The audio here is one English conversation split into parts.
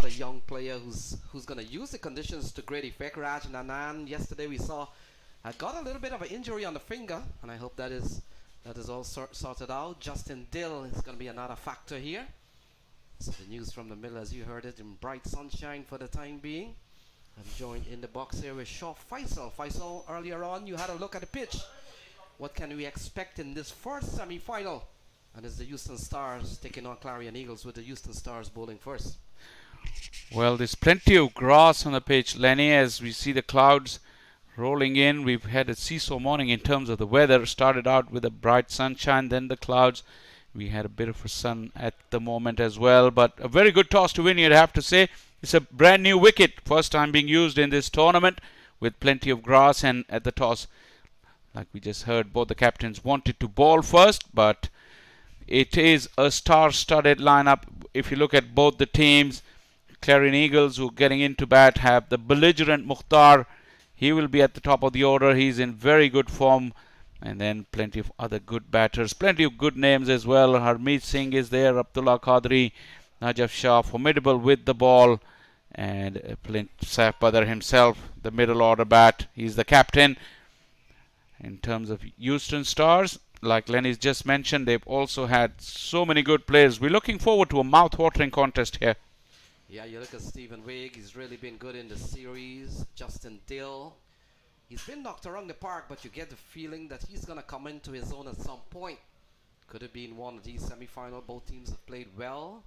another young player who's going to use the conditions to great effect. Raj Nanan, yesterday we saw got a little bit of an injury on the finger, and I hope that is all sorted out. Justin Dill is going to be another factor here. So the news from the middle, as you heard it, in bright sunshine for the time being. I'm joined in the box here with Shaw Faisal. Faisal, earlier on you had a look at the pitch. What can we expect in this first semi-final? And it's the Houston Stars taking on Clarion Eagles, with the Houston Stars bowling first. Well, there's plenty of grass on the pitch, Lenny, as we see the clouds rolling in. We've had a seesaw morning in terms of the weather. Started out with a bright sunshine, then the clouds. We had a bit of a sun at the moment as well, but a very good toss to win, you'd have to say. It's a brand new wicket, first time being used in this tournament, with plenty of grass. And at the toss, like we just heard, both the captains wanted to bowl first, but it is a star-studded lineup. If you look at both the teams, Clarion Eagles, who are getting into bat, have the belligerent Mukhtar. He will be at the top of the order. He's in very good form. And then plenty of other good batters, plenty of good names as well. Harmeet Singh is there, Abdullah Qadri, Najaf Shah, formidable with the ball. And Saif Badr himself, the middle order bat. He's the captain. In terms of Houston Stars, like Lenny's just mentioned, they've also had so many good players. We're looking forward to a mouth-watering contest here. Yeah, you look at Stephen Wigg. He's really been good in the series. Justin Dill. He's been knocked around the park, but you get the feeling that he's going to come into his own at some point. Could have been one of these semi-final. Both teams have played well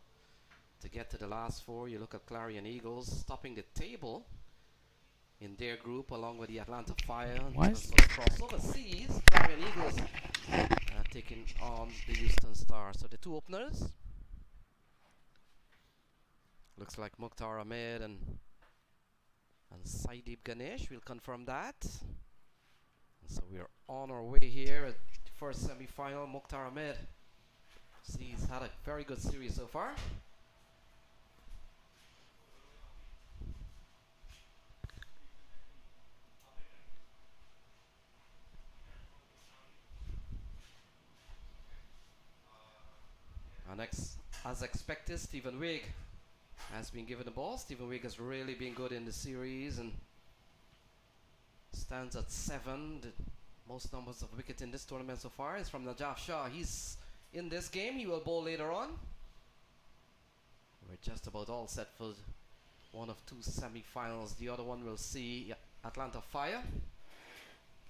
to get to the last four. You look at Clarion Eagles topping the table in their group along with the Atlanta Fire. Across overseas, Clarion Eagles taking on the Houston Stars. So the two openers, looks like Mukhtar Ahmed and Saeedip Ganesh. We'll confirm that. And so we are on our way here at the first semi-final. Mukhtar Ahmed, see, he's had a very good series so far. Our next, as expected, Stephen Wigg has been given the ball. Stephen Wigg has really been good in the series and stands at 7. The most numbers of wickets in this tournament so far is from Najaf Shah. He's in this game. He will bowl later on. We're just about all set for one of two semi-finals. The other one will see Atlanta Fire,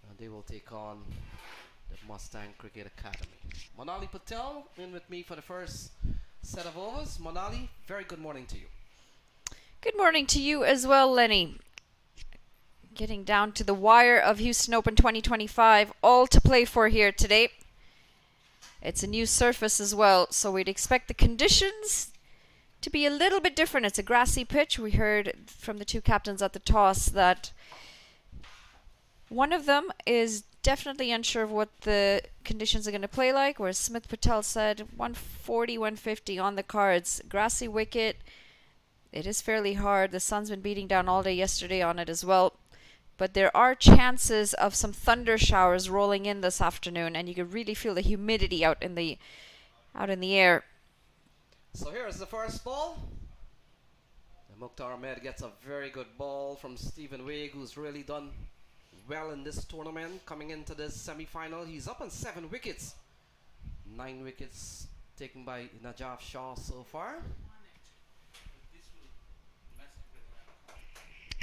and they will take on the Mustang Cricket Academy. Monali Patel in with me for the first set of overs. Monali, very good morning to you. Good morning to you as well, Lenny. Getting down to the wire of Houston Open 2025, all to play for here today. It's a new surface as well, so we'd expect the conditions to be a little bit different. It's a grassy pitch. We heard from the two captains at the toss that one of them is definitely unsure of what the conditions are going to play like, whereas Smith Patel said 140, 150 on the cards. Grassy wicket. It is fairly hard. The sun's been beating down all day yesterday on it as well. But there are chances of some thunder showers rolling in this afternoon, and you can really feel the humidity out in the air. So here is the first ball. And Mukhtar Ahmed gets a very good ball from Stephen Wigg, who's really done well in this tournament. Coming into this semi-final, he's up on 7 wickets. 9 wickets taken by Najaf Shah so far.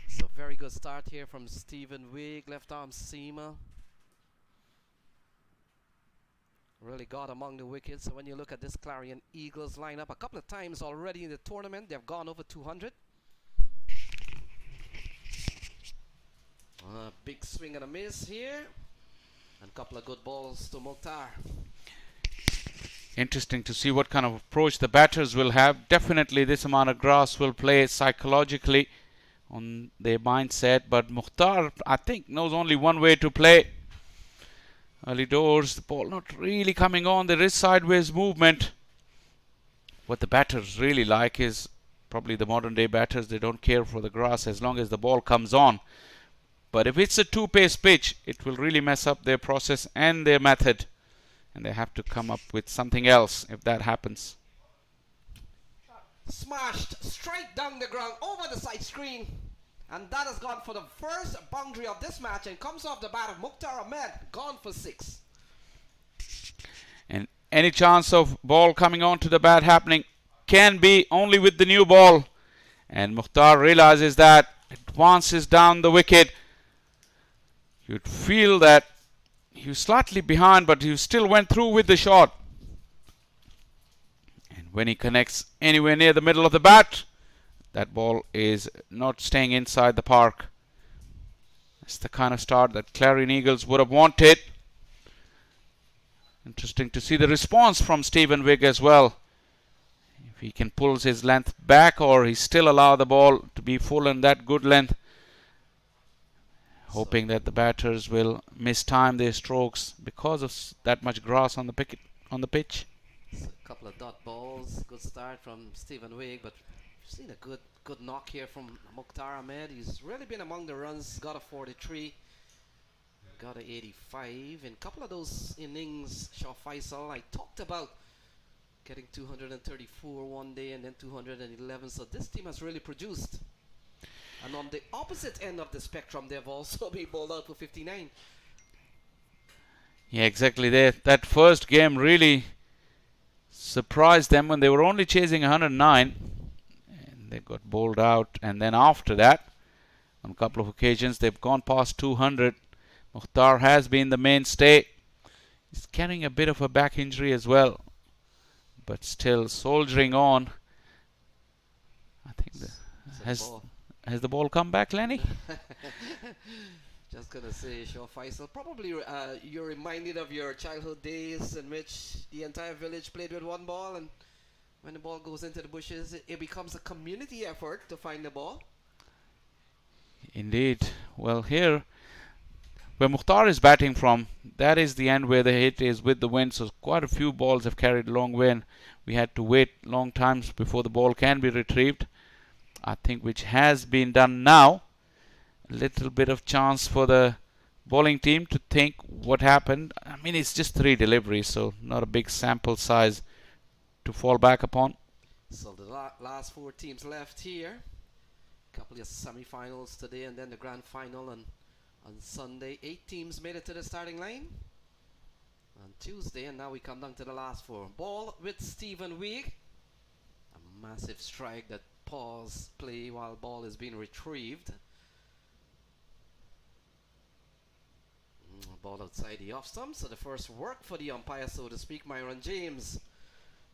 So very good start here from Stephen Wigg, left arm seamer. Really got among the wickets. So when you look at this Clarion Eagles lineup, a couple of times already in the tournament, they've gone over 200. Big swing and a miss here. And a couple of good balls to Mukhtar. Interesting to see what kind of approach the batters will have. Definitely this amount of grass will play psychologically on their mindset. But Mukhtar, I think, knows only one way to play. Early doors, the ball not really coming on. There is sideways movement. What the batters really like is probably the modern day batters. They don't care for the grass as long as the ball comes on. But if it's a two-pace pitch, it will really mess up their process and their method. And they have to come up with something else if that happens. Smashed straight down the ground over the side screen. And that has gone for the first boundary of this match and comes off the bat of Mukhtar Ahmed, gone for 6. And any chance of ball coming onto the bat happening can be only with the new ball. And Mukhtar realizes that, advances down the wicket. You'd feel that he was slightly behind, but he still went through with the shot. And when he connects anywhere near the middle of the bat, that ball is not staying inside the park. It's the kind of start that Clarion Eagles would have wanted. Interesting to see the response from Stephen Wigg as well. If he can pull his length back, or he still allow the ball to be full and that good length. Hoping that the batters will mistime their strokes because of that much grass on the pitch. So a couple of dot balls. Good start from Stephen Wigg, but we've seen a good knock here from Mukhtar Ahmed. He's really been among the runs. Got a 43. Got a 85. In a couple of those innings, Shah Faisal, I talked about getting 234 one day and then 211. So this team has really produced. And on the opposite end of the spectrum, they've also been bowled out for 59. Yeah, exactly. That first game really surprised them when they were only chasing 109. And they got bowled out. And then after that, on a couple of occasions, they've gone past 200. Mukhtar has been the mainstay. He's carrying a bit of a back injury as well, but still soldiering on. I think has the ball come back, Lenny? Just gonna say, Shah Faisal, probably you're reminded of your childhood days in which the entire village played with one ball, and when the ball goes into the bushes, it becomes a community effort to find the ball. Indeed. Well, here, where Mukhtar is batting from, that is the end where the hit is with the wind, so quite a few balls have carried a long way, and we had to wait long times before the ball can be retrieved. I think which has been done now. A little bit of chance for the bowling team to think what happened. I mean, it's just 3 deliveries, so not a big sample size to fall back upon. So the last 4 teams left here. Couple of semi-finals today and then the grand final on Sunday. 8 teams made it to the starting line on Tuesday, and now we come down to the last 4. Ball with Stephen Wigg. A massive strike that pause play while ball is being retrieved. Ball outside the off stump, so the first work for the umpire, so to speak. Myron James,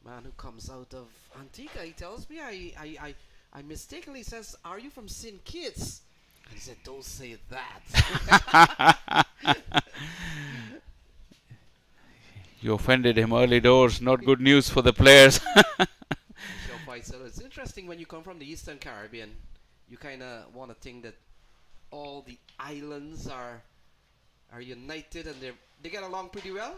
man who comes out of Antigua, he tells me, I mistakenly says, "Are you from St. Kitts?" I said, "Don't say that." You offended him early doors. Not good news for the players. So it's interesting when you come from the Eastern Caribbean, you kind of want to think that all the islands are united and they get along pretty well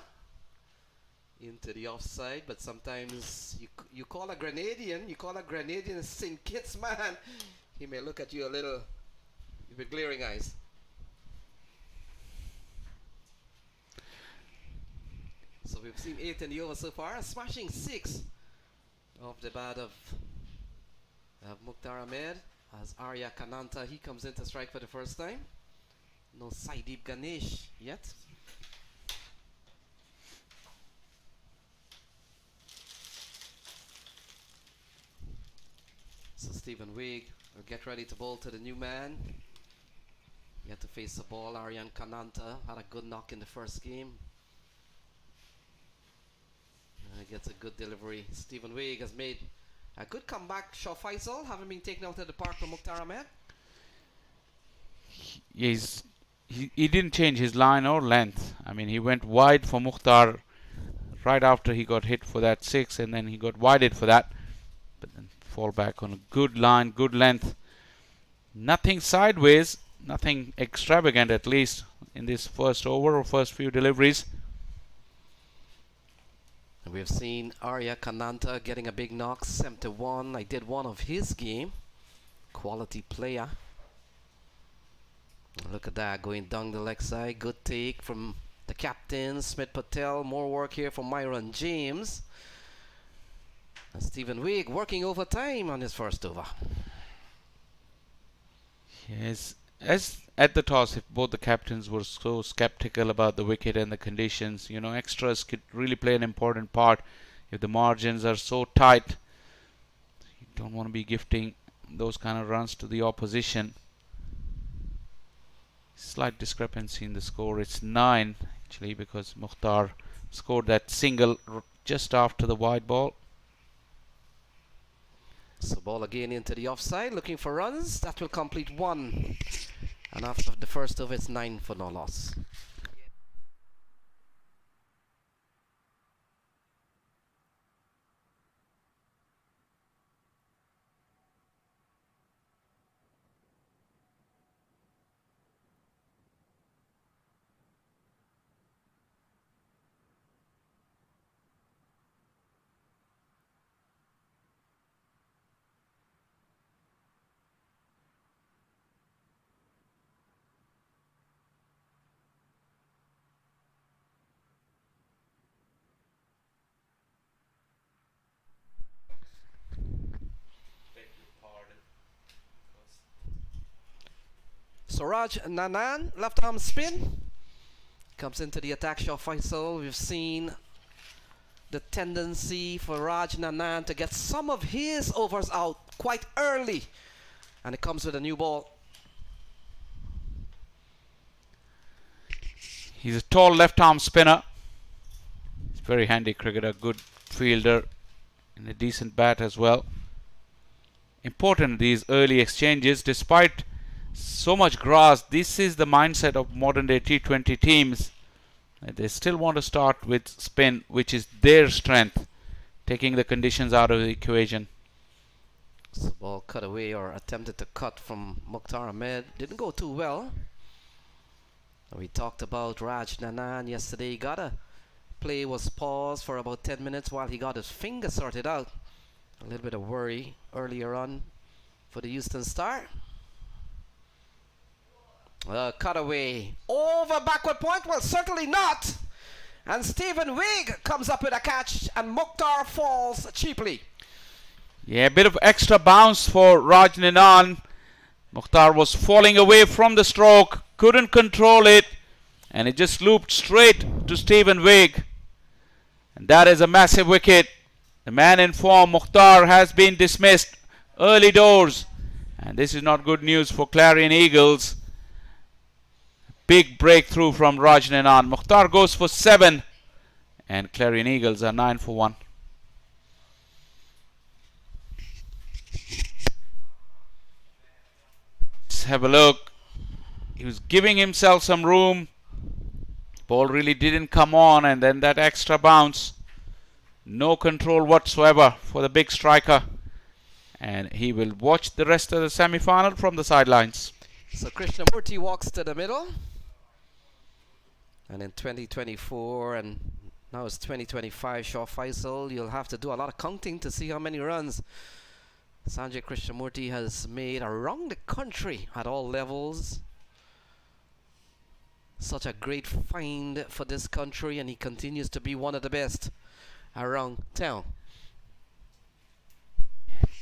into the offside, but sometimes you call a Grenadian St. Kitts man, he may look at you a little with glaring eyes. So we've seen 8 in the over so far, a smashing 6 off the bat of Mukhtar Ahmed, as Arya Kananta, he comes in to strike for the first time. No Saideep Ganesh yet. So Stephen Wigg will get ready to bowl to the new man. He had to face the ball. Aryan Kananta had a good knock in the first game. And gets a good delivery. Stephen Wigg has made a good comeback. Shah Faisal, having been taken out of the park from Mukhtar Ahmed. He didn't change his line or length. I mean, he went wide for Mukhtar right after he got hit for that 6, and then he got wided for that. But then fall back on a good line, good length. Nothing sideways, nothing extravagant, at least in this first over or first few deliveries. And we've seen Arya Kananta getting a big knock, 71. I did one of his game. Quality player. Look at that, going down the leg side. Good take from the captain, Smith Patel. More work here from Myron James. And Stephen Wigg working overtime on his first over. Yes, as at the toss, if both the captains were so skeptical about the wicket and the conditions, extras could really play an important part. If the margins are so tight, you don't want to be gifting those kind of runs to the opposition. Slight discrepancy in the score. It's 9 actually, because Mukhtar scored that single just after the wide ball. So ball again into the offside, looking for runs. That will complete 1. And after the first over, it's 9 for no loss. Suraj Nanan, left arm spin. Comes into the attack shot, Faisal. We've seen the tendency for Raj Nanan to get some of his overs out quite early. And it comes with a new ball. He's a tall left arm spinner. He's very handy cricketer, good fielder, and a decent bat as well. Important these early exchanges. Despite so much grass, this is the mindset of modern day T20 teams. They still want to start with spin, which is their strength, taking the conditions out of the equation. So ball cut away, or attempted to cut from Mukhtar Ahmed. Didn't go too well. We talked about Raj Nanan yesterday. Play was paused for about 10 minutes while he got his finger sorted out. A little bit of worry earlier on for the Houston Star. Cutaway over backward point. Well, certainly not. And Stephen Wigg comes up with a catch, and Mukhtar falls cheaply. Yeah, a bit of extra bounce for Raj Nanan. Mukhtar was falling away from the stroke, couldn't control it, and it just looped straight to Stephen Wigg. And that is a massive wicket. The man in form, Mukhtar, has been dismissed early doors, and this is not good news for Clarion Eagles. Big breakthrough from Raj Nanan. Mukhtar goes for 7, and Clarion Eagles are 9 for 1. Let's have a look. He was giving himself some room. Ball really didn't come on, and then that extra bounce. No control whatsoever for the big striker. And he will watch the rest of the semi-final from the sidelines. So Krishnamurti walks to the middle. And in 2024, and now it's 2025, Shaw Faisal, you'll have to do a lot of counting to see how many runs Sanjay Krishnamurti has made around the country at all levels. Such a great find for this country, and he continues to be one of the best around town.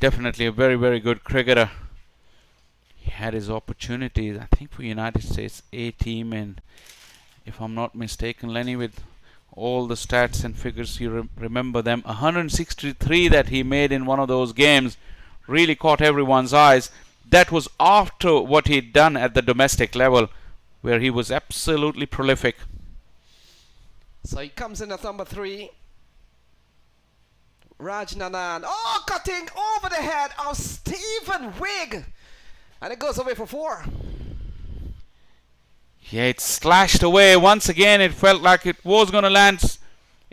Definitely a very, very good cricketer. He had his opportunities, I think, for United States A team, and if I'm not mistaken, Lenny, with all the stats and figures, you remember them. 163 that he made in one of those games really caught everyone's eyes. That was after what he'd done at the domestic level, where he was absolutely prolific. So he comes in at number 3. Raj Nanan. Oh, cutting over the head of Stephen Wigg. And it goes away for 4. Yeah, it slashed away. Once again, it felt like it was going to land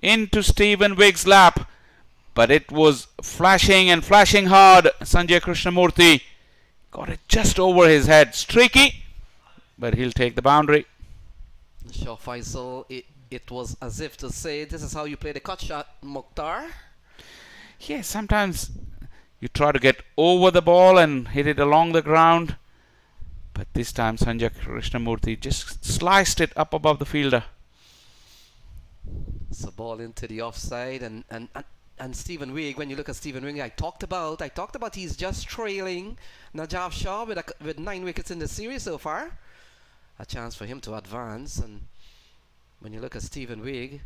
into Stephen Wigg's lap. But it was flashing and flashing hard. Sanjay Krishnamurti got it just over his head. Streaky, but he'll take the boundary. Shaw Faisal, it was as if to say, this is how you play the cut shot, Mukhtar. Yeah, sometimes you try to get over the ball and hit it along the ground. But this time Sanjay Krishnamurti just sliced it up above the fielder. So ball into the offside, and and Stephen Wigg, when you look at Stephen Wigg, I talked about he's just trailing Najaf Shah with 9 wickets in the series so far. A chance for him to advance, and when you look at Stephen Wigg,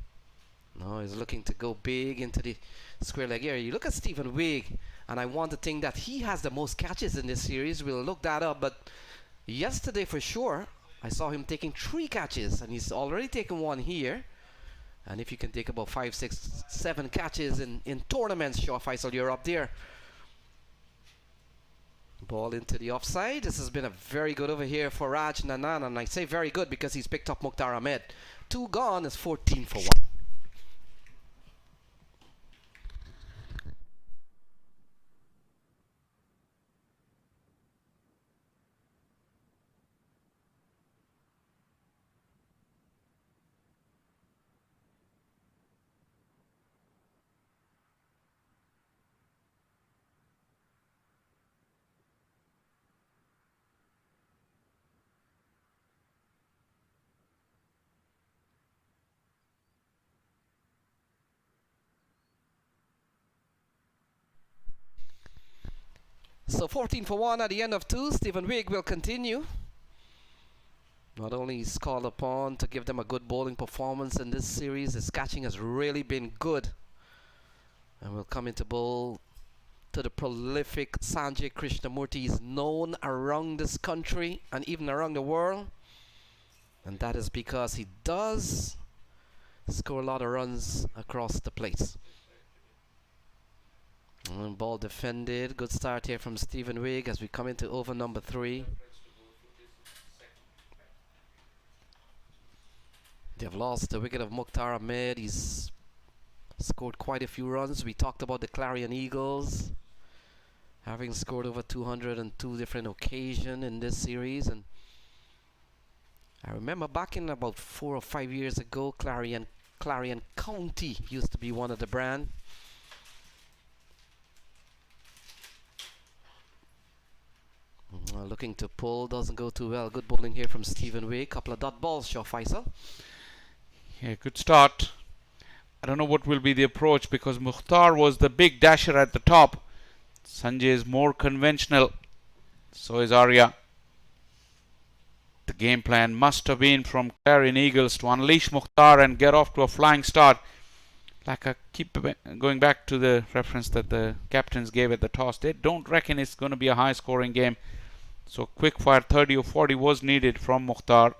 no, he's looking to go big into the square leg area. You look at Stephen Wigg, and I want to think that he has the most catches in this series. We'll look that up, but yesterday for sure, I saw him taking 3 catches, and he's already taken 1 here. And if you can take about 5, 6, 7 catches in tournaments, sure, Faisal, you're up there. Ball into the offside. This has been a very good over here for Raj Nanan, and I say very good because he's picked up Mukhtar Ahmed. 2 gone is 14 for 1. So 14 for 1 at the end of 2. Stephen Wigg will continue. Not only is called upon to give them a good bowling performance in this series, his catching has really been good. And will come into bowl to the prolific Sanjay Krishnamurti. He's known around this country and even around the world. And that is because he does score a lot of runs across the place. And ball defended. Good start here from Stephen Wigg as we come into over number 3. They've lost the wicket of Mukhtar Ahmed. He's scored quite a few runs. We talked about the Clarion Eagles having scored over 200 on 2 different occasions in this series. And I remember back in about 4 or 5 years ago, Clarion County used to be one of the brand. Looking to pull, doesn't go too well. Good bowling here from Stephen Wigg. Couple of dot balls, Shaw Faisal. Yeah, good start. I don't know what will be the approach because Mukhtar was the big dasher at the top. Sanjay is more conventional. So is Arya. The game plan must have been from Clarion Eagles to unleash Mukhtar and get off to a flying start. Like I keep going back to the reference that the captains gave at the toss. They don't reckon it's going to be a high scoring game. So quick fire 30 or 40 was needed from Mukhtar.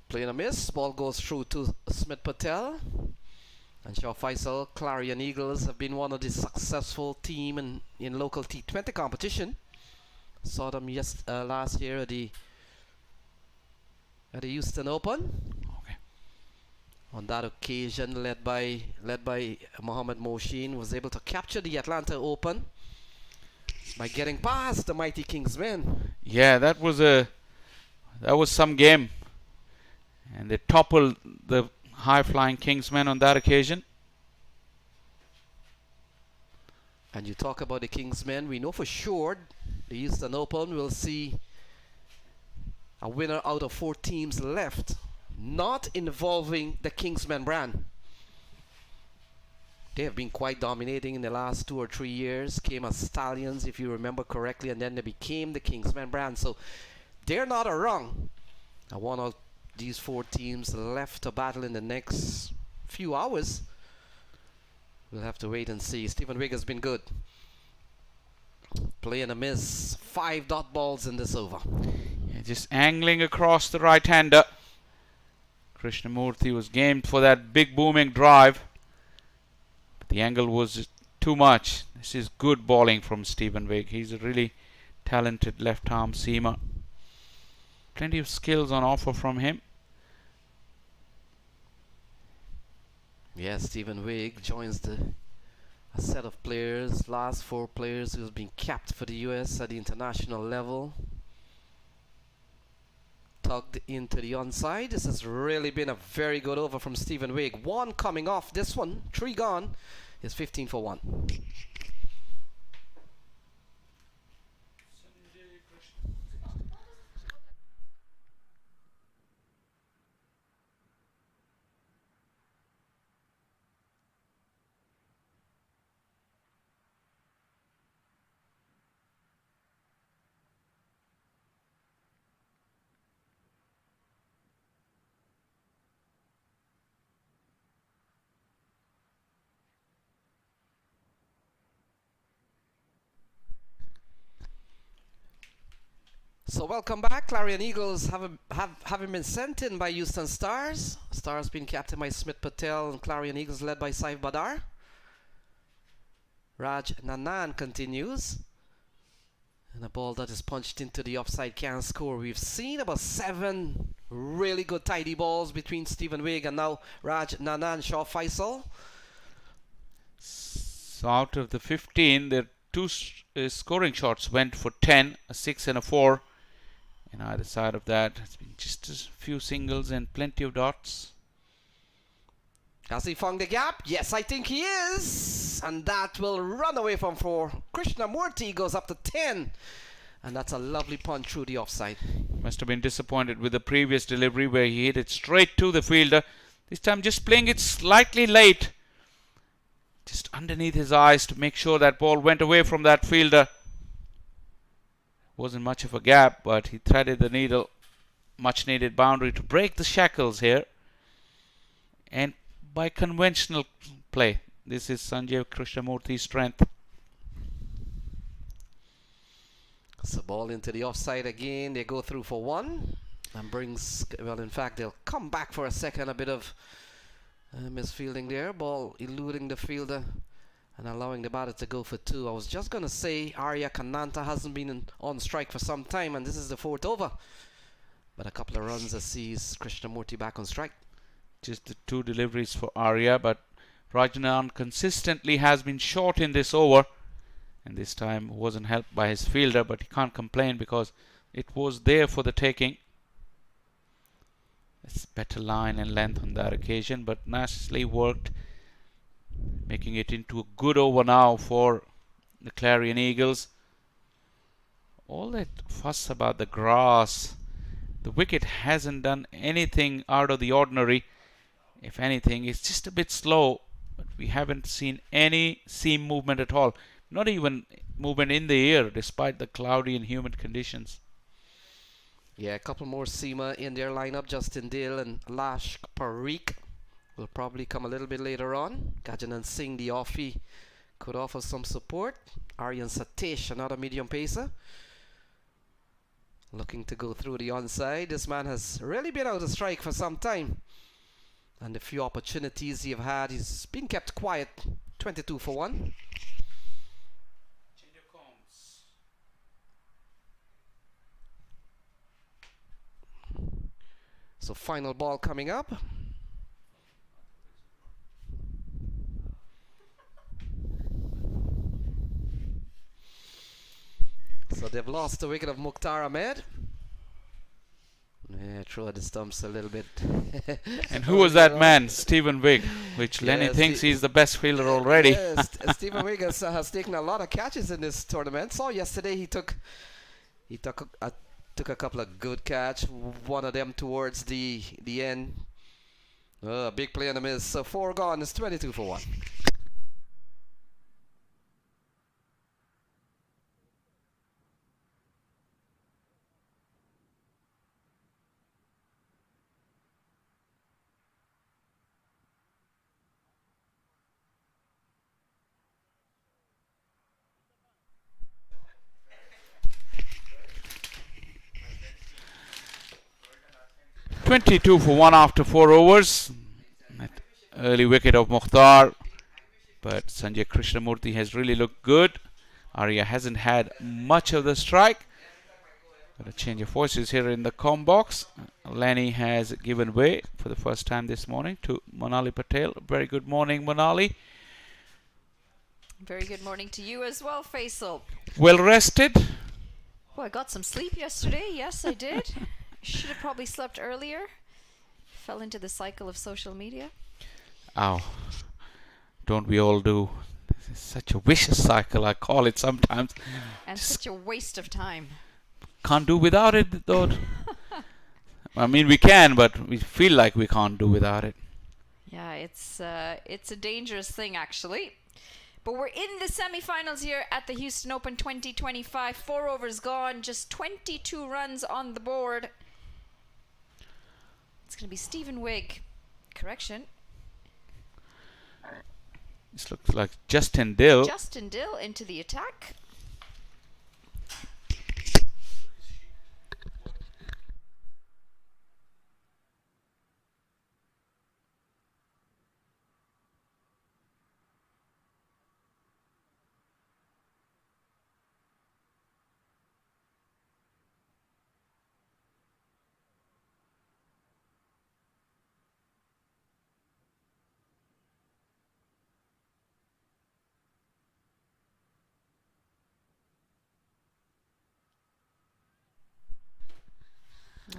Playing a miss. Ball goes through to Smith Patel. And Shaw Faisal, Clarion Eagles have been one of the successful team in local T20 competition. Saw them last year at the Houston Open. Okay. On that occasion, led by Mohammed Mohsin, was able to capture the Atlanta Open by getting past the mighty Kingsmen. Yeah, that was some game. And they toppled the high-flying Kingsmen on that occasion. And you talk about the Kingsmen, we know for sure the Houston Open will see a winner out of 4 teams left, not involving the Kingsmen brand. They have been quite dominating in the last 2 or 3 years. Came as Stallions, if you remember correctly, and then they became the Kingsmen brand. So they're not wrong. I want all these 4 teams left to battle in the next few hours. We'll have to wait and see. Stephen Wigg has been good. Playing a miss. 5 dot balls in this over. Yeah, just angling across the right-hander. Krishnamurti was gamed for that big booming drive. But the angle was too much. This is good bowling from Stephen Wigg. He's a really talented left-arm seamer. Plenty of skills on offer from him. Yes, Stephen Wigg joins a set of players, last 4 players who's been capped for the US at the international level. Tugged into the onside. This has really been a very good over from Stephen Wigg. 1 coming off this one, 3 gone, is 15 for 1. So welcome back. Clarion Eagles having been sent in by Houston Stars. Stars being captained by Smith Patel and Clarion Eagles led by Saif Badar. Raj Nanan continues. And a ball that is punched into the offside can score. We've seen about 7 really good tidy balls between Stephen Wigg and now Raj Nanan Shaw Faisal. So out of the 15, their 2 scoring shots went for 10, a 6 and a 4. And either side of that, it's been just a few singles and plenty of dots. Has he found the gap? Yes, I think he is. And that will run away from 4. Krishnamurti goes up to 10. And that's a lovely punch through the offside. Must have been disappointed with the previous delivery where he hit it straight to the fielder. This time just playing it slightly late. Just underneath his eyes to make sure that ball went away from that fielder. Wasn't much of a gap, but he threaded the needle. Much needed boundary to break the shackles here. And by conventional play, this is Sanjay Krishnamurthy's strength. So ball into the offside again. They go through for 1. And brings, well, in fact, they'll come back for a second. A bit of misfielding there. Ball eluding the fielder and allowing the batter to go for 2. I was just going to say Arya Kananta hasn't been on strike for some time, and this is the 4th over. But a couple of runs that sees Krishnamurti back on strike. Just the 2 deliveries for Arya, but Rajanan consistently has been short in this over. And this time wasn't helped by his fielder, but he can't complain because it was there for the taking. It's better line and length on that occasion, but nicely worked. Making it into a good over now for the Clarion Eagles. All that fuss about the grass. The wicket hasn't done anything out of the ordinary. If anything, it's just a bit slow. But we haven't seen any seam movement at all. Not even movement in the air despite the cloudy and humid conditions. Yeah, a couple more seamer in their lineup. Justin Dale and Lash Parikh will probably come a little bit later on. Gajanan Singh, the offie, could offer some support. Aryan Satish, another medium pacer, looking to go through the onside. This man has really been out of strike for some time. And the few opportunities he's had, he's been kept quiet. 22 for 1. So final ball coming up. So they've lost the wicket of Mukhtar Ahmed. Yeah, throw at the stumps a little bit. And who was that man? Stephen Wigg, which Lenny thinks he's the best fielder already. Yes, Stephen Wigg has taken a lot of catches in this tournament. Saw yesterday he took a couple of good catch. One of them towards the end. Big play on the miss. So 4 gone. It's 22 for 1. .22 for 1 after 4 overs. That early wicket of Mukhtar, but Sanjay Krishnamurthy has really looked good. Arya hasn't had much of the strike. Got a change of voices here in the comm box. Lenny has given way for the first time this morning to Monali Patel. Very good morning, Monali. Very good morning to you as well, Faisal. Well rested? Well, I got some sleep yesterday. Yes, I did. Should have probably slept earlier. Fell into the cycle of social media. Oh, don't we all do? This is such a vicious cycle, I call it sometimes. And such a waste of time. Can't do without it, though. I mean, we can, but we feel like we can't do without it. Yeah, it's a dangerous thing, actually. But we're in the semi-finals here at the Houston Open 2025. 4 overs gone, just 22 runs on the board. It's going to be Stephen Wigg. Correction. This looks like Justin Dill. Justin Dill into the attack.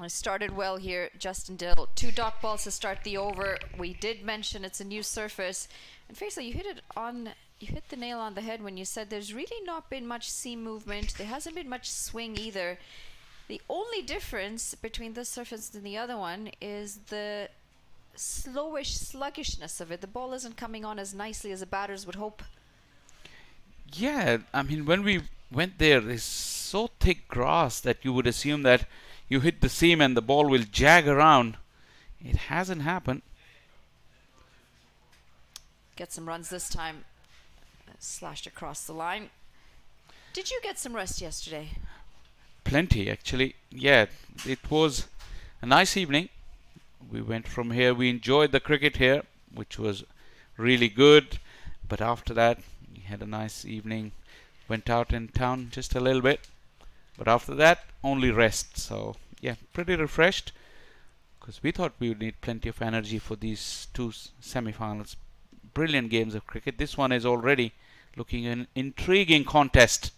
I started well here, Justin Dill. 2 dot balls to start the over. We did mention it's a new surface. And Faisal, you hit the nail on the head when you said there's really not been much seam movement. There hasn't been much swing either. The only difference between this surface and the other one is the slowish sluggishness of it. The ball isn't coming on as nicely as the batters would hope. Yeah, I mean, when we went there, there's so thick grass that you would assume that you hit the seam and the ball will jag around. It hasn't happened. Get some runs this time. Slashed across the line. Did you get some rest yesterday? Plenty, actually. Yeah, it was a nice evening. We went from here. We enjoyed the cricket here, which was really good. But after that, we had a nice evening. Went out in town just a little bit. But after that, only rest. So, yeah, pretty refreshed. Because we thought we would need plenty of energy for these 2 semi-finals. Brilliant games of cricket. This one is already looking an intriguing contest.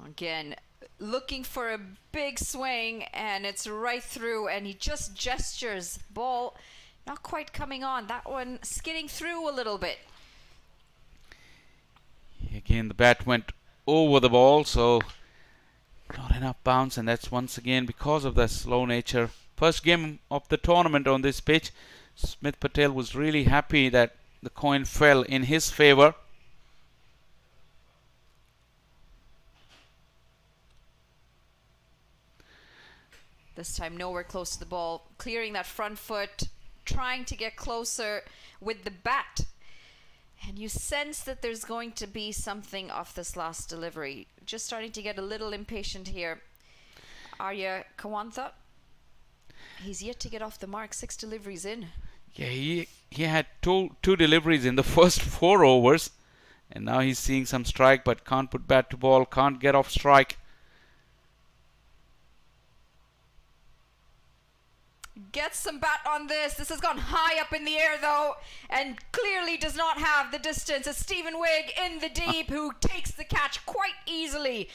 Again, looking for a big swing, and it's right through, and he just gestures. Ball not quite coming on. That one skidding through a little bit. Again, the bat went over the ball, so not enough bounce, and that's once again because of the slow nature. First game of the tournament on this pitch. Smith Patel was really happy that the coin fell in his favor. This time nowhere close to the ball, clearing that front foot, trying to get closer with the bat. And you sense that there's going to be something off this last delivery. Just starting to get a little impatient here. Arya Kawantha, he's yet to get off the mark, 6 deliveries in. Yeah, he had two deliveries in the first 4 overs. And now he's seeing some strike, but can't put bat to ball, can't get off strike. Gets some bat on this. This has gone high up in the air though, and clearly does not have the distance. It's Stephen Wigg in the deep who takes the catch quite easily.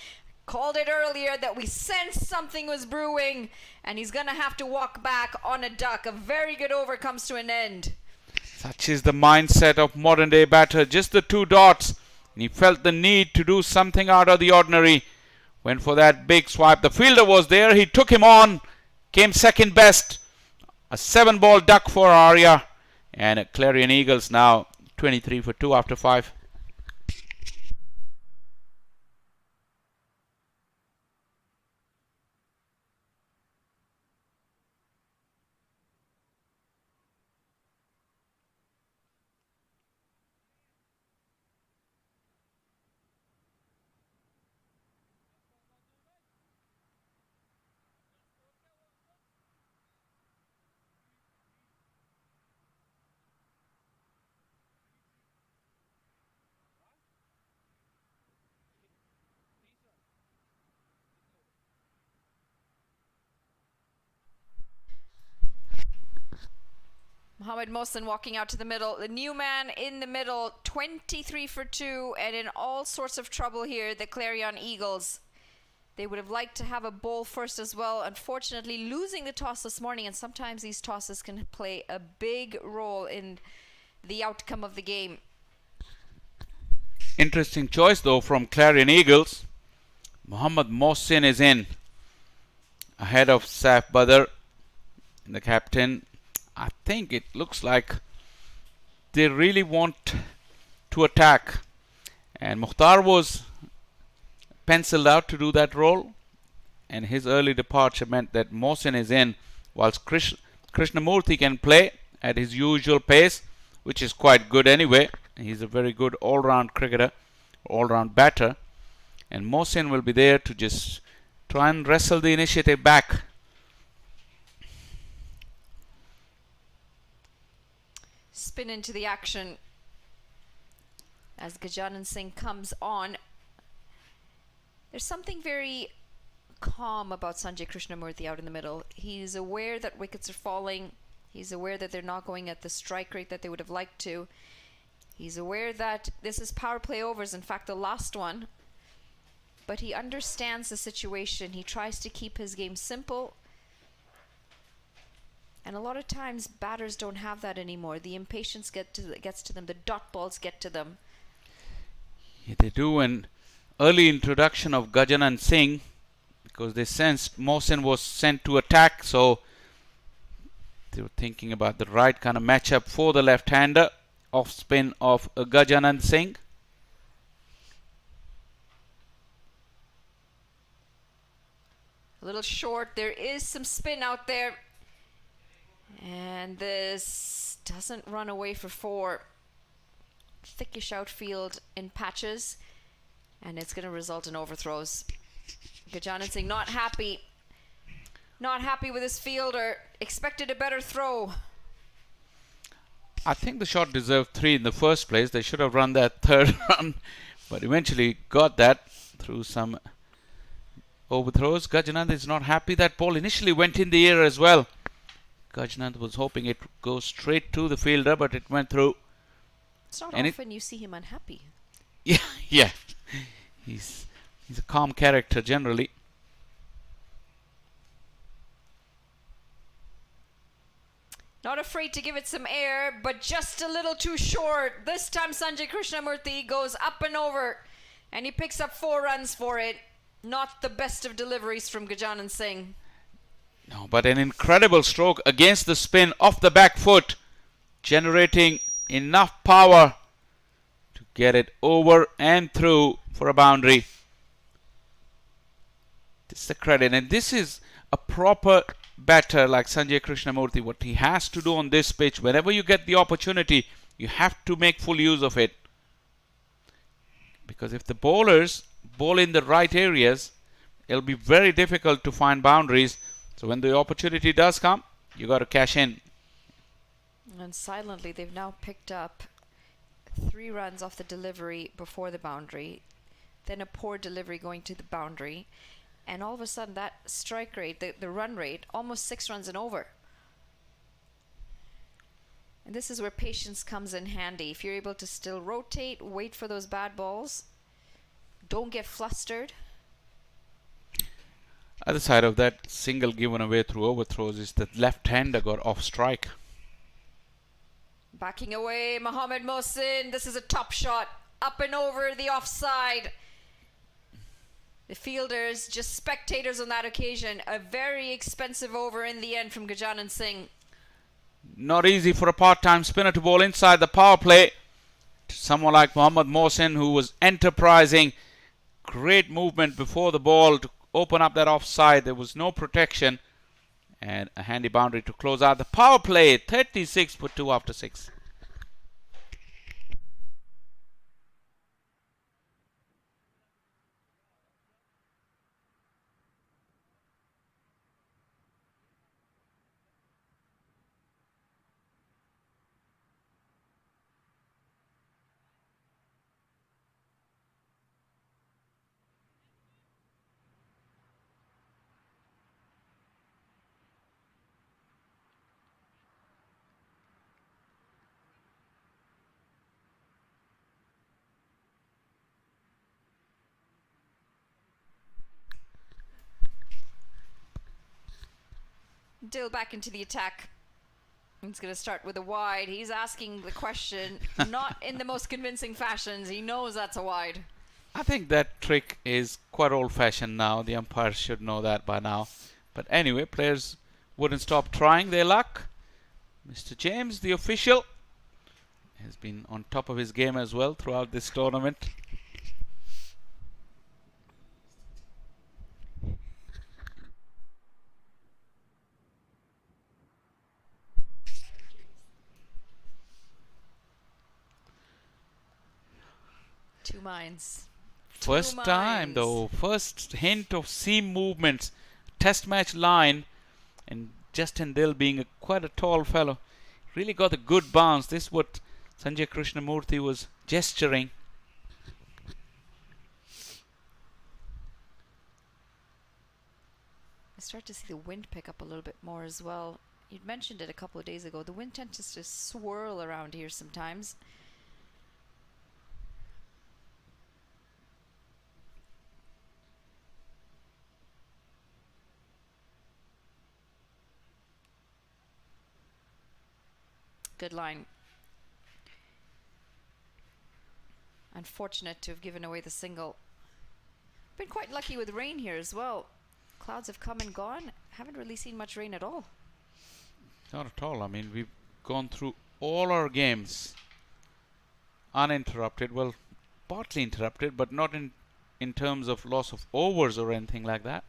Called it earlier that we sensed something was brewing, and he's gonna have to walk back on a duck. A very good over comes to an end. Such is the mindset of modern day batter. Just the 2 dots, and he felt the need to do something out of the ordinary. Went for that big swipe. The fielder was there. He took him on. Came second best. A 7-ball duck for Arya. And Clarion Eagles now 23 for 2 after 5. Mohammed Mohsin walking out to the middle. The new man in the middle, 23 for 2, and in all sorts of trouble here, the Clarion Eagles. They would have liked to have a ball first as well. Unfortunately, losing the toss this morning, and sometimes these tosses can play a big role in the outcome of the game. Interesting choice though from Clarion Eagles. Mohammed Mohsin is in ahead of Saif Badr, the captain. I think it looks like they really want to attack, and Mukhtar was penciled out to do that role, and his early departure meant that Mohsin is in, whilst Krishnamurthy can play at his usual pace, which is quite good anyway. He's a very good all-round cricketer, all-round batter, and Mohsin will be there to just try and wrestle the initiative back. Spin into the action as Gajanan Singh comes on. There's something very calm about Sanjay Krishnamurthy out in the middle. He's aware that wickets are falling. He's aware that they're not going at the strike rate that they would have liked to. He's aware that this is power play overs, in fact the last one. But he understands the situation. He tries to keep his game simple. And a lot of times batters don't have that anymore. The impatience gets to them. The dot balls get to them. Yeah, they do. An early introduction of Gajanan Singh, because they sensed Mohsin was sent to attack, so they were thinking about the right kind of matchup for the left-hander. Off spin of Gajanan Singh. A little short. There is some spin out there. And this doesn't run away for 4. Thickish outfield in patches. And it's going to result in overthrows. Gajanan Singh not happy. Not happy with his fielder. Expected a better throw. I think the shot deserved 3 in the first place. They should have run that third run, but eventually got that through some overthrows. Gajanand is not happy. That ball initially went in the air as well. Gajanand was hoping it would go straight to the fielder, but it went through. It's not often you see him unhappy. Yeah. He's a calm character generally. Not afraid to give it some air, but just a little too short. This time Sanjay Krishnamurthy goes up and over, and he picks up 4 runs for it. Not the best of deliveries from Gajanan Singh. No, but an incredible stroke against the spin off the back foot, generating enough power to get it over and through for a boundary. This is the credit, and this is a proper batter like Sanjay Krishnamurthy. What he has to do on this pitch, whenever you get the opportunity, you have to make full use of it. Because if the bowlers bowl in the right areas, it'll be very difficult to find boundaries. So when the opportunity does come, you got to cash in. And silently, they've now picked up 3 runs off the delivery before the boundary, then a poor delivery going to the boundary. And all of a sudden, that strike rate, the run rate, almost 6 runs and over. And this is where patience comes in handy. If you're able to still rotate, wait for those bad balls, don't get flustered. Other side of that single given away through overthrows is that left-hander got off strike. Backing away, Mohammad Mohsin. This is a top shot. Up and over the offside. The fielders, just spectators on that occasion. A very expensive over in the end from Gajanan Singh. Not easy for a part-time spinner to bowl inside the power play. Someone like Mohammad Mohsin, who was enterprising. Great movement before the ball to open up that offside. There was no protection. And a handy boundary to close out the power play. 36 for 2 after 6. Dill back into the attack. He's going to start with a wide. He's asking the question, not in the most convincing fashions. He knows that's a wide. I think that trick is quite old-fashioned now. The umpires should know that by now. But anyway, players wouldn't stop trying their luck. Mr. James, the official, has been on top of his game as well throughout this tournament. Two minds. First time though, first hint of seam movements, test match line, and Justin Dill being quite a tall fellow, really got a good bounce. This is what Sanjay Krishnamurthy was gesturing. I start to see the wind pick up a little bit more as well. You'd mentioned it a couple of days ago. The wind tends to just swirl around here sometimes. Good line. Unfortunate to have given away the single. Been quite lucky with rain here as well. Clouds have come and gone. Haven't really seen much rain at all. Not at all. I mean, we've gone through all our games uninterrupted. Well, partly interrupted, but not in terms of loss of overs or anything like that.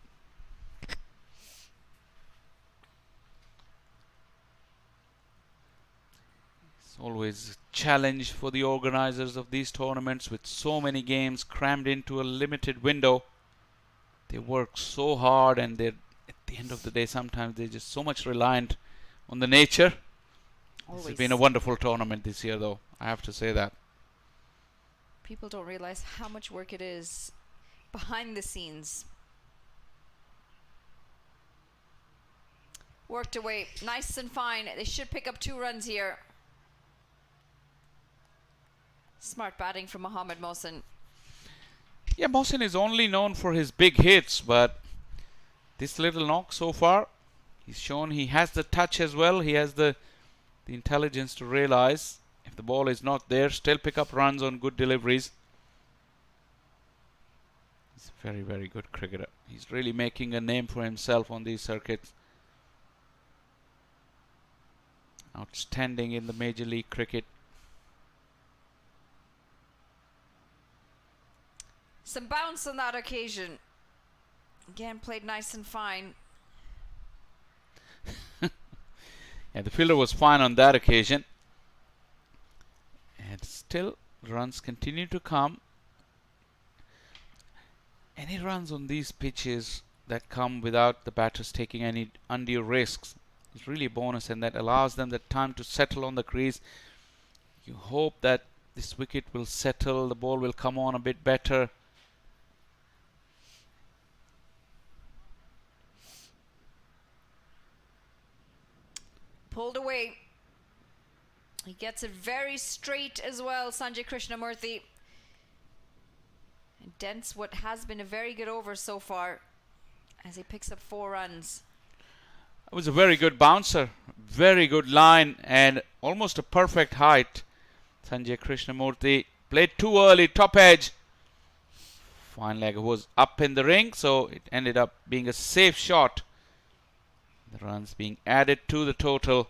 It's always a challenge for the organizers of these tournaments with so many games crammed into a limited window. They work so hard, and they're, at the end of the day, sometimes they're just so much reliant on the nature. Always. This has been a wonderful tournament this year, though. I have to say that. People don't realize how much work it is behind the scenes. Worked away, nice and fine. They should pick up 2 runs here. Smart batting from Mohammad Mohsin. Yeah, Mohsin is only known for his big hits, but this little knock so far, he's shown he has the touch as well. He has the intelligence to realize if the ball is not there, still pick up runs on good deliveries. He's a very, very good cricketer. He's really making a name for himself on these circuits. Outstanding in the Major League Cricket. Some bounce on that occasion. Again, played nice and fine. Yeah, the fielder was fine on that occasion. And still, runs continue to come. Any runs on these pitches that come without the batters taking any undue risks is really a bonus, and that allows them the time to settle on the crease. You hope that this wicket will settle, the ball will come on a bit better. Pulled away. He gets it very straight as well, Sanjay Krishnamurthy. And dents what has been a very good over so far as he picks up 4 runs. It was a very good bouncer, very good line, and almost a perfect height. Sanjay Krishnamurthy played too early, top edge. Fine leg was up in the ring, so it ended up being a safe shot. The runs being added to the total.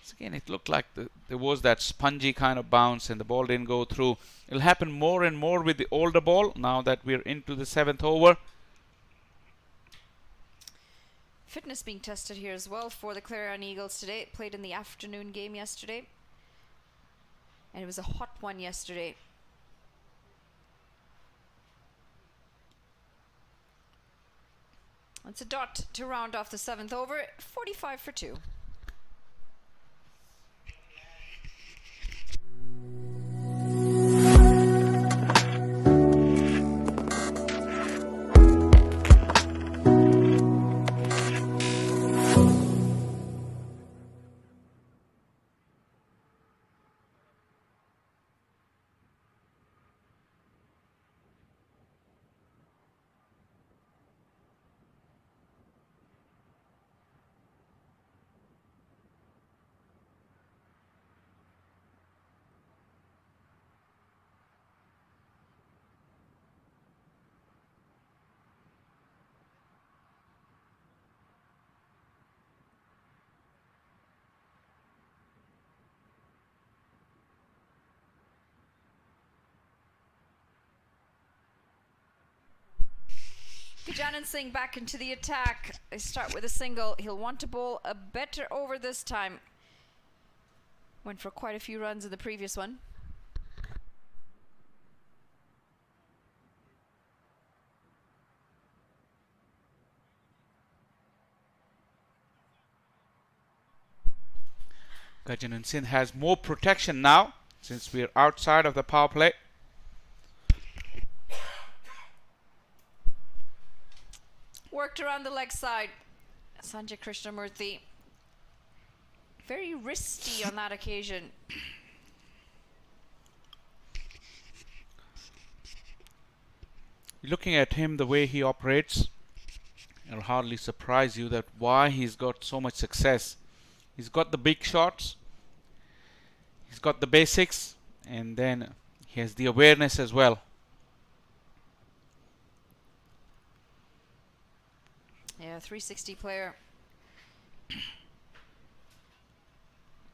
So again, it looked like there was that spongy kind of bounce and the ball didn't go through. It'll happen more and more with the older ball now that we're into the 7th over. Fitness being tested here as well for the Clarion Eagles today. It played in the afternoon game yesterday. And it was a hot one yesterday. It's a dot to round off the 7th over. 45 for 2. Gajanan Singh back into the attack. They start with a single. He'll want to bowl a better over this time. Went for quite a few runs in the previous one. Gajanan Singh has more protection now since we're outside of the power play. Worked around the leg side. Sanjay Krishnamurthy. Very wristy on that occasion. Looking at him, the way he operates, it'll hardly surprise you that why he's got so much success. He's got the big shots, He's got the basics, and then he has the awareness as well. Yeah, 360 player.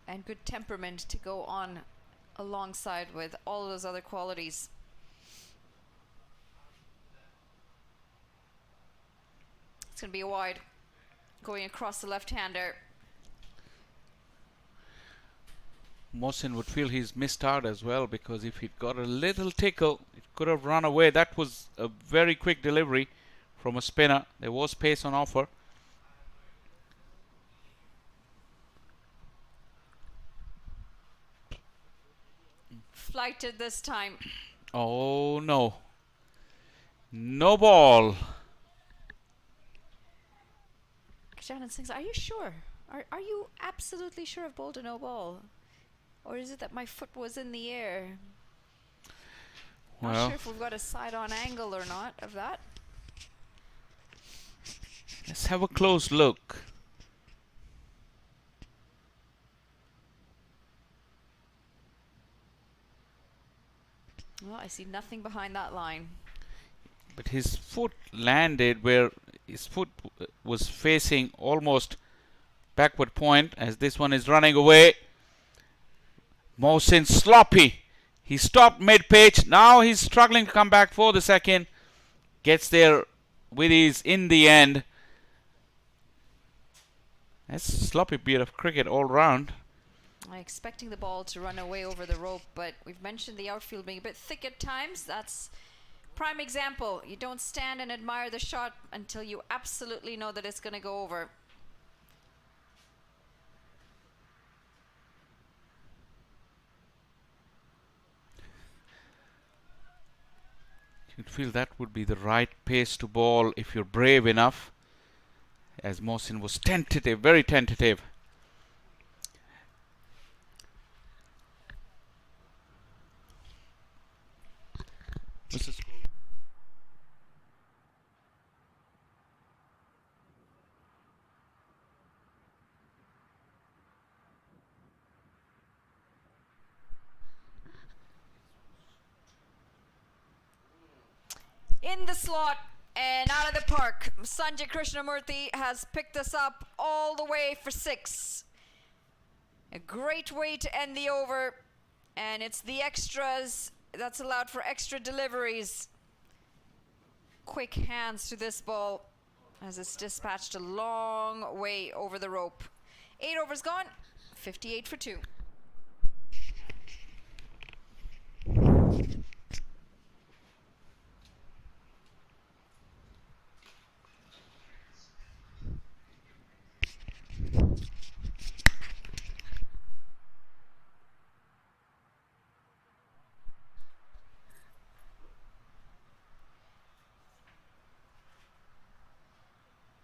And good temperament to go on alongside with all those other qualities. It's going to be a wide going across the left-hander. Mohsin would feel he's missed out as well, because if he'd got a little tickle, it could have run away. That was a very quick delivery from a spinner. There was pace on offer. Flighted this time. Oh no. No ball. Shannon sings, are you sure? Are you absolutely sure I've bowled a no ball? Or is it that my foot was in the air? Well, Not sure if we've got a side-on angle or not of that. let's have a close look. Well, I see nothing behind that line. But his foot landed where his foot was facing almost backward point, as this one is running away. Mohsin sloppy. He stopped mid-pitch. Now he's struggling to come back for the second. Gets there with ease in the end. That's a sloppy bit of cricket all round. I'm expecting the ball to run away over the rope, but we've mentioned the outfield being a bit thick at times. That's prime example. You don't stand and admire the shot until you absolutely know that it's going to go over. You'd feel that would be the right pace to ball if you're brave enough, as Mohsin was tentative, very tentative. Mrs. In the slot and out of the park. Sanjay Krishnamurthy has picked us up all the way for 6. A great way to end the over, and it's the extras that's allowed for extra deliveries. Quick hands to this ball as it's dispatched a long way over the rope. 8 overs gone, 58 for 2.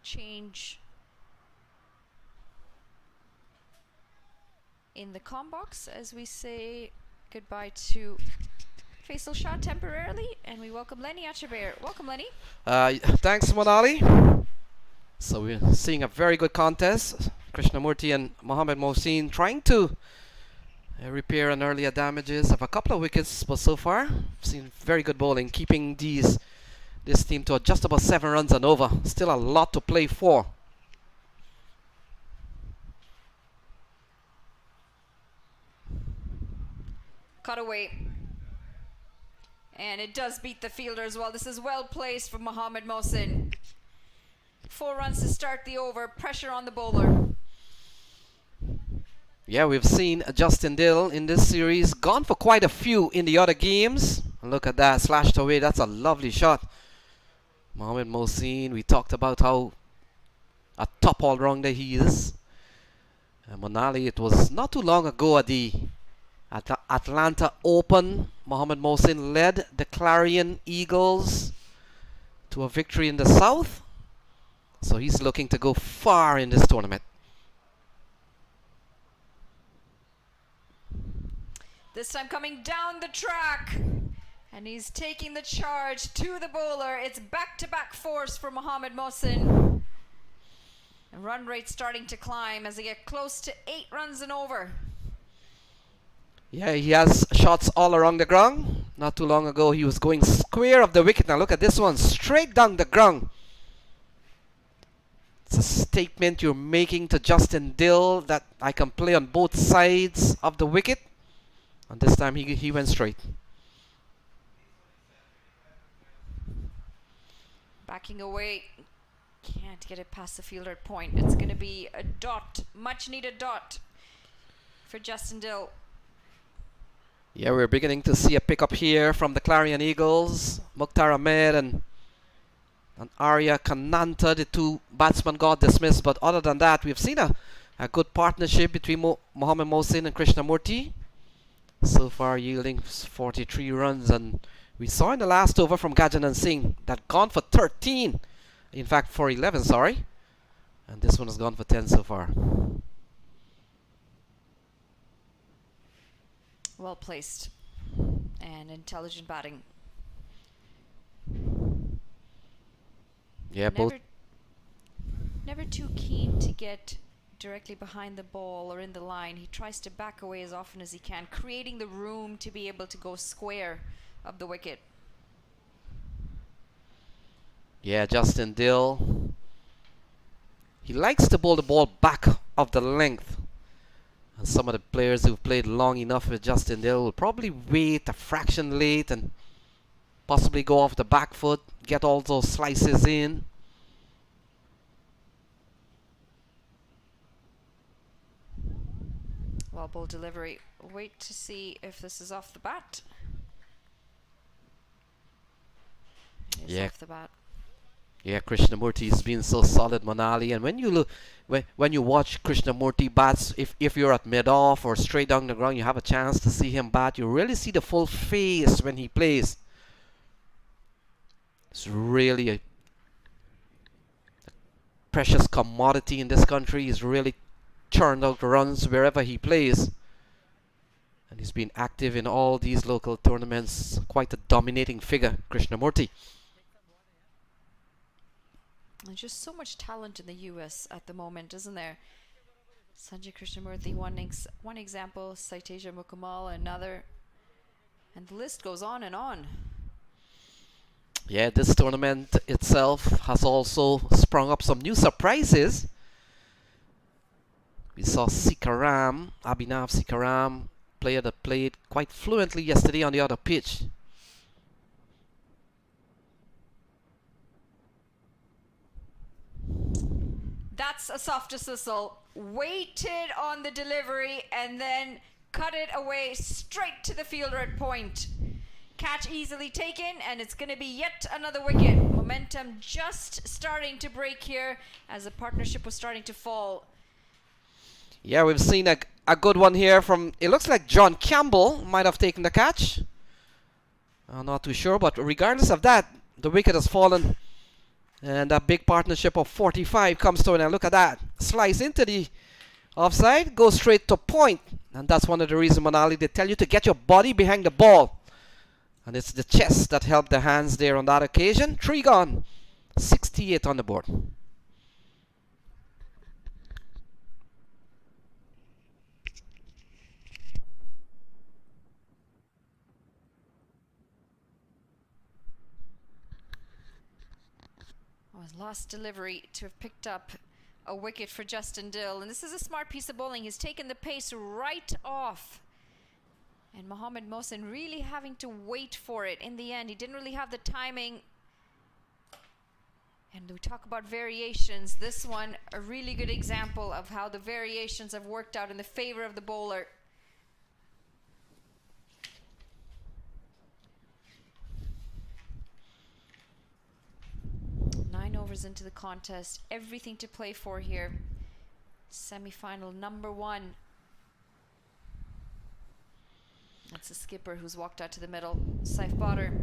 Change in the comm box as we say goodbye to Faisal Shah temporarily, and we welcome Lenny Achaber. Welcome, Lenny. Thanks, Monali. So we're seeing a very good contest. Krishnamurti and Mohammad Mohsin trying to repair an earlier damages of a couple of wickets, but so far seen very good bowling, keeping this team to just about 7 runs and over. Still a lot to play for. Cut away. And it does beat the fielder as well. This is well placed from Mohammad Mohsin. 4 runs to start the over. Pressure on the bowler. Yeah, we've seen Justin Dill in this series. Gone for quite a few in the other games. Look at that. Slashed away. That's a lovely shot. Mohammad Mohsin, we talked about how a top all-rounder he is. Monali, it was not too long ago at the Atlanta Open. Mohammad Mohsin led the Clarion Eagles to a victory in the South. So he's looking to go far in this tournament. This time coming down the track. And he's taking the charge to the bowler. It's back-to-back force for Mohammad Mohsin. And run rate starting to climb as they get close to 8 runs and over. Yeah, he has shots all around the ground. Not too long ago, he was going square of the wicket. Now look at this one, straight down the ground. It's a statement you're making to Justin Dill that I can play on both sides of the wicket. And this time he went straight. Backing away. Can't get it past the fielder at point. It's going to be a dot. Much needed dot for Justin Dill. Yeah, we're beginning to see a pickup here from the Clarion Eagles. Mukhtar Ahmed and Arya Kananta, the two batsmen, got dismissed. But other than that, we've seen a good partnership between Mohammad Mohsin and Krishnamurti. So far yielding 43 runs. And we saw in the last over from Gajanan Singh that gone for 13. In fact, for 11, sorry. And this one has gone for 10 so far. Well placed and intelligent batting. Yeah, both. Never too keen to get directly behind the ball or in the line. He tries to back away as often as he can, creating the room to be able to go square of the wicket. Yeah, Justin Dill. He likes to bowl the ball back of the length. And some of the players who've played long enough with Justin Dill will probably wait a fraction late and possibly go off the back foot, get all those slices in. Well ball delivery. Wait to see if this is off the bat. It is off the bat. Yeah, Krishnamurti has been so solid, Manali. And when you look, when you watch Krishnamurti bats, if you're at mid-off or straight down the ground, you have a chance to see him bat. You really see the full face when he plays. It's really a precious commodity in this country. He's really churned out runs wherever he plays. And he's been active in all these local tournaments. Quite a dominating figure, Krishnamurti. There's just so much talent in the US at the moment, isn't there? Sanjay Krishnamurti, one example, Saiteja Mukamal, another. And the list goes on and on. Yeah, this tournament itself has also sprung up some new surprises. We saw Sikaram, Abhinav Sikaram, player that played quite fluently yesterday on the other pitch. That's a soft whistle. Waited on the delivery and then cut it away straight to the fielder at point. Catch easily taken, and it's going to be yet another wicket. Momentum just starting to break here as the partnership was starting to fall. Yeah, we've seen a good one here from, it looks like John Campbell might have taken the catch. I'm not too sure, but regardless of that, the wicket has fallen. And that big partnership of 45 comes to it. And look at that. Slice into the offside, goes straight to point. And that's one of the reasons, Manali, they tell you to get your body behind the ball. And it's the chest that helped the hands there on that occasion. 3 gone. 68 on the board. Lost delivery to have picked up a wicket for Justin Dill. And this is a smart piece of bowling. He's taken the pace right off. And Mohammad Mohsin really having to wait for it in the end. He didn't really have the timing. And we talk about variations. This one, a really good example of how the variations have worked out in the favor of the bowler. Into the contest, everything to play for here. Semi-final number 1. That's the skipper who's walked out to the middle, Saif Badr.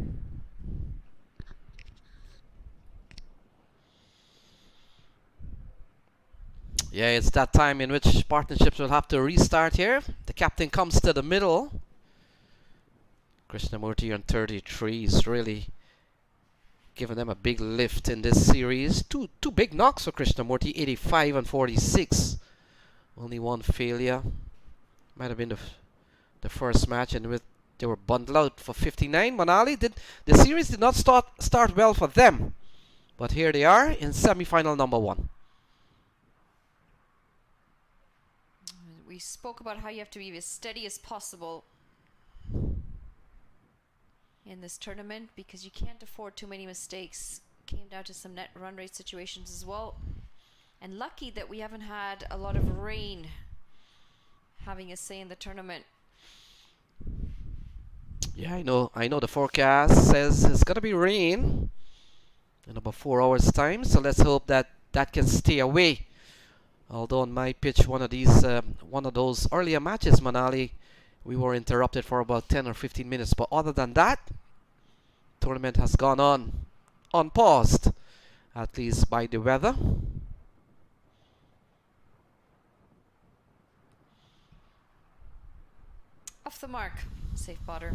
Yeah, it's that time in which partnerships will have to restart here. The captain comes to the middle. Krishnamurti on 33 is really giving them a big lift in this series. Two big knocks for Krishnamurti, 85 and 46. Only one failure. Might have been the first match in which they were bundled out for 59. Manali the series did not start well for them, but here they are in semi-final number 1. We spoke about how you have to be as steady as possible in this tournament because you can't afford too many mistakes. Came down to some net run rate situations as well, and lucky that we haven't had a lot of rain having a say in the tournament. Yeah, I know the forecast says it's gonna be rain in about 4 hours time, so let's hope that that can stay away. Although on my pitch, one of those earlier matches, Manali, we were interrupted for about 10 or 15 minutes, but other than that, tournament has gone on unpaused, at least by the weather. Off the mark, safe botter.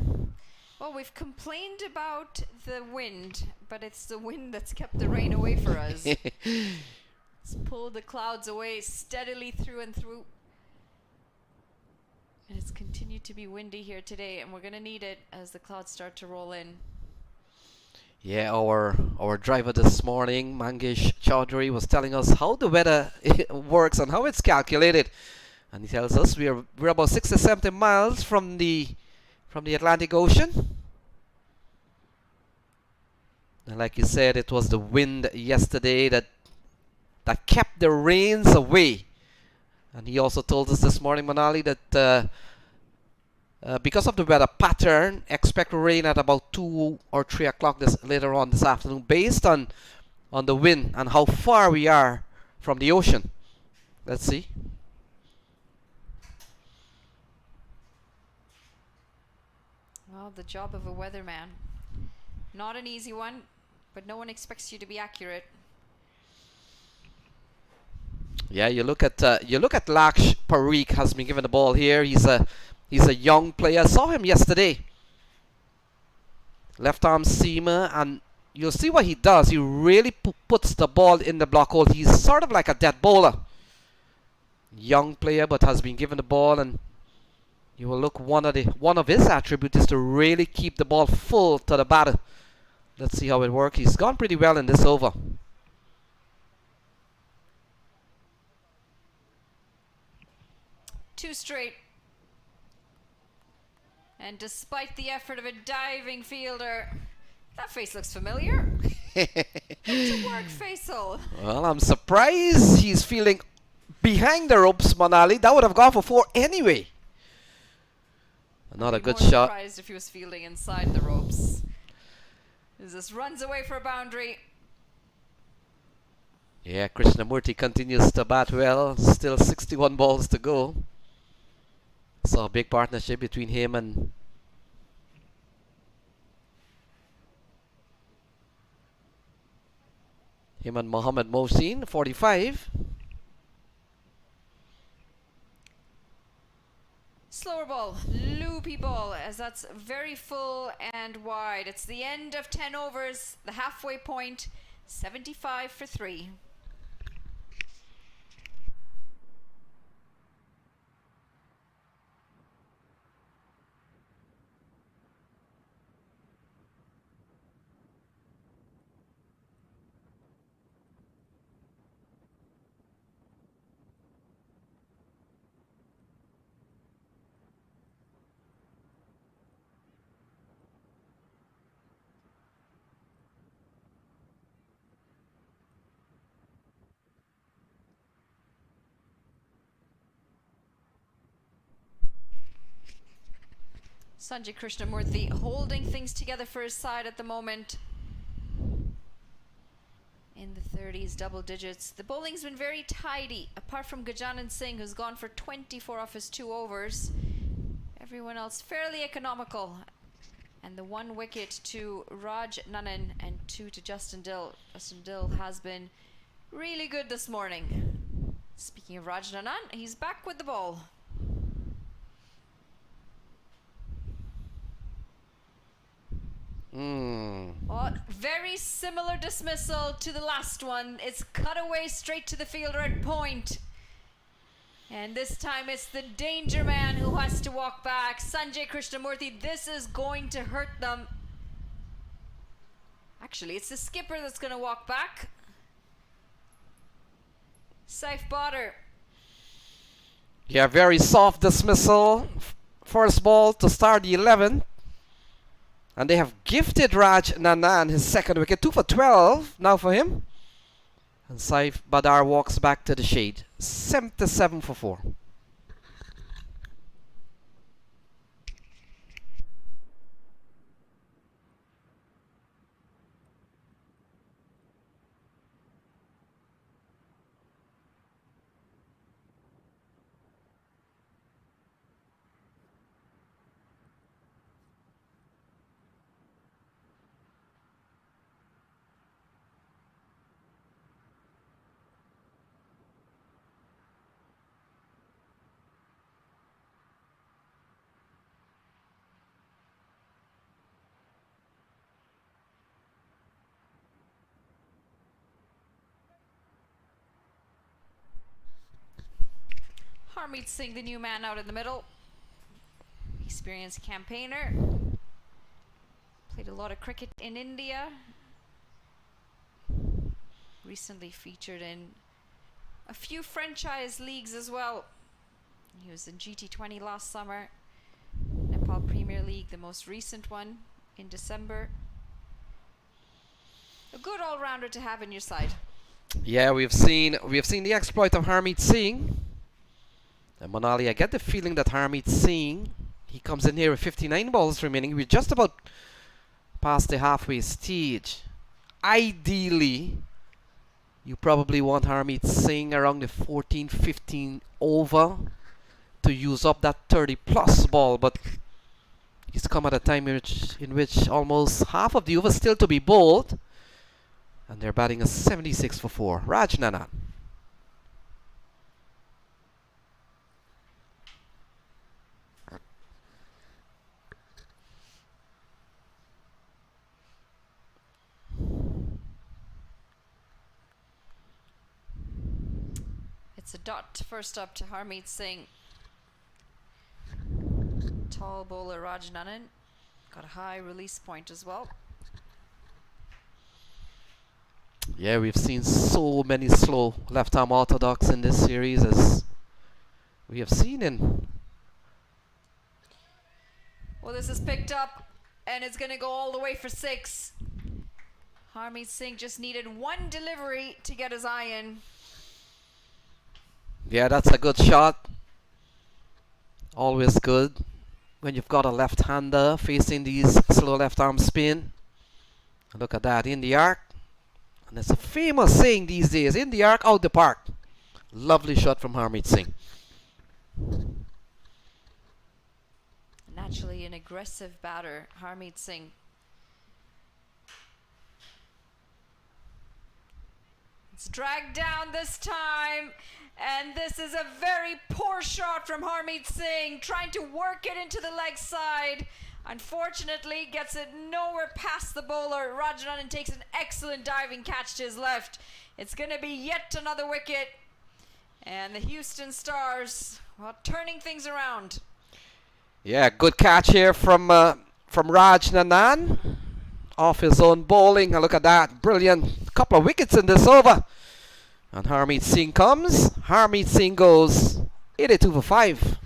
Well, we've complained about the wind, but it's the wind that's kept the rain away for us. It's pulled the clouds away steadily through and through. And it's continued to be windy here today, and we're going to need it as the clouds start to roll in. Yeah, our driver this morning, Mangesh Chaudhary, was telling us how the weather works and how it's calculated. And he tells us we're about 60 or 70 miles from the Atlantic Ocean. And like you said, it was the wind yesterday that kept the rains away. And he also told us this morning, Manali, that because of the weather pattern, expect rain at about 2 or 3 o'clock later on this afternoon, based on the wind and how far we are from the ocean. Let's see. Well, the job of a weatherman. Not an easy one, but no one expects you to be accurate. Yeah, you look at Laksh Parikh has been given the ball here. He's a young player. I saw him yesterday. Left arm seamer, and you'll see what he does. He really puts the ball in the block hole. He's sort of like a dead bowler. Young player, but has been given the ball, and you will look, one of his attributes is to really keep the ball full to the batter. Let's see how it works. He's gone pretty well in this over. Two straight. And despite the effort of a diving fielder, that face looks familiar. Good work, Faisal. Well, I'm surprised he's feeling behind the ropes, Manali. That would have gone for 4 anyway. Another good shot. Surprised if he was fielding inside the ropes. As this runs away for a boundary. Yeah, Krishnamurti continues to bat well. Still 61 balls to go. So a big partnership between him and Mohammad Mohsin, 45. Slower ball, loopy ball, as that's very full and wide. It's the end of 10 overs, the halfway point, 75 for 3. Sanjay Krishnamurthy holding things together for his side at the moment. In the 30s, double digits. The bowling's been very tidy, apart from Gajanan Singh, who's gone for 24 off his 2 overs. Everyone else fairly economical. And the 1 wicket to Raj Nanan and 2 to Justin Dill. Justin Dill has been really good this morning. Speaking of Raj Nanan, he's back with the ball. Oh, very similar dismissal to the last one. It's cut away straight to the fielder at point. And this time it's the danger man who has to walk back. Sanjay Krishnamurthy, this is going to hurt them. Actually, it's the skipper that's going to walk back. Saif Badr. Yeah, very soft dismissal. First ball to start the 11th. And they have gifted Raj Nanan his second wicket. 2 for 12 now for him. And Saif Badr walks back to the shade. 77 for 4. Harmeet Singh, the new man out in the middle. Experienced campaigner. Played a lot of cricket in India. Recently featured in a few franchise leagues as well. He was in GT20 last summer. Nepal Premier League, the most recent one in December. A good all-rounder to have in your side. Yeah, we have seen the exploit of Harmeet Singh. And Manali, I get the feeling that Harmeet Singh, he comes in here with 59 balls remaining. We're just about past the halfway stage. Ideally, you probably want Harmeet Singh around the 14, 15 over to use up that 30 plus ball, but he's come at a time in which almost half of the overs still to be bowled, and they're batting a 76 for 4. Raj Nanan. It's a dot first up to Harmeet Singh. Tall bowler Raj Nanan. Got a high release point as well. Yeah, we've seen so many slow left-arm orthodox in this series, as we have seen in. Well, this is picked up and it's going to go all the way for 6. Harmeet Singh just needed one delivery to get his eye in. Yeah, that's a good shot. Always good when you've got a left-hander facing these slow left-arm spin. Look at that, in the arc. And it's a famous saying these days, in the arc, out the park. Lovely shot from Harmeet Singh. Naturally an aggressive batter, Harmeet Singh. It's dragged down this time. And this is a very poor shot from Harmeet Singh, trying to work it into the leg side. Unfortunately, gets it nowhere past the bowler. Raj Nanan takes an excellent diving catch to his left. It's going to be yet another wicket. And the Houston Stars, well, turning things around. Yeah, good catch here from Raj Nanan. Off his own bowling. Look at that. Brilliant. Couple of wickets in this over. And Harmeet Singh comes. Harmeet Singh goes 82 for 5.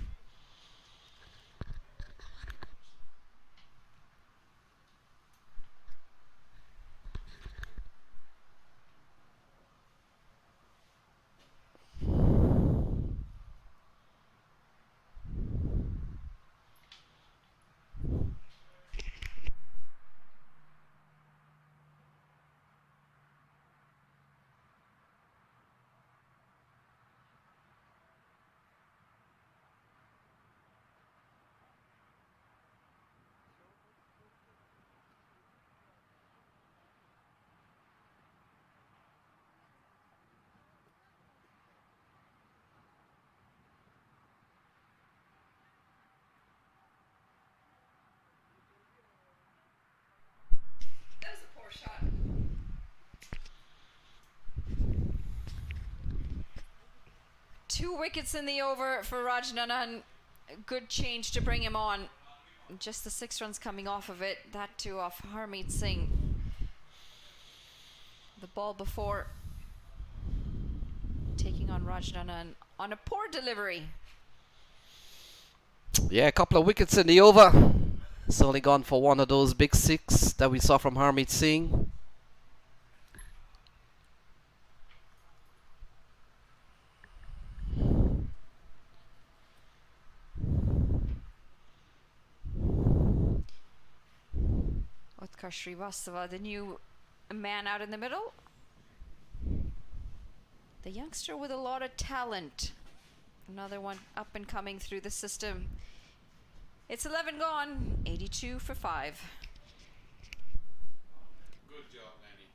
2 wickets in the over for Rajnanan. Good change to bring him on. Just the 6 runs coming off of it. That too off Harmeet Singh. The ball before taking on Rajnanan on a poor delivery. Yeah, a couple of wickets in the over. It's only gone for one of those big 6 that we saw from Harmeet Singh. Utkarsh Srivastava, the new man out in the middle. The youngster with a lot of talent. Another one up and coming through the system. It's 11 gone, 82 for 5. Good job, Lenny.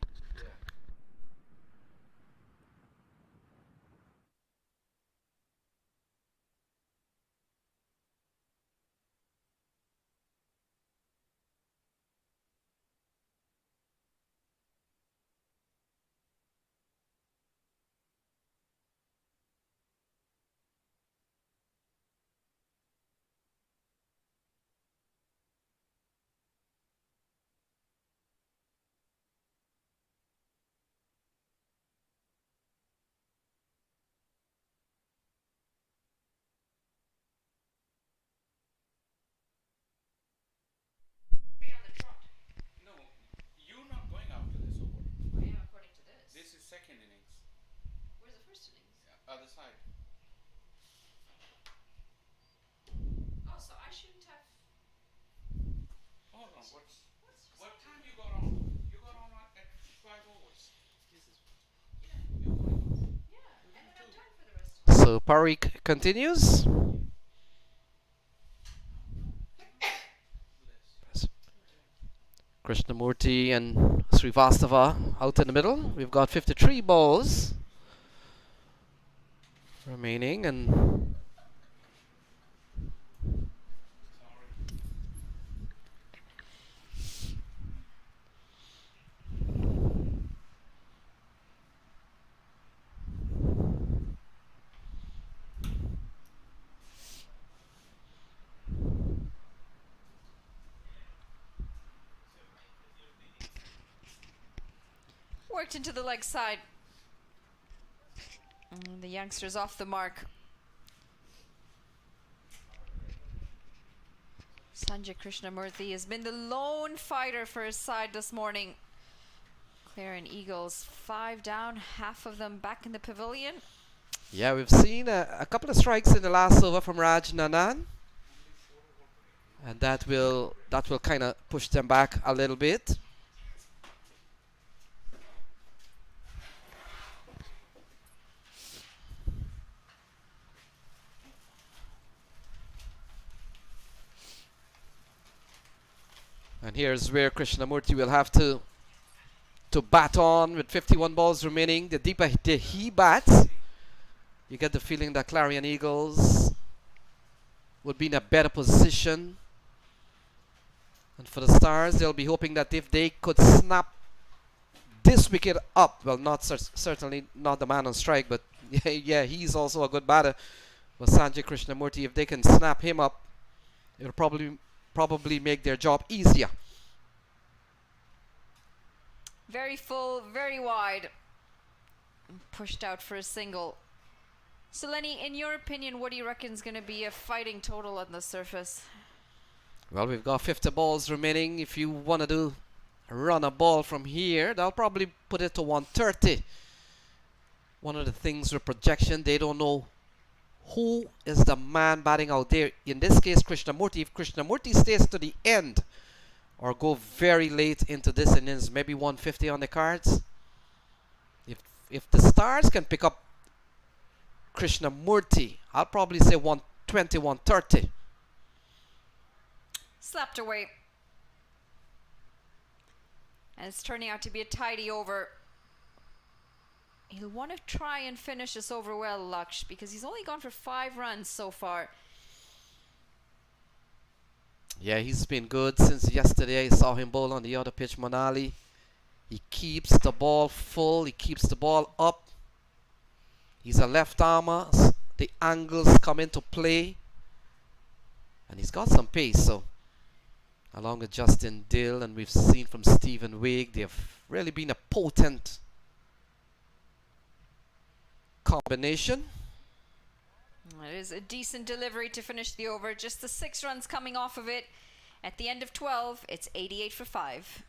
No, you're not going after this over. I am according to this. This is second innings. Where's the first innings? Other side. Oh, so I shouldn't have. Hold on. What time you got on? You got on at 5 overs. This is. Yeah, You're going off. yeah. And then I'm done for the rest. So Parikh continues. Krishnamurti and Srivastava out in the middle. We've got 53 balls remaining, and Worked into the leg side. And the youngster's off the mark. Sanjay Krishnamurthy has been the lone fighter for his side this morning. Clarion Eagles 5 down, half of them back in the pavilion. yeah, we've seen a couple of strikes in the last over from Rajnanan, and that will kind of push them back a little bit. And here's where Krishnamurti will have to bat on with 51 balls remaining. The deeper he bats, you get the feeling that Clarion Eagles would be in a better position. And for the Stars, they'll be hoping that if they could snap this wicket up, well, not certainly not the man on strike, but yeah, he's also a good batter. But Sanjay Krishnamurti, if they can snap him up, it'll probably make their job easier. Very full, very wide. Pushed out for a single. So Lenny, in your opinion, what do you reckon is going to be a fighting total on the surface? Well, we've got 50 balls remaining. If you want to run a ball from here, they'll probably put it to 130. One of the things with projection, they don't know who is the man batting out there. In this case, Krishnamurti. If Krishnamurti stays to the end or go very late into this innings, maybe 150 on the cards. If the Stars can pick up Krishnamurti, I'll probably say 120, 130. Slapped away. And it's turning out to be a tidy over. He'll want to try and finish this over well, Laksh, because he's only gone for 5 runs so far. Yeah, he's been good since yesterday. I saw him bowl on the other pitch, Manali. He keeps the ball full. He keeps the ball up. He's a left armer. the angles come into play. And he's got some pace, so along with Justin Dill, and we've seen from Stephen Wigg, they've really been a potent combination. It is a decent delivery to finish the over. Just the 6 runs coming off of it. At the end of 12, it's 88 for 5.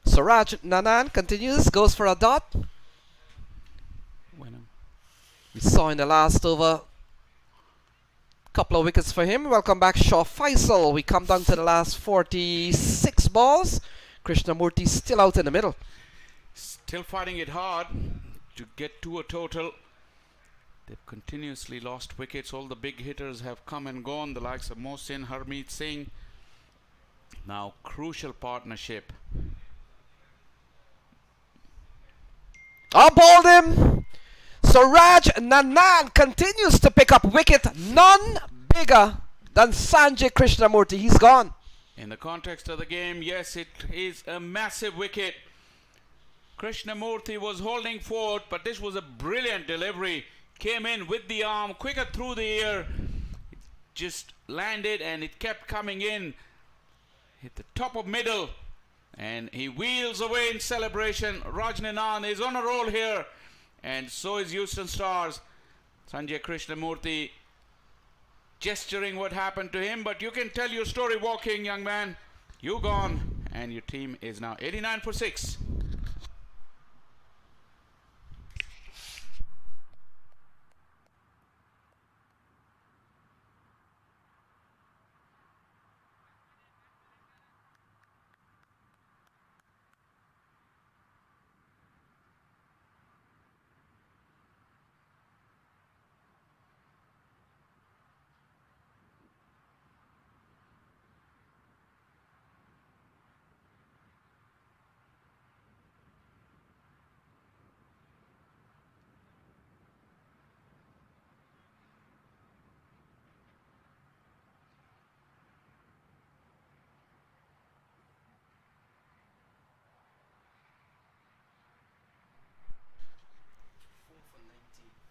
Suraj Nanan continues, goes for a dot. We saw in the last over couple of wickets for him. Welcome back, Shaw Faisal. We come down to the last 46 balls. Krishnamurti still out in the middle. Still fighting it hard to get to a total. They've continuously lost wickets. All the big hitters have come and gone, the likes of Mohsin, Harmeet Singh. Now crucial partnership. Bowled him. Suraj Nanan continues to pick up wicket. None bigger than Sanjay Krishnamurti. He's gone. In the context of the game, yes, it is a massive wicket. Krishnamurti was holding fort, but this was a brilliant delivery. Came in with the arm, quicker through the air. It just landed and it kept coming in. Hit the top of middle. And he wheels away in celebration. Rajnanan is on a roll here. And so is Houston Stars. Sanjay Krishnamurti gesturing what happened to him. But you can tell your story walking, young man. You gone. And your team is now 89 for 6.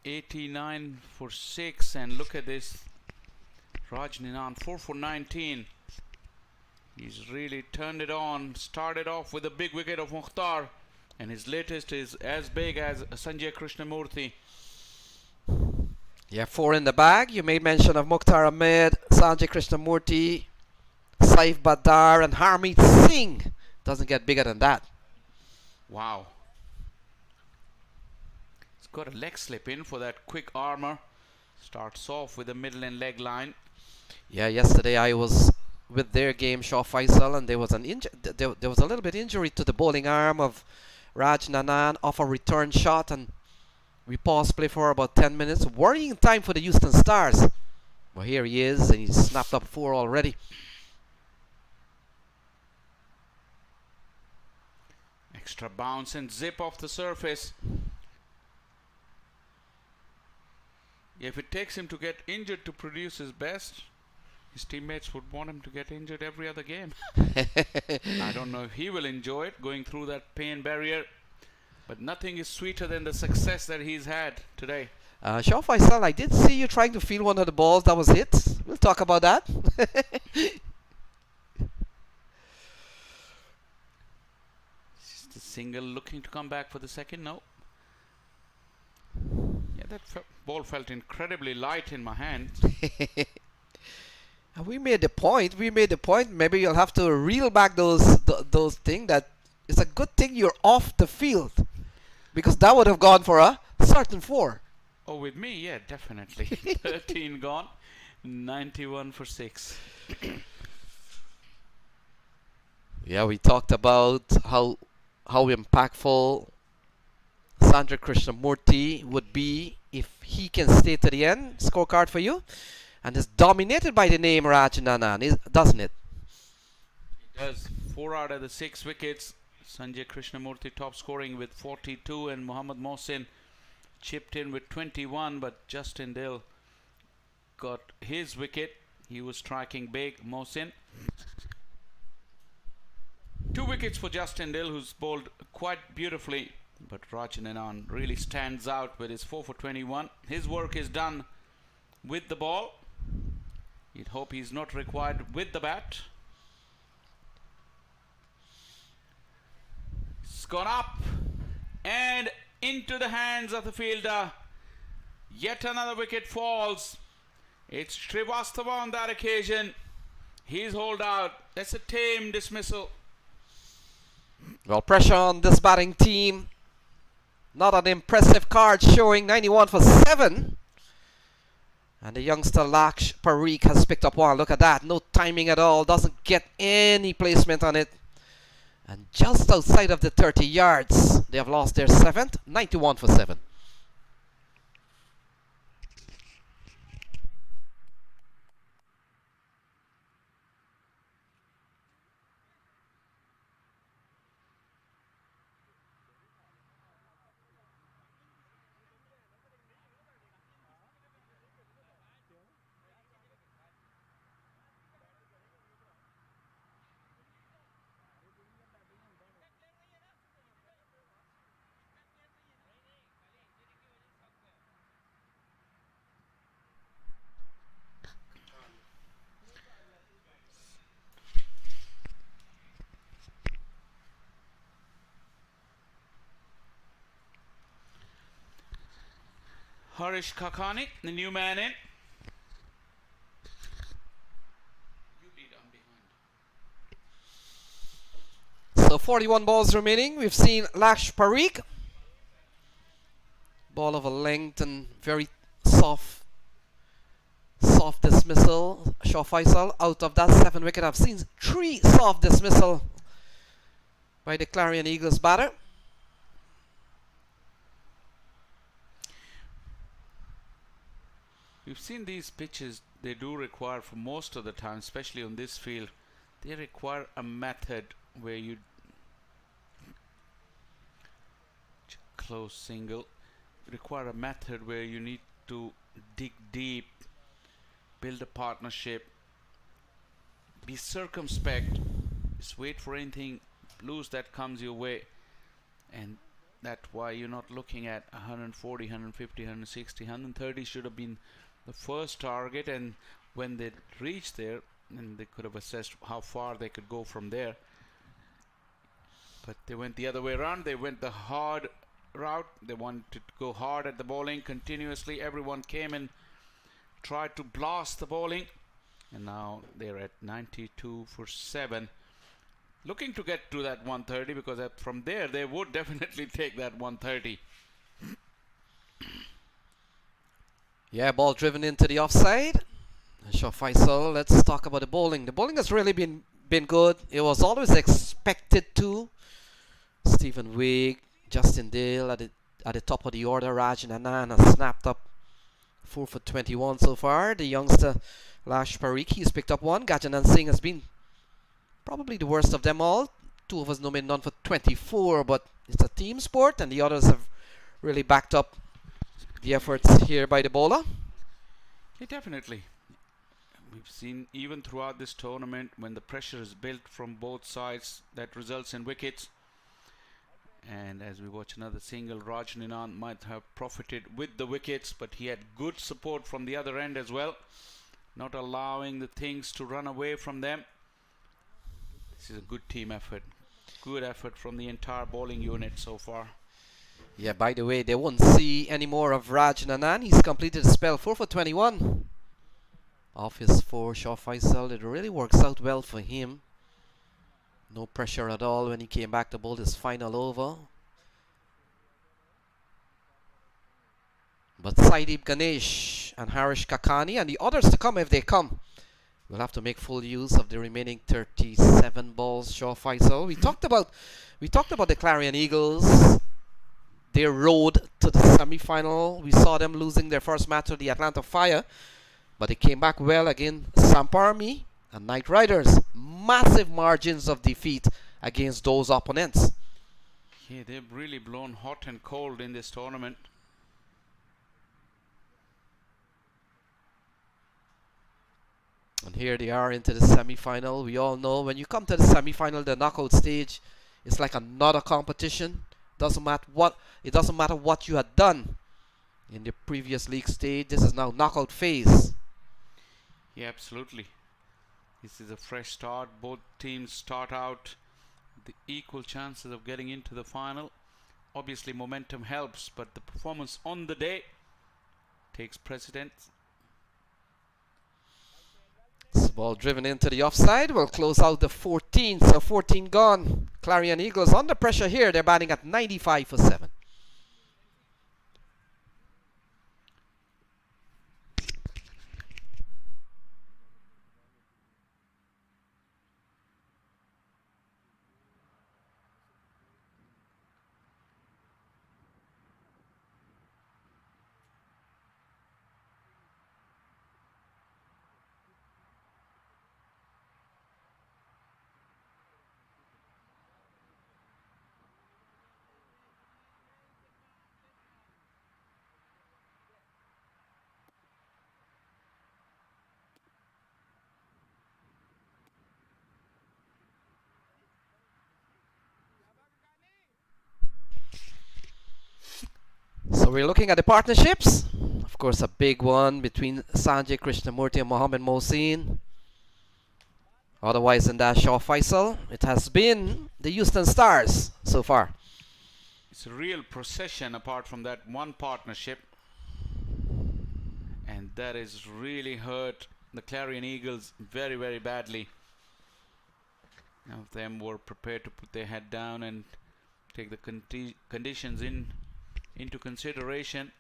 $89 for 6, and look at this. Rajnanan 4 for 19. He's really turned it on. Started off with a big wicket of Mukhtar, and his latest is as big as Sanjay Krishnamurti. Yeah, 4 in the bag. You made mention of Mukhtar Ahmed, Sanjay Krishnamurti, Saif Badar, and Harmeet Singh. Doesn't get bigger than that. Wow. He's got a leg slip in for that quick armor. Starts off with a middle and leg line. Yeah, yesterday I was with their game, Shaw Faisal, and there was an there was a little bit injury to the bowling arm of Raj Nanan off a return shot, and we paused play for about 10 minutes. Worrying time for the Houston Stars. Well, here he is, and he's snapped up 4 already. Extra bounce and zip off the surface. If it takes him to get injured to produce his best, his teammates would want him to get injured every other game. I don't know if he will enjoy it, going through that pain barrier. But nothing is sweeter than the success that he's had today. Shaw Faisal, I did see you trying to field one of the balls that was hit. We'll talk about that. Just a single looking to come back for the second. No. Yeah, that ball felt incredibly light in my hand. And we made the point. Maybe you'll have to reel back those things. That it's a good thing you're off the field, because that would have gone for a certain 4. Oh, with me, yeah, definitely. 13 gone, 91 for 6. Yeah, we talked about how impactful Sandra Krishnamurti would be if he can stay to the end. Scorecard for you, and it's dominated by the name Rajananan, doesn't it? It does. 4 out of the 6 wickets. Sanjay Krishnamurti top scoring with 42, and Mohammad Mohsin chipped in with 21, but Justin Dill got his wicket. He was striking big, Mohsin. 2 wickets for Justin Dill, who's bowled quite beautifully, but Rajananan really stands out with his 4 for 21. His work is done with the ball. You'd hope he's not required with the bat. It's gone up and into the hands of the fielder. Yet another wicket falls. It's Srivastava on that occasion. He's hauled out. That's a tame dismissal. Well, pressure on this batting team. Not an impressive card showing 91 for 7. And the youngster Laksh Parikh has picked up 1. Look at that. No timing at all. Doesn't get any placement on it. And just outside of the 30 yards, they have lost their 7th. 91 for 7. Harish Kakani, the new man in. So 41 balls remaining. We've seen Laksh Parikh. Ball of a length and very soft dismissal. Shah Faisal out of that 7 wicket. I've seen 3 soft dismissal by the Clarion Eagles batter. We've seen these pitches, they do require, for most of the time, especially on this field, they require a method where you close single, require a method where you need to dig deep, build a partnership, be circumspect, just wait for anything loose that comes your way, and that's why you're not looking at 140, 150, 160, 130 should have been the first target, and when they reached there, and they could have assessed how far they could go from there. But they went the other way around. They went the hard route. They wanted to go hard at the bowling continuously. Everyone came and tried to blast the bowling, and now they're at 92 for 7, looking to get to that 130, because from there they would definitely take that 130. Yeah, ball driven into the offside. Shah Faisal, let's talk about the bowling. The bowling has really been good. It was always expected to. Stephen Wigg, Justin Dale at the top of the order. Rajananan has snapped up 4 for 21 so far. The youngster Laksh Parikh, he's picked up 1. Gajanan Singh has been probably the worst of them all. 2 of us no made none for 24, but it's a team sport, and the others have really backed up the efforts here by the bowler. Yeah, definitely. We've seen even throughout this tournament, when the pressure is built from both sides, that results in wickets. And as we watch another single, Rajananan might have profited with the wickets, but he had good support from the other end as well, not allowing the things to run away from them. This is a good team effort. Good effort from the entire bowling unit so far. Yeah, by the way, they won't see any more of Raj Nanan. He's completed a spell 4 for 21. Off his 4, Shaw Faisal. It really works out well for him. No pressure at all when he came back to bowl his final over. But Saidip Ganesh and Harish Kakani and the others to come if they come, we'll have to make full use of the remaining 37 balls. Shaw Faisal. We talked about the Clarion Eagles. Their road to the semi-final. We saw them losing their first match to the Atlanta Fire, but they came back well against Samparmi and Knight Riders. Massive margins of defeat against those opponents. Yeah, they've really blown hot and cold in this tournament. And here they are into the semi-final. We all know when you come to the semi-final, the knockout stage, it's like another competition. Doesn't matter what you had done in the previous league stage. This is now knockout phase. Yeah, absolutely. This is a fresh start. Both teams start out with the equal chances of getting into the final. Obviously, momentum helps, but the performance on the day takes precedence. This ball driven into the offside will close out the 14. So 14 gone. Clarion Eagles under pressure here. They're batting at 95 for 7. So we're looking at the partnerships. Of course, a big one between Sanjay Krishnamurti and Mohammed Mohsin. Otherwise, in that Shaw Faisal, it has been the Houston Stars so far. It's a real procession apart from that one partnership. And that has really hurt the Clarion Eagles very, very badly. None of them were prepared to put their head down and take the conditions into consideration.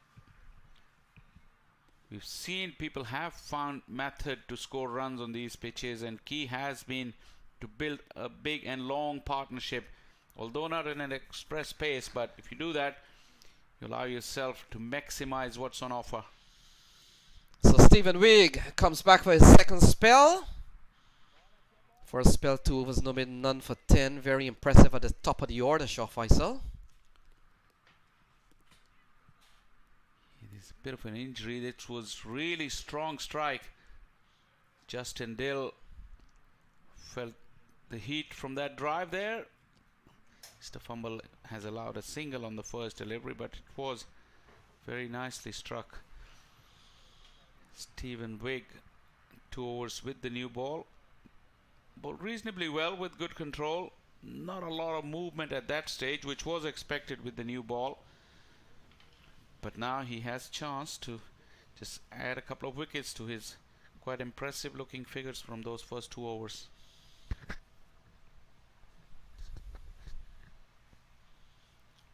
We've seen people have found method to score runs on these pitches, and key has been to build a big and long partnership, although not in an express pace, but if you do that, you allow yourself to maximize what's on offer. So Stephen Wigg comes back for his second spell. First spell, 2 overs, no made, none for 10. Very impressive at the top of the order, Shaw Faisal. It is a bit of an injury. That was really strong strike. Justin Dill felt the heat from that drive there. Mr. Fumble has allowed a single on the first delivery, but it was very nicely struck. Stephen Wigg, 2 overs with the new ball. Bowled reasonably well with good control. Not a lot of movement at that stage, which was expected with the new ball. But now he has a chance to just add a couple of wickets to his quite impressive looking figures from those first 2 overs.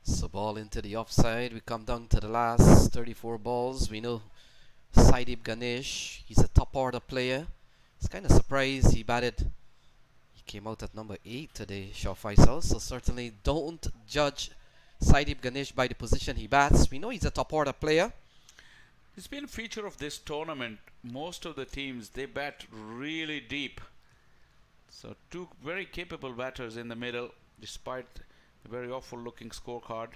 So ball into the offside. We come down to the last 34 balls. We know Saidip Ganesh, he's a top order player. It's kind of surprised he batted. He came out at number 8 today, Shaw Faisal. So certainly don't judge Saidip Ganesh by the position he bats. We know he's a top order player. It's been a feature of this tournament. Most of the teams, they bat really deep. So 2 very capable batters in the middle, despite a very awful looking scorecard.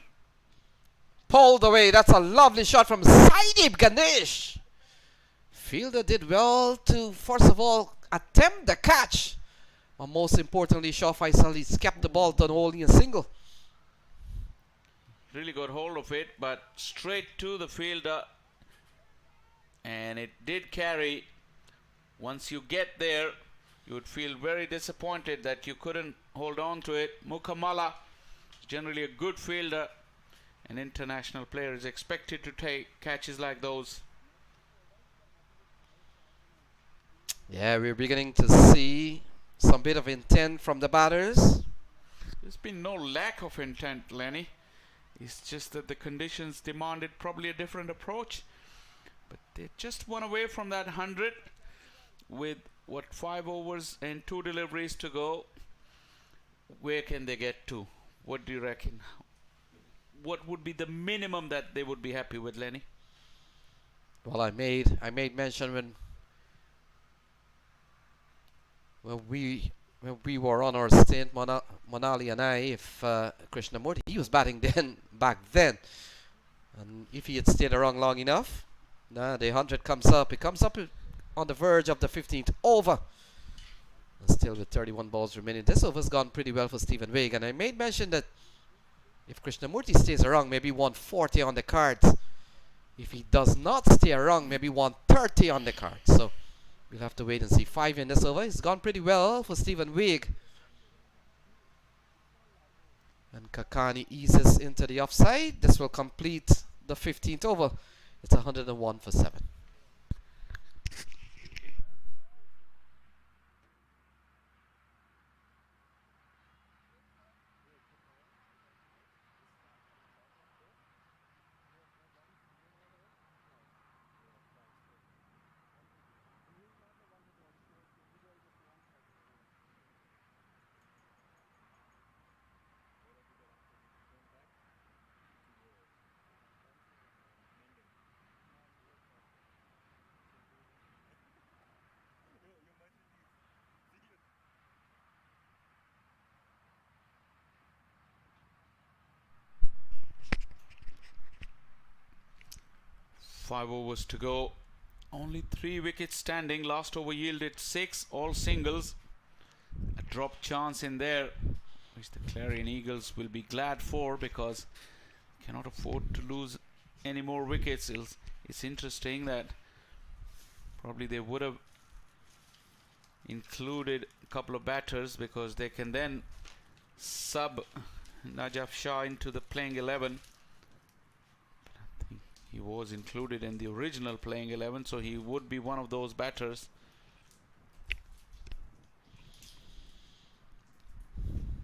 Pulled away. That's a lovely shot from Saidip Ganesh. Fielder did well to, first of all, attempt the catch. But most importantly, Shaw Faisal, he's kept the ball done only a single. Really got hold of it, but straight to the fielder. And it did carry. Once you get there, you would feel very disappointed that you couldn't hold on to it. Mukamala is generally a good fielder. An international player is expected to take catches like those. Yeah, we're beginning to see some bit of intent from the batters. There's been no lack of intent, Lenny. It's just that the conditions demanded probably a different approach. But they're just one away from that 100 with, 5 overs and 2 deliveries to go. Where can they get to? What do you reckon? What would be the minimum that they would be happy with, Lenny? Well, I made mention when we were on our stint, Monali and I, if Krishnamurti, he was batting back then, and if he had stayed around long enough, the 100 comes up. It comes up on the verge of the 15th over. And still with 31 balls remaining. This over's gone pretty well for Stephen Wigg, and I made mention that if Krishnamurti stays around, maybe 140 on the cards. If he does not stay around, maybe 130 on the cards. So we'll have to wait and see. 5 in this over. It's gone pretty well for Stephen Wigg. And Kakani eases into the offside. This will complete the 15th over. It's 101 for 7. Five overs to go. Only 3 wickets standing. Last over yielded 6, all singles. A drop chance in there, which the Clarion Eagles will be glad for, because cannot afford to lose any more wickets. It's interesting that probably they would have included a couple of batters, because they can then sub Najaf Shah into the playing 11. He was included in the original playing 11, so he would be one of those batters.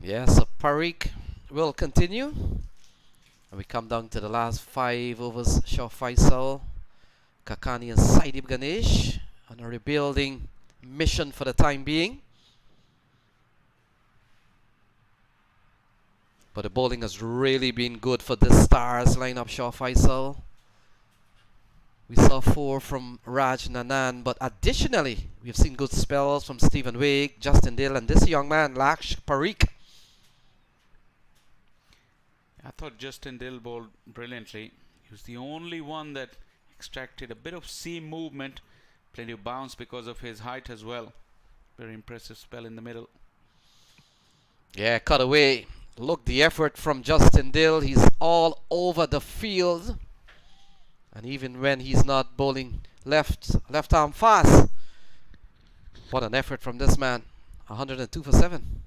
Yes, so Parikh will continue. And we come down to the last 5 overs. Shah Faisal, Kakani and Saidib Ganesh on a rebuilding mission for the time being. But the bowling has really been good for this Stars lineup. Shah Faisal. We saw 4 from Raj Nanan, but additionally, we've seen good spells from Stephen Wigg, Justin Dill, and this young man, Laksh Parikh. I thought Justin Dill bowled brilliantly. He was the only one that extracted a bit of seam movement, plenty of bounce because of his height as well. Very impressive spell in the middle. Yeah, cut away. Look, the effort from Justin Dill. He's all over the field. And even when he's not bowling left arm fast, what an effort from this man. 102 for 7.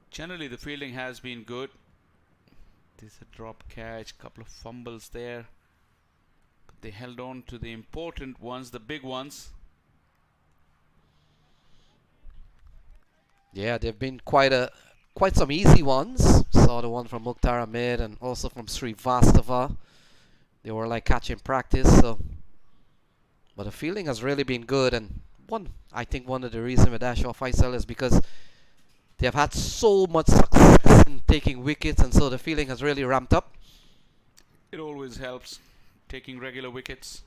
Generally, the fielding has been good. There's a drop catch, couple of fumbles there. But they held on to the important ones, the big ones. Yeah, there've been quite some easy ones. Saw the one from Mukhtar Ahmed and also from Srivastava. They were like catching practice. So, but the fielding has really been good, and I think one of the reasons with Shah Faisal is because they have had so much success in taking wickets, and so the fielding has really ramped up. It always helps, taking regular wickets.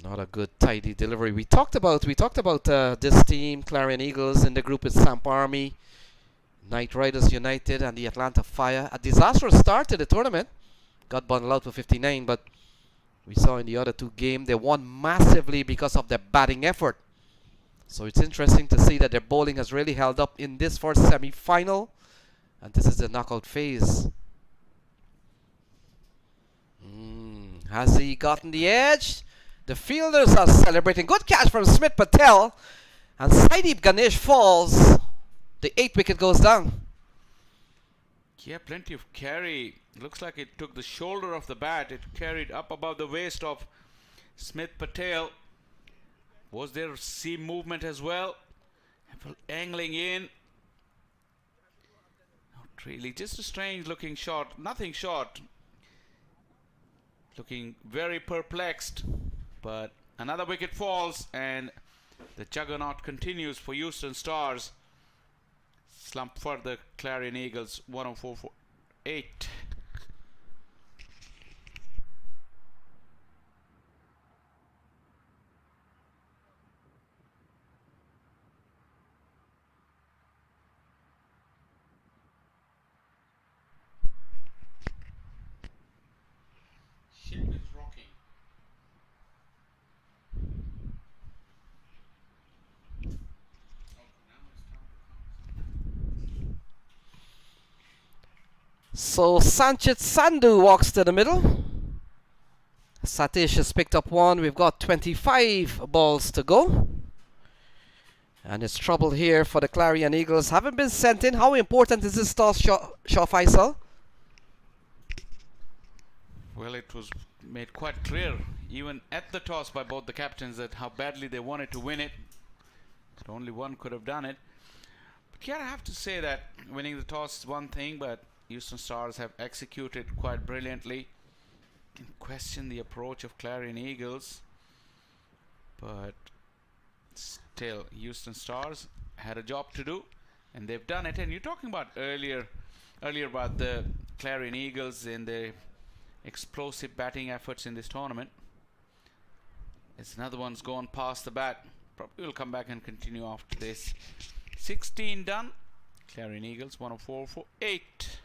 Not a good tidy delivery. We talked about this team, Clarion Eagles, in the group with Samp Army, Knight Riders United, and the Atlanta Fire. A disastrous start to the tournament. Got bundled out for 59, but we saw in the other 2 games they won massively because of their batting effort. So it's interesting to see that their bowling has really held up in this first semi-final, and this is the knockout phase. Has he gotten the edge? The fielders are celebrating. Good catch from Smith Patel. And Saideep Ganesh falls. The 8th wicket goes down. Yeah, plenty of carry. Looks like it took the shoulder of the bat. It carried up above the waist of Smith Patel. Was there seam movement as well? Angling in. Not really. Just a strange looking shot. Nothing short. Looking very perplexed. But another wicket falls and the juggernaut continues for Houston Stars. Slump for the Clarion Eagles, 104 for 8. Ship is rocking. So Sanchit Sandhu walks to the middle. Satish has picked up one. We've got 25 balls to go. And it's trouble here for the Clarion Eagles. Haven't been sent in. How important is this toss, Shah Faisal? Well, it was made quite clear, even at the toss by both the captains, that how badly they wanted to win it. That only one could have done it. But yeah, I have to say that winning the toss is one thing, but Houston Stars have executed quite brilliantly. Can question the approach of Clarion Eagles, but still, Houston Stars had a job to do, and they've done it. And you're talking about earlier about the Clarion Eagles and the explosive batting efforts in this tournament. As another one's gone past the bat, probably will come back and continue after this. 16 done. Clarion Eagles 104 for 8.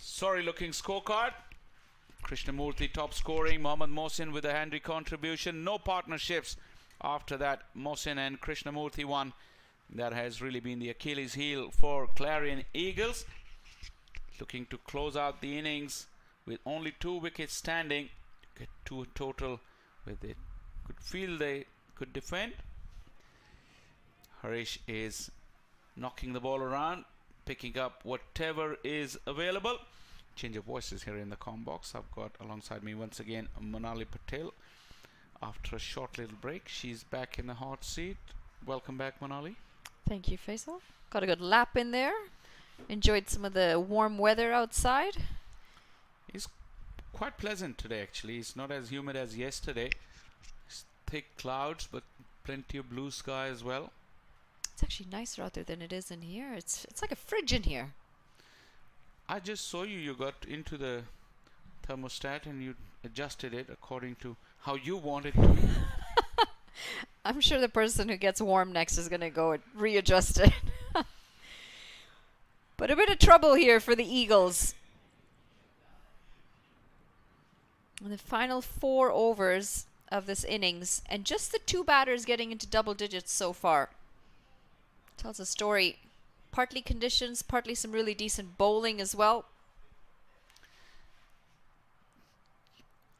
Sorry looking scorecard. Krishnamurthy top scoring. Mohammad Mohsin with a handy contribution. No partnerships after that. Mohsin and Krishnamurthy won. That has really been the Achilles heel for Clarion Eagles. Looking to close out the innings with only 2 wickets standing. Get to a total with it. Good field, they could defend. Harish is knocking the ball around, picking up whatever is available. Change of voices here in the comm box. I've got alongside me once again Monali Patel. After a short little break, she's back in the hot seat. Welcome back, Monali. Thank you, Faisal. Got a good lap in there. Enjoyed some of the warm weather outside. It's quite pleasant today, actually. It's not as humid as yesterday. It's thick clouds, but plenty of blue sky as well. It's actually nicer out there than it is in here. It's like a fridge in here. I just saw you got into the thermostat and you adjusted it according to how you want it to be. I'm sure the person who gets warm next is going to go and readjust it. But a bit of trouble here for the Eagles. In the final 4 overs of this innings, and just the 2 batters getting into double digits so far. Tells a story. Partly conditions, partly some really decent bowling as well.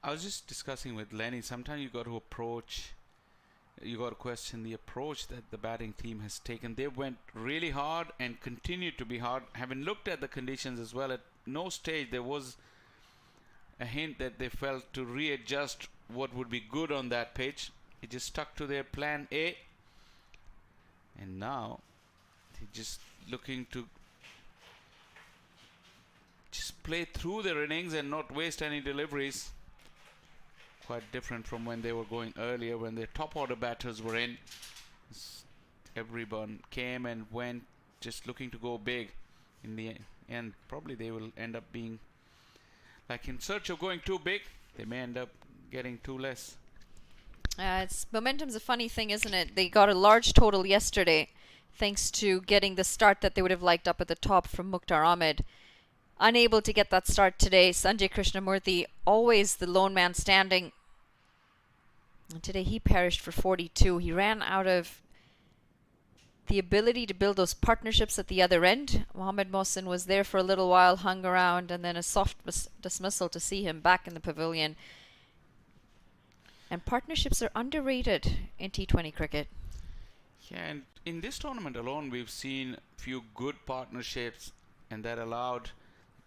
I was just discussing with Lenny, sometimes you got to question the approach that the batting team has taken. They went really hard and continued to be hard. Having looked at the conditions as well, at no stage there was a hint that they felt to readjust what would be good on that pitch. They just stuck to their plan A. And now they're just looking to just play through their innings and not waste any deliveries. quite different from when they were going earlier, when their top order batters were in. Everyone came and went, just looking to go big. In the end, probably they will end up being like in search of going too big. They may end up getting too less. Momentum's a funny thing, isn't it? They got a large total yesterday thanks to getting the start that they would have liked up at the top from Mukhtar Ahmed. Unable to get that start today. Sanjay Krishnamurthy, always the lone man standing. And today he perished for 42. He ran out of the ability to build those partnerships at the other end. Mohammad Mohsin was there for a little while, hung around, and then a soft dismissal to see him back in the pavilion. And partnerships are underrated in T20 cricket. Yeah, and in this tournament alone, we've seen a few good partnerships, and that allowed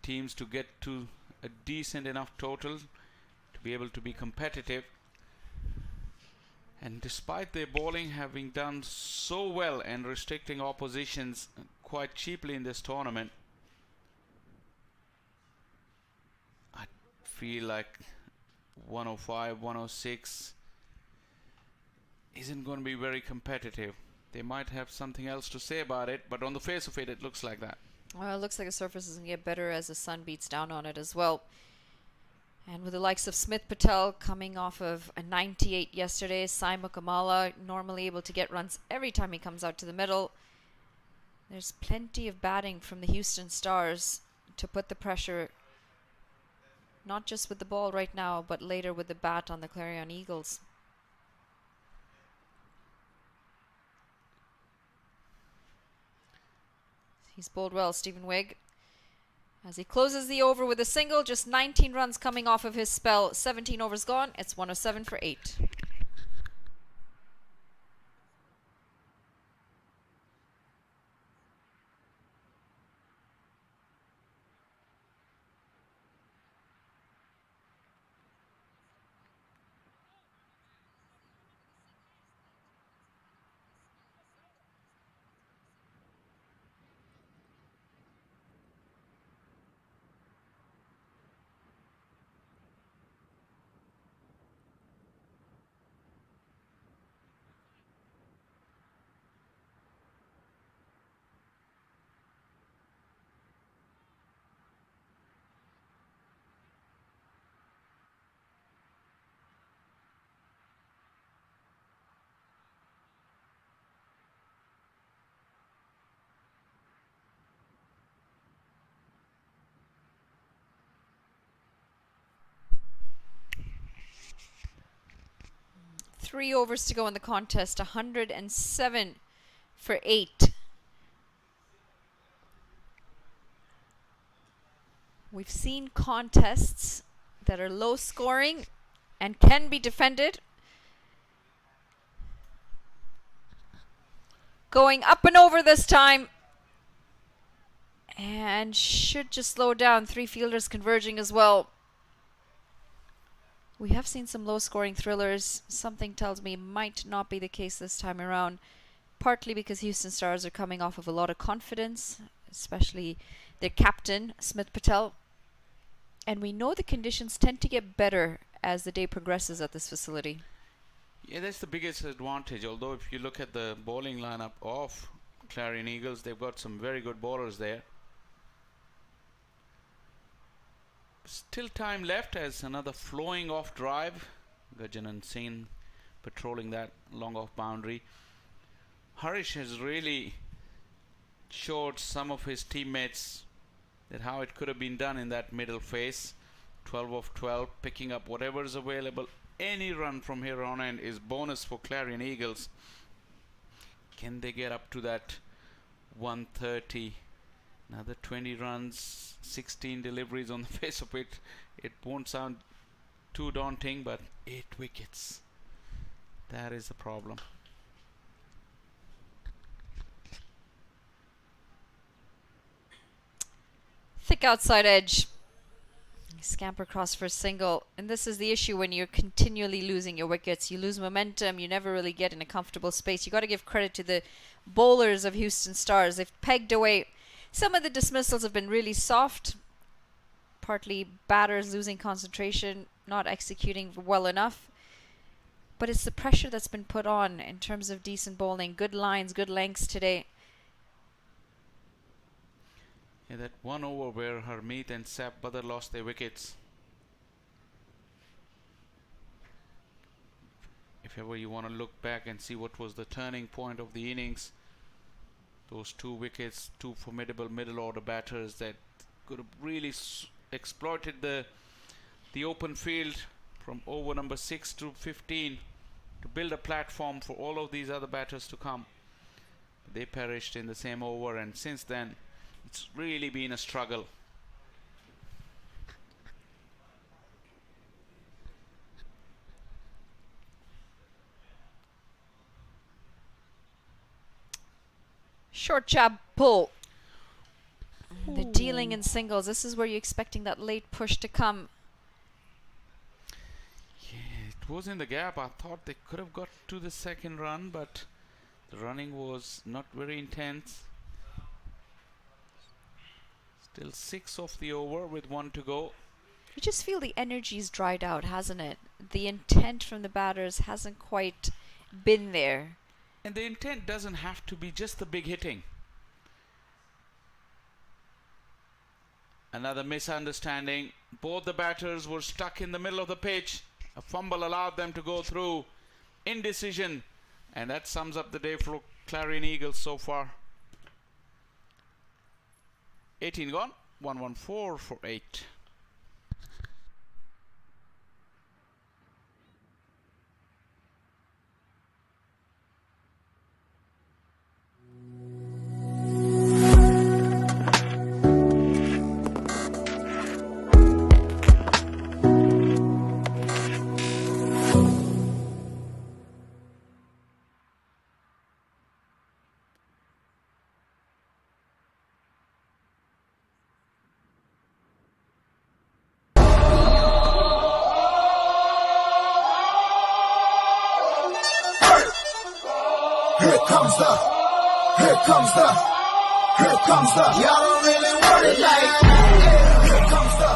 teams to get to a decent enough total to be able to be competitive. And despite their bowling having done so well and restricting oppositions quite cheaply in this tournament, I feel like 105, 106 isn't going to be very competitive. They might have something else to say about it, but on the face of it, it looks like that. Well, it looks like the surface is going to get better as the sun beats down on it as well. And with the likes of Smith Patel coming off of a 98 yesterday, Sai Mukamala normally able to get runs every time he comes out to the middle. There's plenty of batting from the Houston Stars to put the pressure, not just with the ball right now, but later with the bat on the Clarion Eagles. He's bowled well, Stephen Wigg. As he closes the over with a single, just 19 runs coming off of his spell. 17 overs gone. It's 107 for 8. Three overs to go in the contest. 107 for 8. We've seen contests that are low scoring and can be defended. Going up and over this time. And should just slow down. 3 fielders converging as well. We have seen some low-scoring thrillers. Something tells me might not be the case this time around, partly because Houston Stars are coming off of a lot of confidence, especially their captain, Smith Patel. And we know the conditions tend to get better as the day progresses at this facility. Yeah, that's the biggest advantage. Although if you look at the bowling lineup of Clarion Eagles, they've got some very good bowlers there. Still time left as another flowing off drive. Gajanan Singh patrolling that long off boundary. Harish has really showed some of his teammates that how it could have been done in that middle phase. 12 of 12, picking up whatever is available. Any run from here on in is bonus for Clarion Eagles. Can they get up to that 130? Another 20 runs, 16 deliveries on the face of it. It won't sound too daunting, but 8 wickets. That is the problem. Thick outside edge. Scamper across for a single. And this is the issue when you're continually losing your wickets. You lose momentum. You never really get in a comfortable space. You got to give credit to the bowlers of Houston Stars. They've pegged away. Some of the dismissals have been really soft. Partly batters losing concentration. not executing well enough. But it's the pressure that's been put on in terms of decent bowling. Good lines, good lengths today. Yeah, that one over where Harmeet and Sap Badar lost their wickets. If ever you want to look back and see what was the turning point of the innings, those 2 wickets, 2 formidable middle order batters that could have really exploited the open field from over number 6 to 15 to build a platform for all of these other batters to come. They perished in the same over, and since then it's really been a struggle. Short jab pull. The dealing in singles. This is where you're expecting that late push to come. Yeah, it was in the gap. I thought they could have got to the second run, but the running was not very intense. Still 6 off the over with 1 to go. You just feel the energy's dried out, hasn't it? The intent from the batters hasn't quite been there. And the intent doesn't have to be just the big hitting. Another misunderstanding. Both the batters were stuck in the middle of the pitch. A fumble allowed them to go through. Indecision. And that sums up the day for Clarion Eagles so far. 18 gone. 114 for 8. Here comes the, y'all don't really want it like that. Here comes the.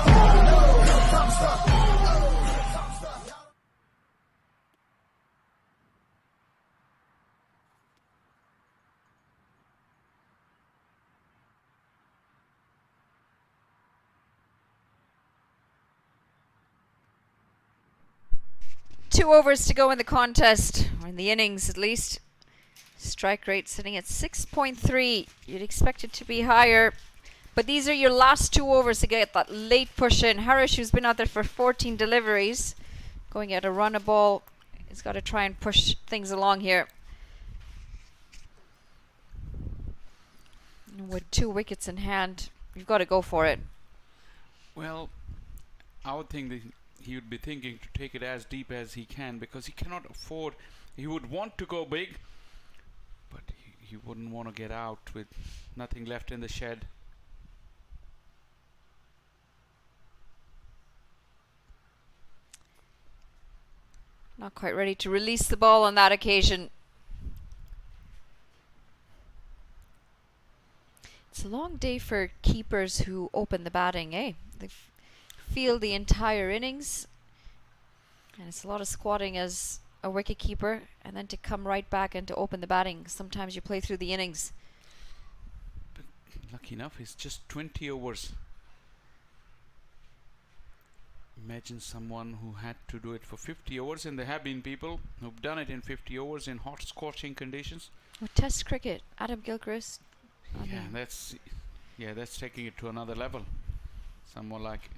Two overs to go in the contest, or in the innings at least. Strike rate sitting at 6.3. You'd expect it to be higher. But these are your last 2 overs to get that late push in. Harish, who's been out there for 14 deliveries, going at a run a ball, he's got to try and push things along here. And with 2 wickets in hand, you've got to go for it. Well, I would think that he would be thinking to take it as deep as he can, because he cannot afford, he would want to go big, but he wouldn't want to get out with nothing left in the shed. Not quite ready to release the ball on that occasion. It's a long day for keepers who open the batting, eh? They field the entire innings, and it's a lot of squatting as a wicket keeper, and then to come right back and to open the batting. Sometimes you play through the innings. But lucky enough, it's just 20 overs. Imagine someone who had to do it for 50 overs, and there have been people who've done it in 50 overs in hot scorching conditions. With Test cricket, Adam Gilchrist. That's taking it to another level. Someone like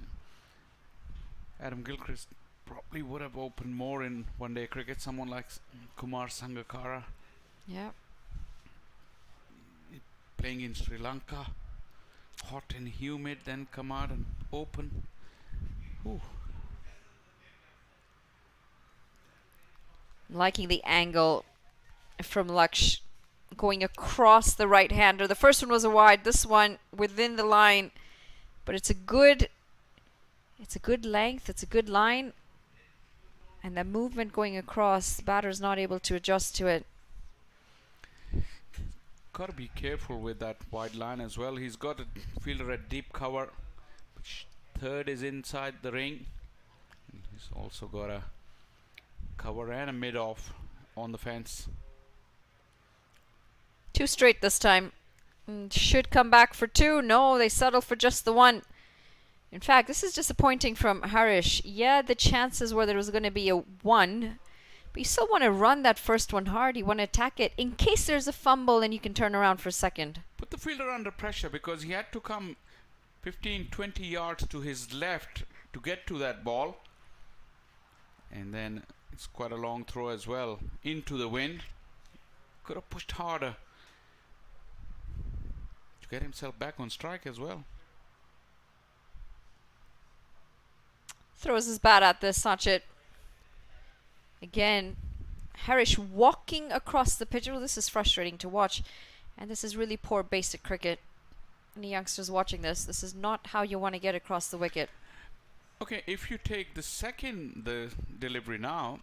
Adam Gilchrist probably would have opened more in one-day cricket. Someone like Kumar Sangakkara. Yeah. Playing in Sri Lanka, hot and humid, then come out and open. Ooh. Liking the angle from Laksh going across the right-hander. The first one was a wide, this one within the line, but it's a good length, it's a good line, and the movement going across, the batter's not able to adjust to it. Got to be careful with that wide line as well. He's got a fielder at deep cover, which third is inside the ring. He's He's also got a cover and a mid-off on the fence. 2 straight this time. Should come back for 2. No, they settle for just the 1. In fact, this is disappointing from Harish. Yeah, the chances were there was going to be a 1. But you still want to run that first one hard. You want to attack it in case there's a fumble and you can turn around for a second. Put the fielder under pressure because he had to come 15-20 yards to his left to get to that ball. And then it's quite a long throw as well into the wind. Could have pushed harder to get himself back on strike as well. Throws his bat at this, Sachin. Again, Harish walking across the pitch. Oh, this is frustrating to watch. And this is really poor basic cricket. Any youngsters watching this, this is not how you want to get across the wicket. Okay, if you take the delivery now,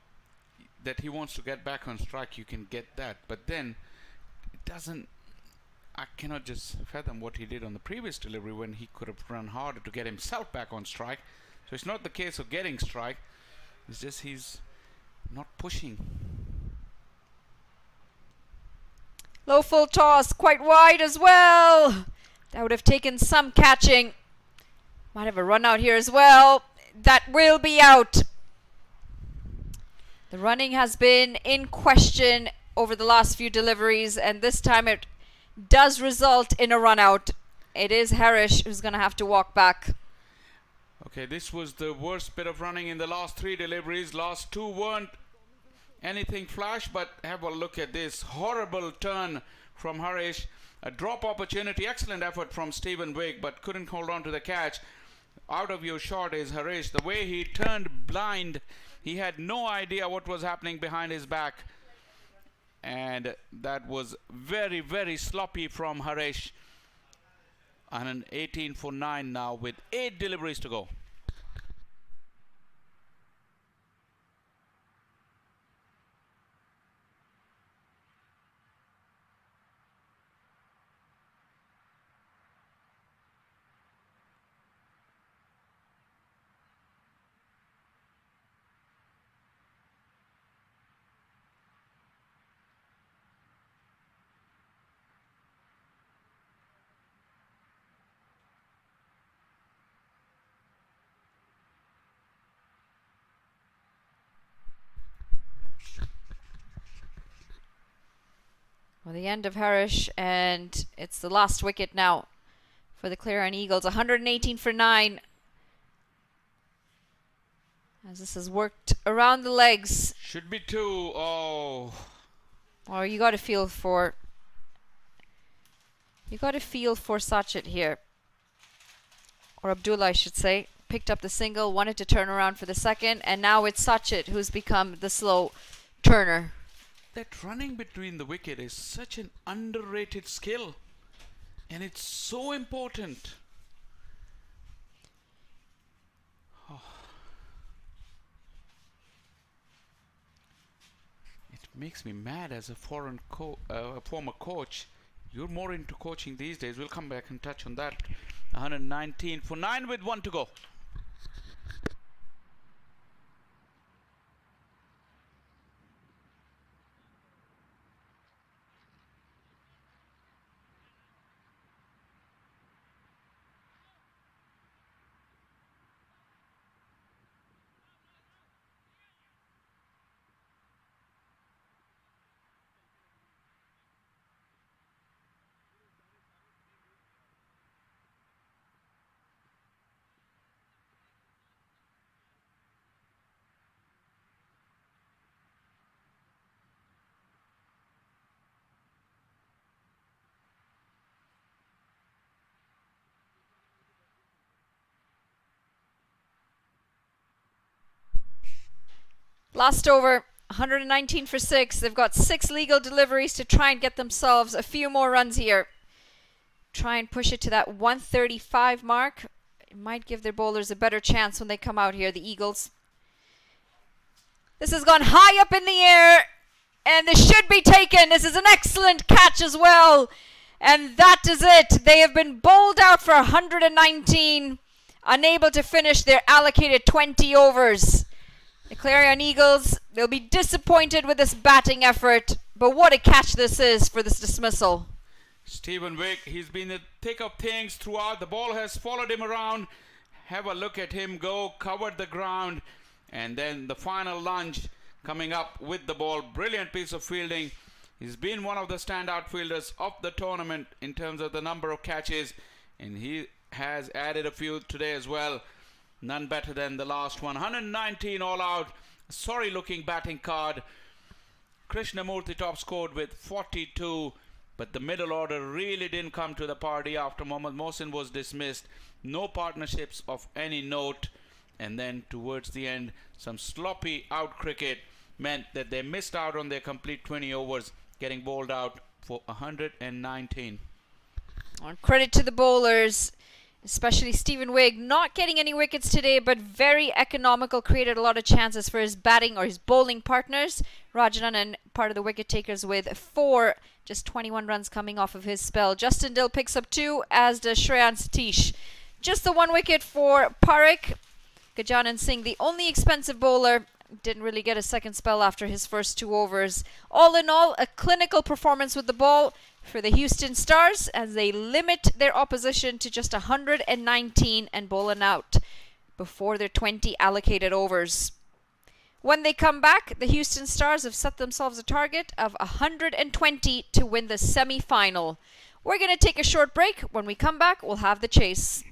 that he wants to get back on strike, you can get that. But then, it doesn't, I cannot just fathom what he did on the previous delivery when he could have run harder to get himself back on strike. So it's not the case of getting strike, it's just he's not pushing. Low full toss, quite wide as well. That would have taken some catching. Might have a run out here as well. That will be out. The running has been in question over the last few deliveries, and this time it does result in a run out. It is Harish who's going to have to walk back. Okay, this was the worst bit of running in the last 3 deliveries. Last 2 weren't anything flash, but have a look at this horrible turn from Harish. A drop opportunity, excellent effort from Stephen Wigg, but couldn't hold on to the catch. Out of your shot is Harish. The way he turned blind, he had no idea what was happening behind his back. And that was very, very sloppy from Harish. And an 18 for 9 now with 8 deliveries to go. Well, the end of Harish, and it's the last wicket now for the Clarion Eagles. 118 for 9. As this has worked around the legs. Should be 2. Oh. Or you got to feel for Sachin here. Or Abdullah, I should say. Picked up the single, wanted to turn around for the second, and now it's Sachin who's become the slow turner. That running between the wicket is such an underrated skill, and it's so important. Oh. It makes me mad as a former coach. You're more into coaching these days. We'll come back and touch on that. 119 for 9 with 1 to go. Last over, 119 for 6. They've got 6 legal deliveries to try and get themselves a few more runs here. Try and push it to that 135 mark. It might give their bowlers a better chance when they come out here, the Eagles. This has gone high up in the air, and this should be taken. This is an excellent catch as well. And that is it. They have been bowled out for 119, unable to finish their allocated 20 overs. The Clarion Eagles, they'll be disappointed with this batting effort, but what a catch this is for this dismissal. Stephen Wick, he's been in the thick of things throughout. The ball has followed him around. Have a look at him go, covered the ground, and then the final lunge coming up with the ball. Brilliant piece of fielding. He's been one of the standout fielders of the tournament in terms of the number of catches, and he has added a few today as well. None better than the last one. 119 all out. Sorry looking batting card. Krishnamurthy top scored with 42, but the middle order really didn't come to the party after Mohammad Mohsin was dismissed. No partnerships of any note, and then towards the end some sloppy out cricket meant that they missed out on their complete 20 overs, getting bowled out for 119. On credit to the bowlers, especially Stephen Wigg, not getting any wickets today, but very economical, created a lot of chances for his batting or his bowling partners. Rajanan, part of the wicket takers, with 4, just 21 runs coming off of his spell. Justin Dill picks up 2, as does Shreyan Satish. Just the 1 wicket for Parekh. Gajanan Singh, the only expensive bowler, didn't really get a second spell after his first 2 overs. All in all, a clinical performance with the ball for the Houston Stars as they limit their opposition to just 119 and bowl an out before their 20 allocated overs. When they come back, the Houston Stars have set themselves a target of 120 to win the semi-final. We're going to take a short break. When we come back, we'll have the chase.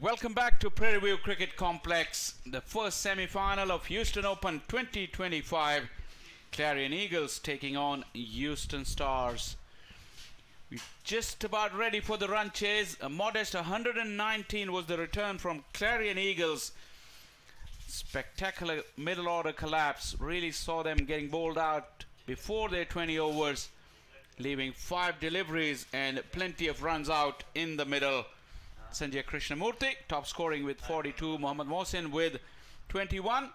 Welcome back to Prairie View Cricket Complex, the first semi-final of Houston Open 2025. Clarion Eagles taking on Houston Stars. We're just about ready for the run chase. A modest 119 was the return from Clarion Eagles. Spectacular middle order collapse really saw them getting bowled out before their 20 overs, leaving 5 deliveries and plenty of runs out in the middle. Sanjay Krishnamurthy top scoring with 42, Mohammad Mohsin with 21.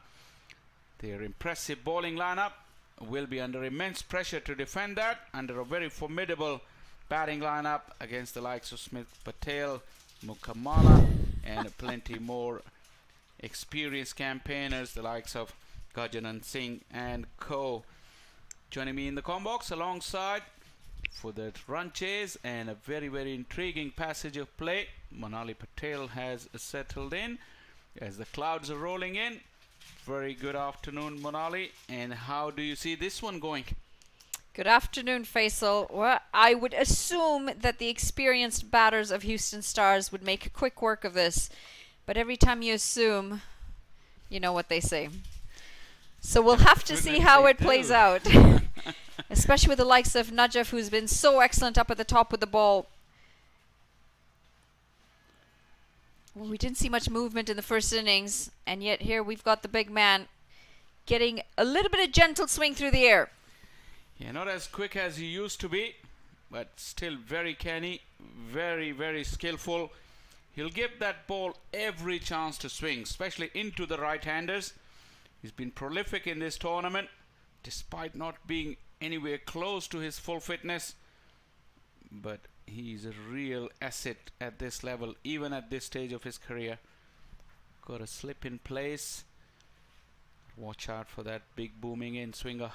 Their impressive bowling lineup will be under immense pressure to defend that, under a very formidable batting lineup against the likes of Smith Patel, Mukamala, and plenty more experienced campaigners, the likes of Gajanan Singh and co. Joining me in the comm box alongside for the run chase and a very, very intriguing passage of play, Monali Patel has settled in as the clouds are rolling in. Very good afternoon, Monali, and how do you see this one going? Good afternoon, Faisal. Well, I would assume that the experienced batters of Houston Stars would make quick work of this, but every time you assume, you know what they say. So we'll have to see how it plays out, especially with the likes of Najaf, who's been so excellent up at the top with the ball. Well, we didn't see much movement in the first innings, and yet here we've got the big man getting a little bit of gentle swing through the air. Yeah, not as quick as he used to be, but still very canny, very, very skillful. He'll give that ball every chance to swing, especially into the right-handers. He's been prolific in this tournament, despite not being anywhere close to his full fitness. But he's a real asset at this level, even at this stage of his career. Got a slip in place. Watch out for that big booming in swinger.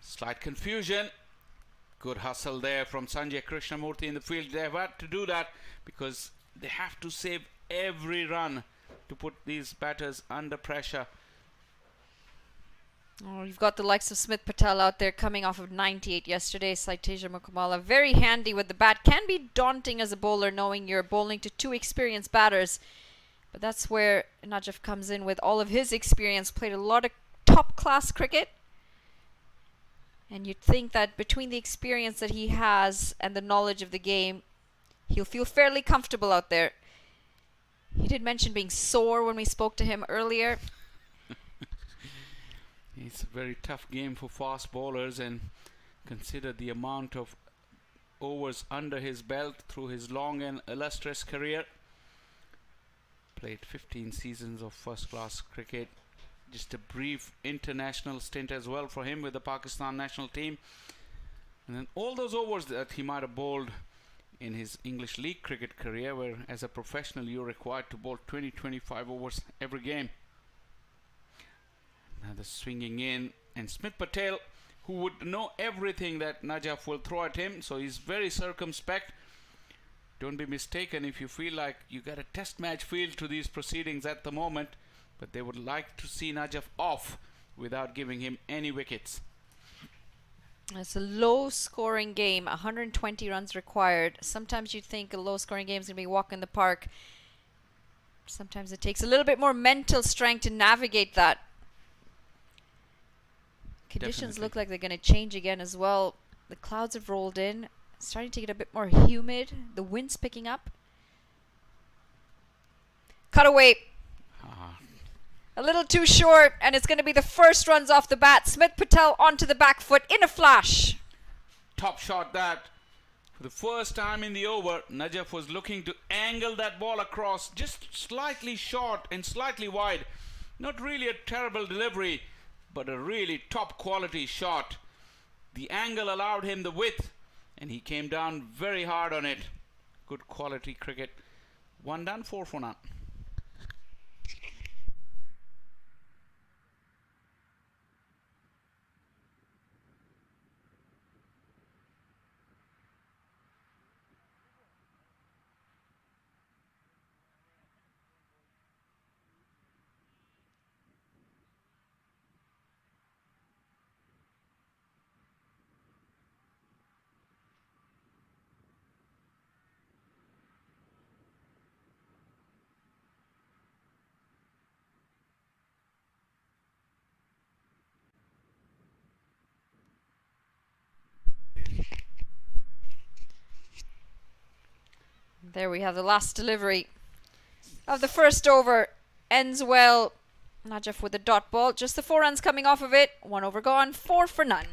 Slight confusion. Good hustle there from Sanjay Krishnamurthy in the field. They've had to do that because they have to save every run to put these batters under pressure. Oh, you've got the likes of Smith Patel out there coming off of 98 yesterday. Saiteja Mukamala very handy with the bat. Can be daunting as a bowler knowing you're bowling to 2 experienced batters. But that's where Najaf comes in with all of his experience. Played a lot of top class cricket. And you'd think that between the experience that he has and the knowledge of the game, he'll feel fairly comfortable out there. He did mention being sore when we spoke to him earlier. It's a very tough game for fast bowlers, and consider the amount of overs under his belt through his long and illustrious career. Played 15 seasons of first class cricket. Just a brief international stint as well for him with the Pakistan national team. And then all those overs that he might have bowled in his English League cricket career, where as a professional you're required to bowl 20-25 overs every game. Now the swinging in, and Smith Patel, who would know everything that Najaf will throw at him, so he's very circumspect. Don't be mistaken if you feel like you got a test match feel to these proceedings at the moment, but they would like to see Najaf off without giving him any wickets. It's a low scoring game, 120 runs required. Sometimes you think a low scoring game is going to be a walk in the park. Sometimes it takes a little bit more mental strength to navigate that. Conditions Definitely. look like they're going to change again as well. The clouds have rolled in, starting to get a bit more humid. The wind's picking up. Cut away. A little too short, and it's going to be the first runs off the bat. Smith Patel onto the back foot in a flash. Top shot that. For the first time in the over, Najaf was looking to angle that ball across, just slightly short and slightly wide. Not really a terrible delivery, but a really top quality shot. The angle allowed him the width, and he came down very hard on it. Good quality cricket. 1 done, 4 for none. There we have the last delivery of the first over. Ends well. Najaf with a dot ball. Just the 4 runs coming off of it. 1 over gone. 4 for none.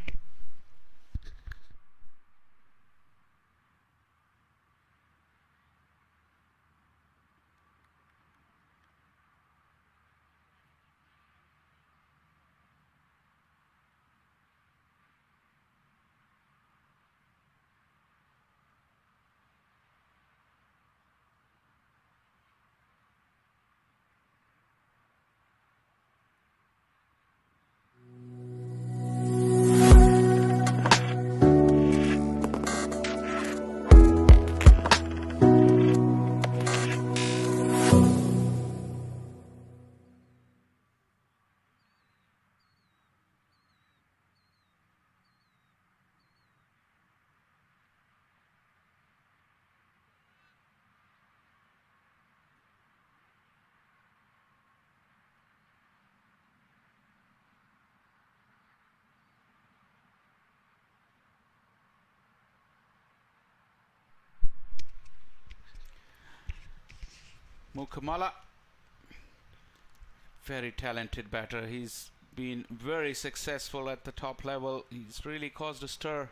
Mukamala, very talented batter. He's been very successful at the top level. He's really caused a stir.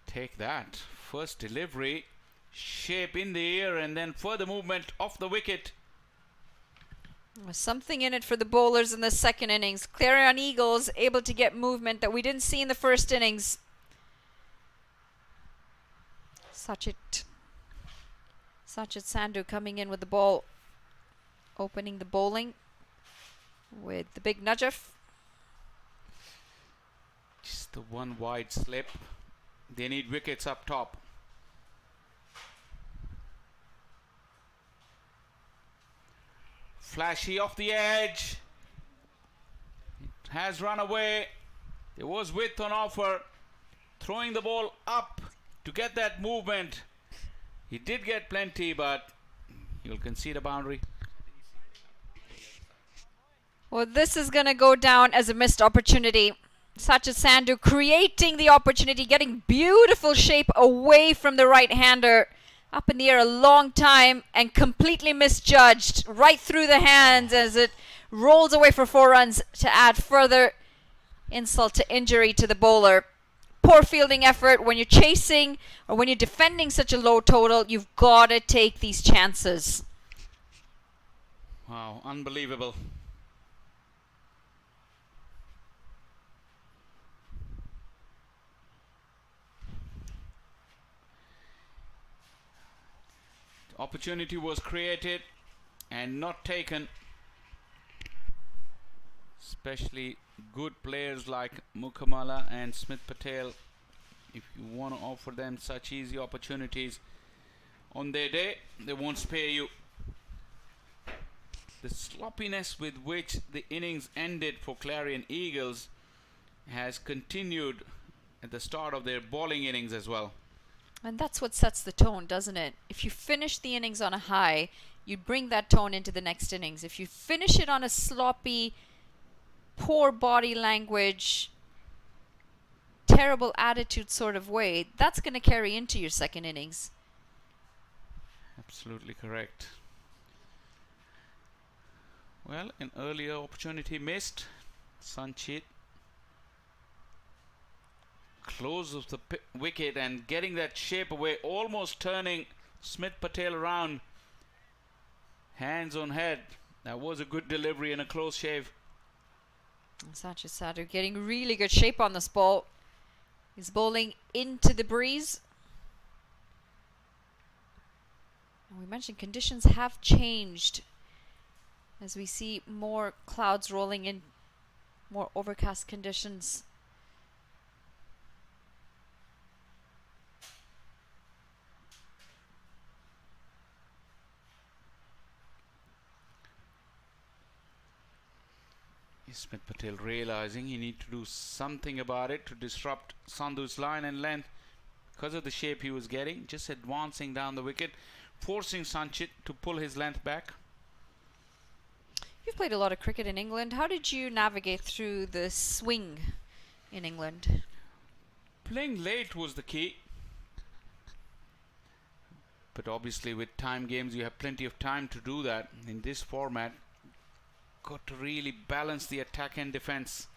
Take that. First delivery, shape in the air, and then further movement off the wicket. Something in it for the bowlers in the second innings. Clarion Eagles able to get movement that we didn't see in the first innings. Sachit Sandhu coming in with the ball, opening the bowling with the big Najaf. Just the one wide slip. They need wickets up top. Flashy off the edge. It has run away. There was width on offer. Throwing the ball up to get that movement. He did get plenty, but he'll concede a boundary. Well, this is going to go down as a missed opportunity. Sachit Sandhu creating the opportunity, getting beautiful shape away from the right-hander. Up in the air a long time and completely misjudged. Right through the hands as it rolls away for 4 runs to add further insult to injury to the bowler. Poor fielding effort. When you're chasing or when you're defending such a low total, you've got to take these chances. Wow, unbelievable. The opportunity was created and not taken. Especially good players like Mukamala and Smith Patel. If you want to offer them such easy opportunities on their day, they won't spare you. The sloppiness with which the innings ended for Clarion Eagles has continued at the start of their bowling innings as well. And that's what sets the tone, doesn't it? If you finish the innings on a high, you bring that tone into the next innings. If you finish it on a sloppy, poor body language, terrible attitude sort of way, that's going to carry into your second innings. Absolutely correct. Well, an earlier opportunity missed. Sanchit closes the wicket and getting that shape away, almost turning Smith Patel around. Hands on head. That was a good delivery and a close shave. Sachit Sandhu getting really good shape on this ball. He's bowling into the breeze. And we mentioned conditions have changed as we see more clouds rolling in, more overcast conditions. Smith Patel realizing he need to do something about it to disrupt Sandhu's line and length because of the shape he was getting, just advancing down the wicket, forcing Sanchit to pull his length back. You've played a lot of cricket in England. How did you navigate through the swing in England? Playing late was the key. But obviously with time games you have plenty of time to do that. In this format, got to really balance the attack and defense.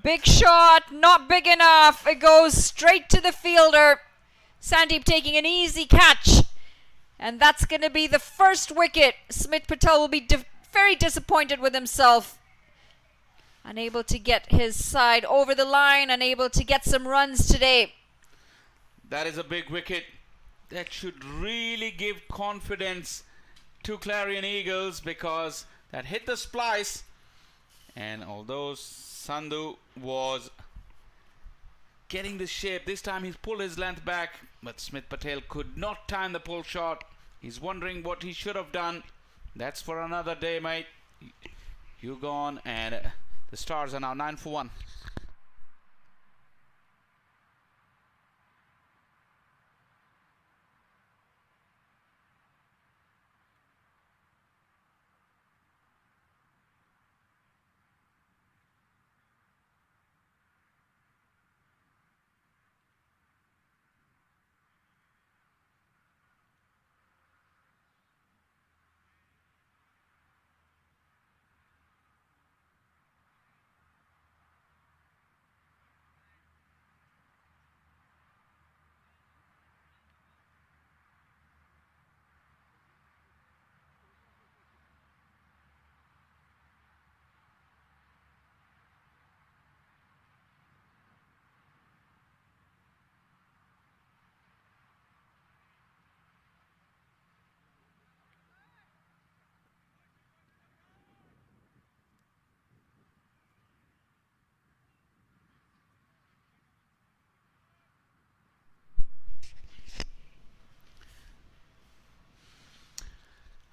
Big shot, not big enough. It goes straight to the fielder. Sandeep taking an easy catch. And that's going to be the first wicket. Smith Patel will be very disappointed with himself. Unable to get his side over the line, unable to get some runs today. That is a big wicket. That should really give confidence to Clarion Eagles, because that hit the splice. And although Sandhu was getting the shape, this time he's pulled his length back, but Smith Patel could not time the pull shot. He's wondering what he should have done. That's for another day, mate. You gone, and the Stars are now 9 for 1.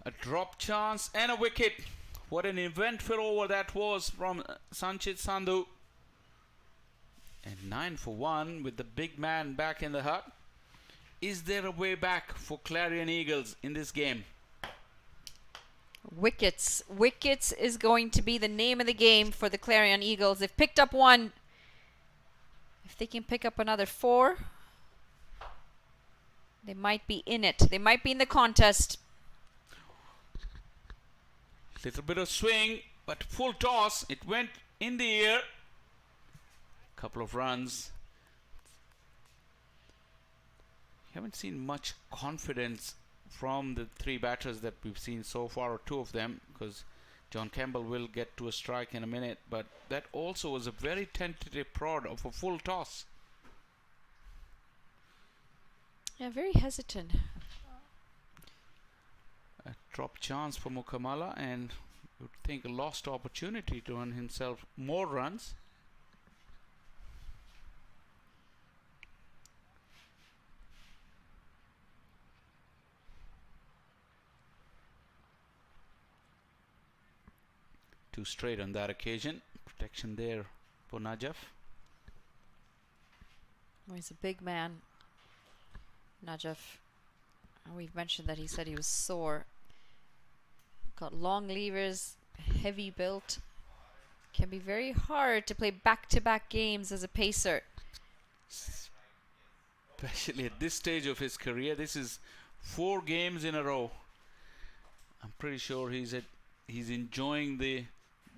A drop chance and a wicket. What an eventful over that was from Sanchit Sandhu. And 9 for 1 with the big man back in the hut. Is there a way back for Clarion Eagles in this game? Wickets. Wickets is going to be the name of the game for the Clarion Eagles. They've picked up one. If they can pick up another 4, they might be in it. They might be in the contest. Little bit of swing, but full toss. It went in the air. Couple of runs. Haven't seen much confidence from the 3 batters that we've seen so far, or 2 of them, because John Campbell will get to a strike in a minute. But that also was a very tentative prod of a full toss. Yeah, very hesitant. A drop chance for Mukamala, and you would think a lost opportunity to earn himself more runs. Two straight on that occasion. Protection there for Najaf. Oh, he's a big man, Najaf. We've mentioned that he said he was sore. Got long levers, heavy built. Can be very hard to play back-to-back games as a pacer. Especially at this stage of his career. This is 4 games in a row. I'm pretty sure he's enjoying the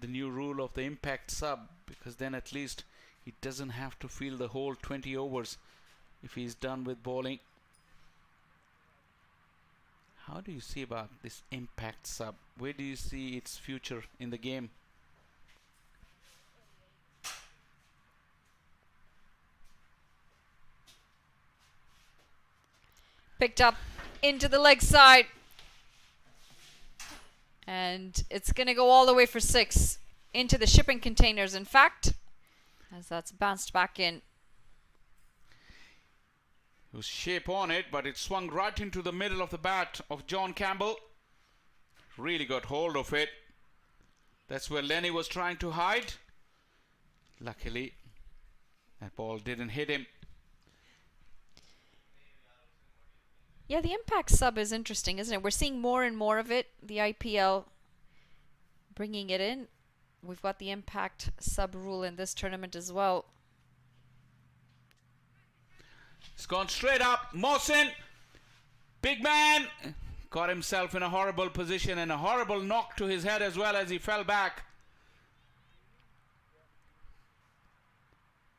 new rule of the impact sub, because then at least he doesn't have to field the whole 20 overs if he's done with bowling. How do you see about this impact sub? Where do you see its future in the game? Picked up into the leg side. And it's going to go all the way for 6. Into the shipping containers, in fact, as that's bounced back in. It was shape on it, but it swung right into the middle of the bat of John Campbell. Really got hold of it. That's where Lenny was trying to hide. Luckily, that ball didn't hit him. Yeah, the impact sub is interesting, isn't it? We're seeing more and more of it. The IPL bringing it in. We've got the impact sub rule in this tournament as well. It's gone straight up. Mohsin, big man, got himself in a horrible position and a horrible knock to his head as well as he fell back.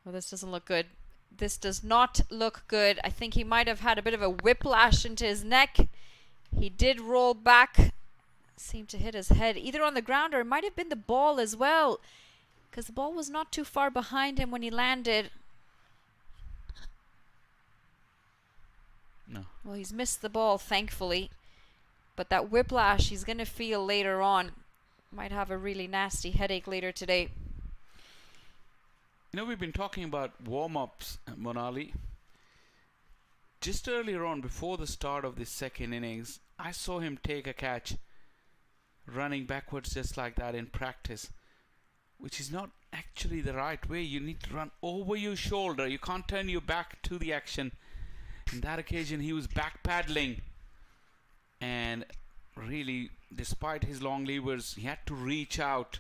Well, this doesn't look good. This does not look good. I think he might have had a bit of a whiplash into his neck. He did roll back. Seemed to hit his head either on the ground or it might have been the ball as well, because the ball was not too far behind him when he landed. No. Well, he's missed the ball, thankfully. But that whiplash he's going to feel later on. Might have a really nasty headache later today. You know, we've been talking about warm-ups, Monali. Just earlier on, before the start of the second innings, I saw him take a catch running backwards just like that in practice, which is not actually the right way. You need to run over your shoulder. You can't turn your back to the action. On that occasion, he was back paddling, and really, despite his long levers, he had to reach out.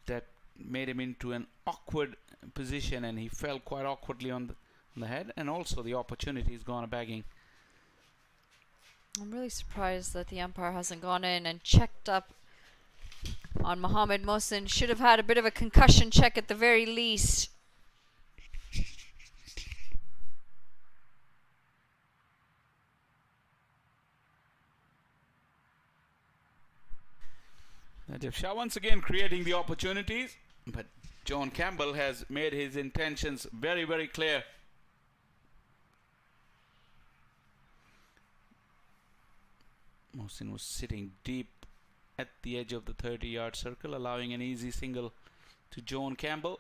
That made him into an awkward position, and he fell quite awkwardly on the head, and also the opportunity has gone a bagging. I'm really surprised that the umpire hasn't gone in and checked up on Mohamed Mohsin. Should have had a bit of a concussion check at the very least. Najaf Shah once again creating the opportunities, but John Campbell has made his intentions very, very clear. Mohsin was sitting deep at the edge of the 30-yard circle, allowing an easy single to John Campbell.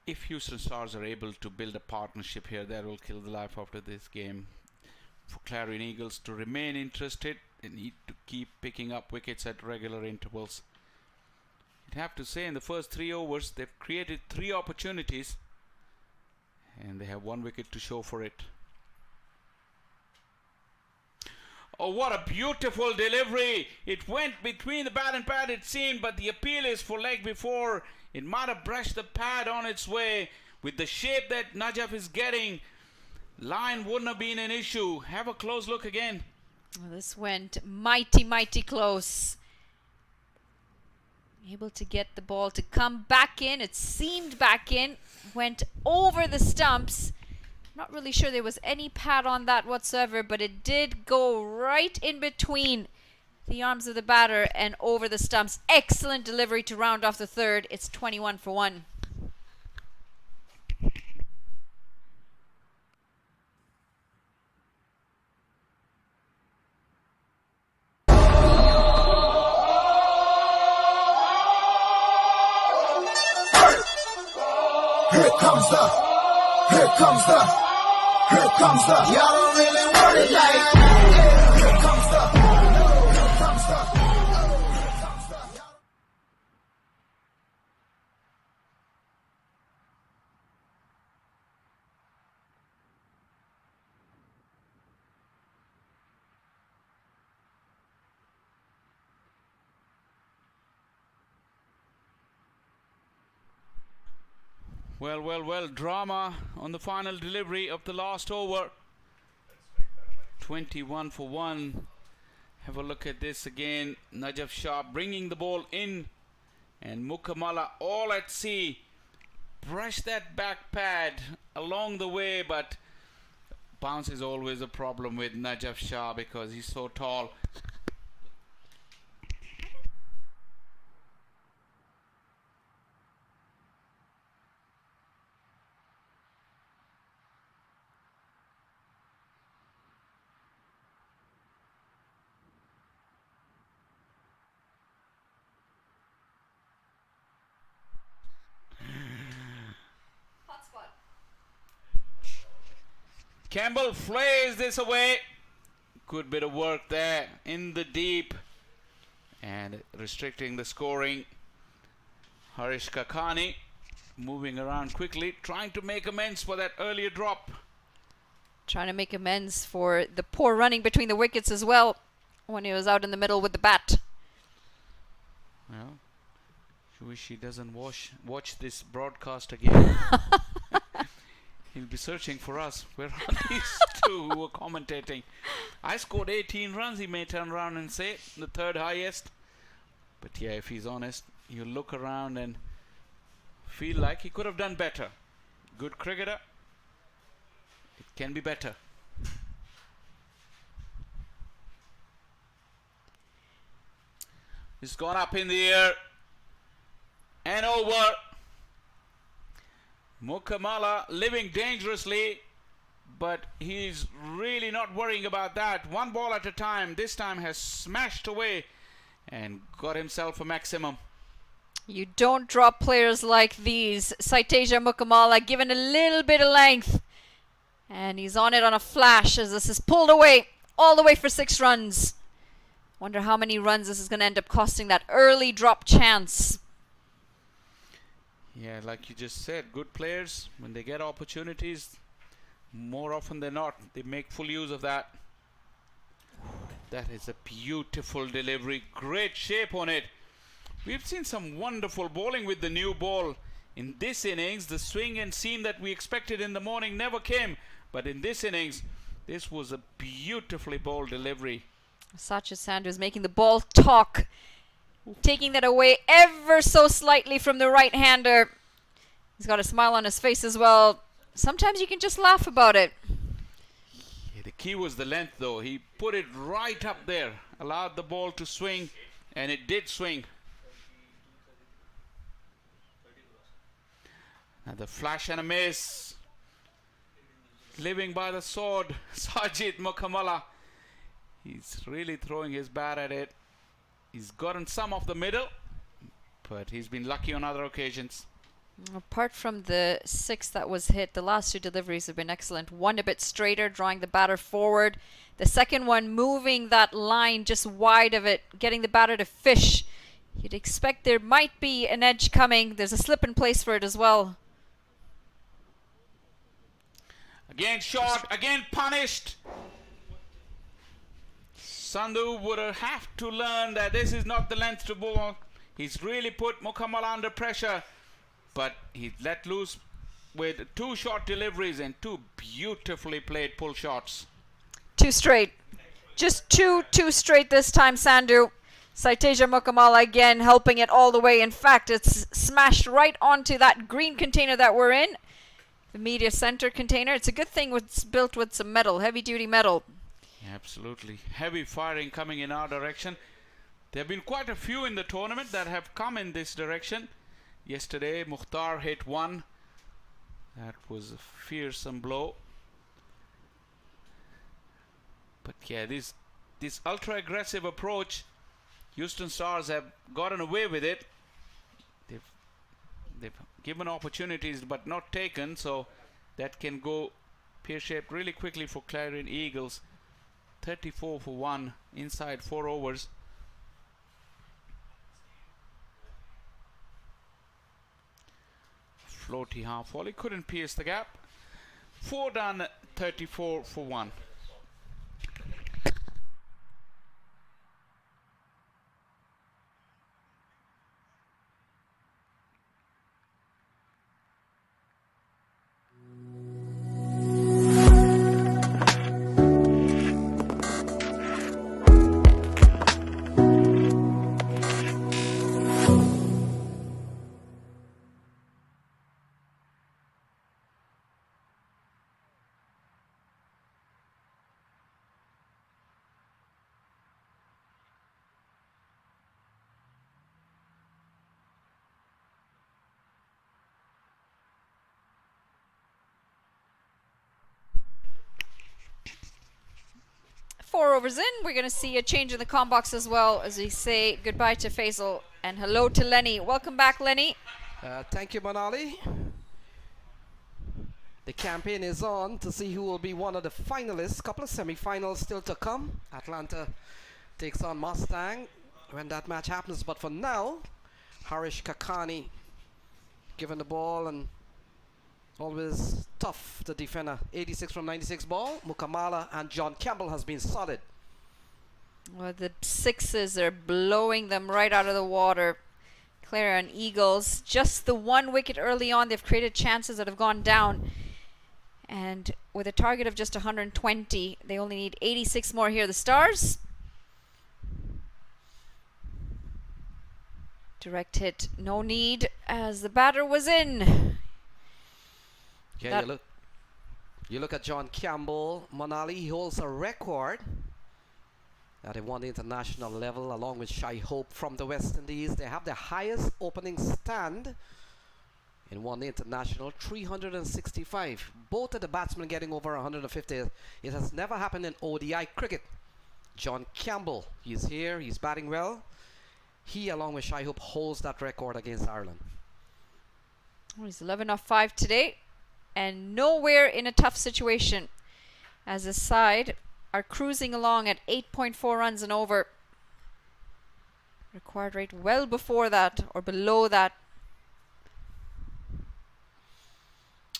If Houston Stars are able to build a partnership here, that will kill the life after this game. For Clarion Eagles to remain interested, they need to keep picking up wickets at regular intervals. You'd have to say in the first 3 overs, they've created 3 opportunities and they have 1 wicket to show for it. Oh, what a beautiful delivery! It went between the bat and pad, it seemed, but the appeal is for leg before. It might have brushed the pad on its way. With the shape that Najaf is getting, line wouldn't have been an issue. Have a close look again. Well, this went mighty, mighty close. Able to get the ball to come back in. It seemed back in. Went over the stumps. Not really sure there was any pad on that whatsoever, but it did go right in between the arms of the batter and over the stumps. Excellent delivery to round off the third. It's 21 for 1. Here comes the, y'all don't really want it like, yeah. Here comes the, here comes the, here comes the. Well, drama on the final delivery of the last over. 21 for 1. Have a look at this again. Najaf Shah bringing the ball in, and Mukamala all at sea. Brush that back pad along the way, but bounce is always a problem with Najaf Shah because he's so tall. Campbell flays this away. Good bit of work there in the deep and restricting the scoring. Harish Kakani moving around quickly, trying to make amends for that earlier drop. Trying to make amends for the poor running between the wickets as well when he was out in the middle with the bat. Well, I wish he doesn't watch this broadcast again. He'll be searching for us. Where are these two who were commentating? I scored 18 runs, he may turn around and say, the third highest. But yeah, if he's honest, you look around and feel like he could have done better. Good cricketer. It can be better. It's gone up in the air and over. Mukamala living dangerously, but he's really not worrying about that. One ball at a time. This time has smashed away and got himself a maximum. You don't drop players like these. Saiteja Mukamala given a little bit of length. And he's on it on a flash as this is pulled away all the way for 6 runs. Wonder how many runs this is going to end up costing that early drop chance. Yeah, like you just said, good players, when they get opportunities, more often than not, they make full use of that. That is a beautiful delivery. Great shape on it. We've seen some wonderful bowling with the new ball. In this innings, the swing and seam that we expected in the morning never came. But in this innings, this was a beautifully bowled delivery. Sacha Sanders making the ball talk. Taking that away ever so slightly from the right-hander. He's got a smile on his face as well. Sometimes you can just laugh about it. Yeah, the key was the length though. He put it right up there. Allowed the ball to swing, and it did swing. And the flash and a miss. Living by the sword, Sajid Mukamala. He's really throwing his bat at it. He's gotten some off the middle, but he's been lucky on other occasions. Apart from the 6 that was hit, the last 2 deliveries have been excellent. One a bit straighter, drawing the batter forward. The second one moving that line just wide of it, getting the batter to fish. You'd expect there might be an edge coming. There's a slip in place for it as well. Again shot, again punished. Sandhu would have to learn that this is not the length to bowl. He's really put Mukamala under pressure, but he let loose with 2 short deliveries and 2 beautifully played pull shots. 2 straight. Just two straight this time, Sandhu. Saiteja Mukamala again helping it all the way. In fact, it's smashed right onto that green container that we're in. The media center container. It's a good thing it's built with some metal, heavy duty metal. Absolutely. Heavy firing coming in our direction. There have been quite a few in the tournament that have come in this direction. Yesterday, Mukhtar hit 1. That was a fearsome blow. But yeah, this ultra aggressive approach, Houston Stars have gotten away with it. They've given opportunities but not taken, so that can go pear-shaped really quickly for Clarion Eagles. 34 for 1 inside 4 overs. Floaty half volley couldn't pierce the gap. 4 done, 34 for 1. Four overs in, we're going to see a change in the comm box as well as we say goodbye to Faisal and hello to Lenny. Welcome back, Lenny. Thank you, Manali. The campaign is on to see who will be one of the finalists. Couple of semi-finals still to come. Atlanta takes on Mustang when that match happens. But for now, Harish Kakani given the ball, and always tough to defend a 86 from 96 ball. Mukamala and John Campbell has been solid. Well, the sixes are blowing them right out of the water. Clarion Eagles, just the 1 wicket early on. They've created chances that have gone down. And with a target of just 120, they only need 86 more here. The Stars. Direct hit, no need, as the batter was in. Yeah, you look at John Campbell, Manali. He holds a record at a one international level, along with Shai Hope from the West Indies. They have the highest opening stand in one international, 365. Both of the batsmen getting over 150. It has never happened in ODI cricket. John Campbell, he's here, he's batting well. He, along with Shai Hope, holds that record against Ireland. Oh, he's 11 off 5 today, and nowhere in a tough situation, as the side are cruising along at 8.4 runs and over. Required rate well before that, or below that.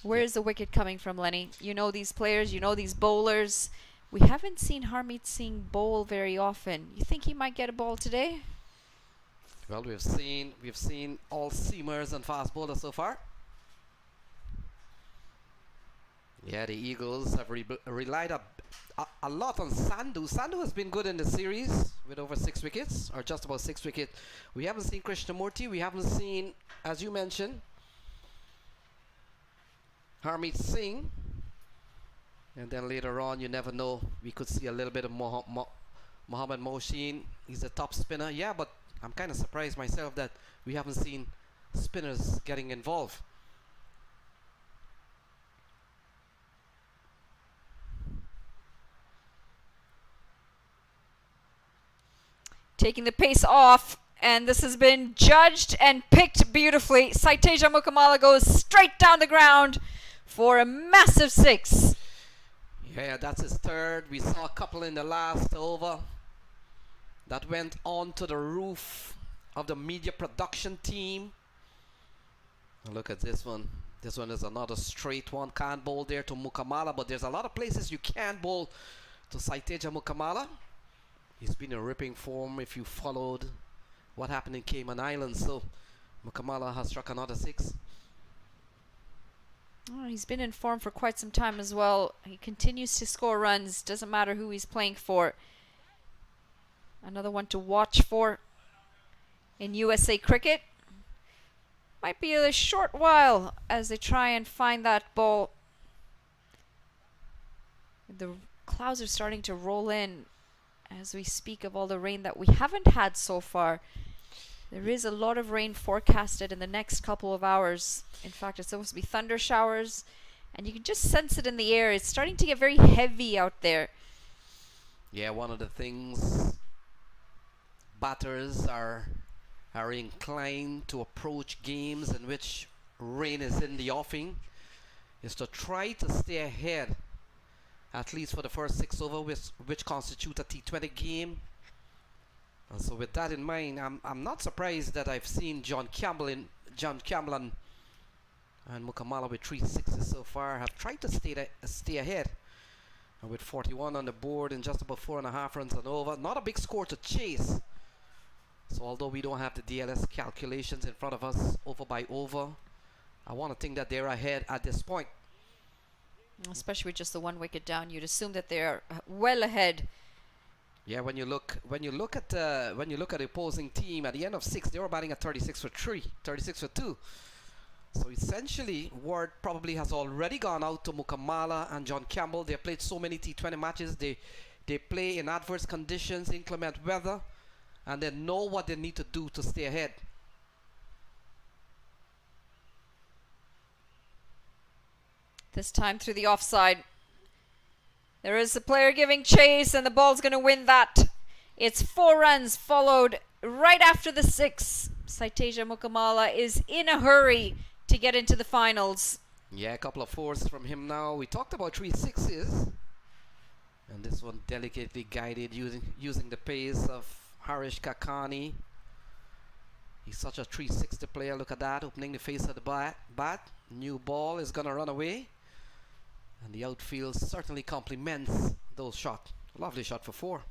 Where is the wicket coming from, Lenny? You know these players, you know these bowlers. We haven't seen Harmeet Singh bowl very often. You think he might get a ball today? Well, we've seen all seamers and fast bowlers so far. Yeah, the Eagles have relied a lot on Sandhu. Sandhu has been good in the series with over 6 wickets, or just about 6 wickets. We haven't seen Krishnamurti. We haven't seen, as you mentioned, Harmeet Singh. And then later on, you never know, we could see a little bit of Mohammad Mohsin. He's a top spinner. Yeah, but I'm kind of surprised myself that we haven't seen spinners getting involved. Taking the pace off, and this has been judged and picked beautifully. Saiteja Mukamala goes straight down the ground for a massive 6. Yeah, that's his third. We saw a couple in the last over that went on to the roof of the media production team. And look at this one. This one is another straight one. Can't bowl there to Mukamala, but there's a lot of places you can't bowl to Saiteja Mukamala. He's been in ripping form if you followed what happened in Cayman Islands. So Mukamala has struck another 6. Oh, he's been in form for quite some time as well. He continues to score runs. Doesn't matter who he's playing for. Another one to watch for in USA cricket. Might be a short while as they try and find that ball. The clouds are starting to roll in as we speak of all the rain that we haven't had so far. There is a lot of rain forecasted in the next couple of hours. In fact, it's supposed to be thunder showers, and you can just sense it in the air. It's starting to get very heavy out there. Yeah, one of the things batters are inclined to approach games in which rain is in the offing is to try to stay ahead, at least for the first 6 overs, which constitute a T20 game. And so with that in mind, I'm not surprised that I've seen John Campbell and Mukamala with 3 6s so far have tried to stay ahead. And with 41 on the board and just about 4.5 runs and over, not a big score to chase. So although we don't have the DLS calculations in front of us over by over, I want to think that they're ahead at this point. Especially with just the 1 wicket down, you'd assume that they're well ahead. Yeah, when you look at the opposing team at the end of 6, they were batting at 36 for 3, 36 for 2. So essentially, word probably has already gone out to Mukamala and John Campbell. They played so many T20 matches. They play in adverse conditions, inclement weather, and they know what they need to do to stay ahead. This time through the offside. There is a player giving chase, and the ball's going to win that. It's 4 runs followed right after the 6. Saiteja Mukamala is in a hurry to get into the finals. Yeah, a couple of 4s from him now. We talked about 3 6s. And this one delicately guided using the pace of Harish Kakani. He's such a 360 player. Look at that, opening the face of the bat. New ball is gonna run away. And the outfield certainly complements those shots. Lovely shot for 4.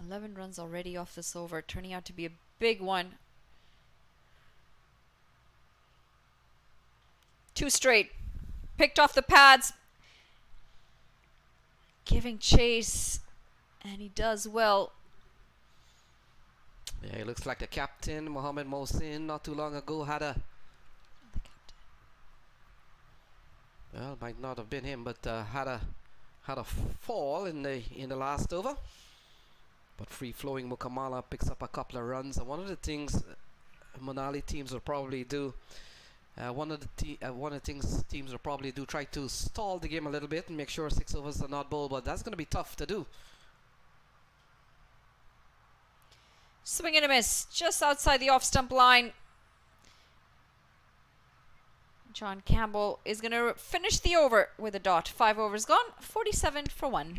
11 runs already off this over, turning out to be a big one. 2 straight. Picked off the pads. Giving chase. And he does well. Yeah, he looks like the captain, Mohammed Mohsin, not too long ago had a... Well, might not have been him, but had a fall in the last over. But free-flowing Mukamala picks up a couple of runs. And one of the things Manali teams will probably do, one of the things teams will probably do, try to stall the game a little bit and make sure 6 overs are not bowled. But that's going to be tough to do. Swing and a miss, just outside the off-stump line. John Campbell is going to finish the over with a dot. 5 overs gone, 47 for 1.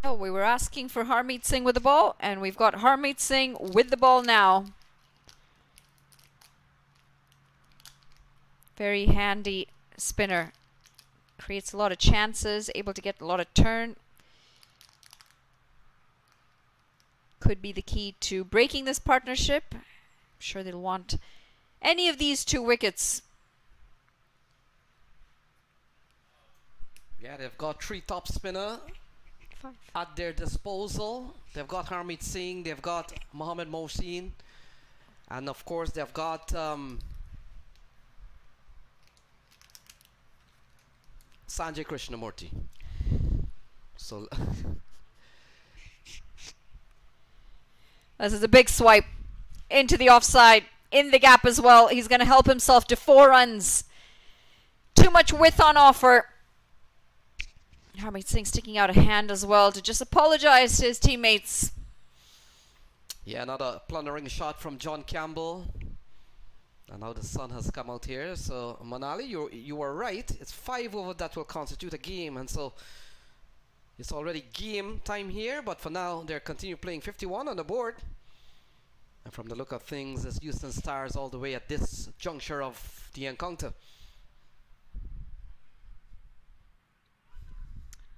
Oh, we were asking for Harmeet Singh with the ball, and we've got Harmeet Singh with the ball now. Very handy spinner. Creates a lot of chances, able to get a lot of turn. Could be the key to breaking this partnership. I'm sure they'll want any of these 2 wickets. Yeah, they've got 3 top spinner at their disposal. They've got Harmeet Singh, they've got Mohammed Mohsin, and of course they've got Sanjay Krishnamurti. So this is a big swipe into the offside, in the gap as well. He's going to help himself to 4 runs. Too much width on offer. Harmeet Singh sticking out a hand as well to just apologize to his teammates. yeah, another plundering shot from John Campbell. And now the sun has come out here. So Manali, you were right. It's 5 over that will constitute a game, and so it's already game time here. But for now, they're continue playing 51 on the board. And from the look of things, it's Houston Stars all the way at this juncture of the encounter.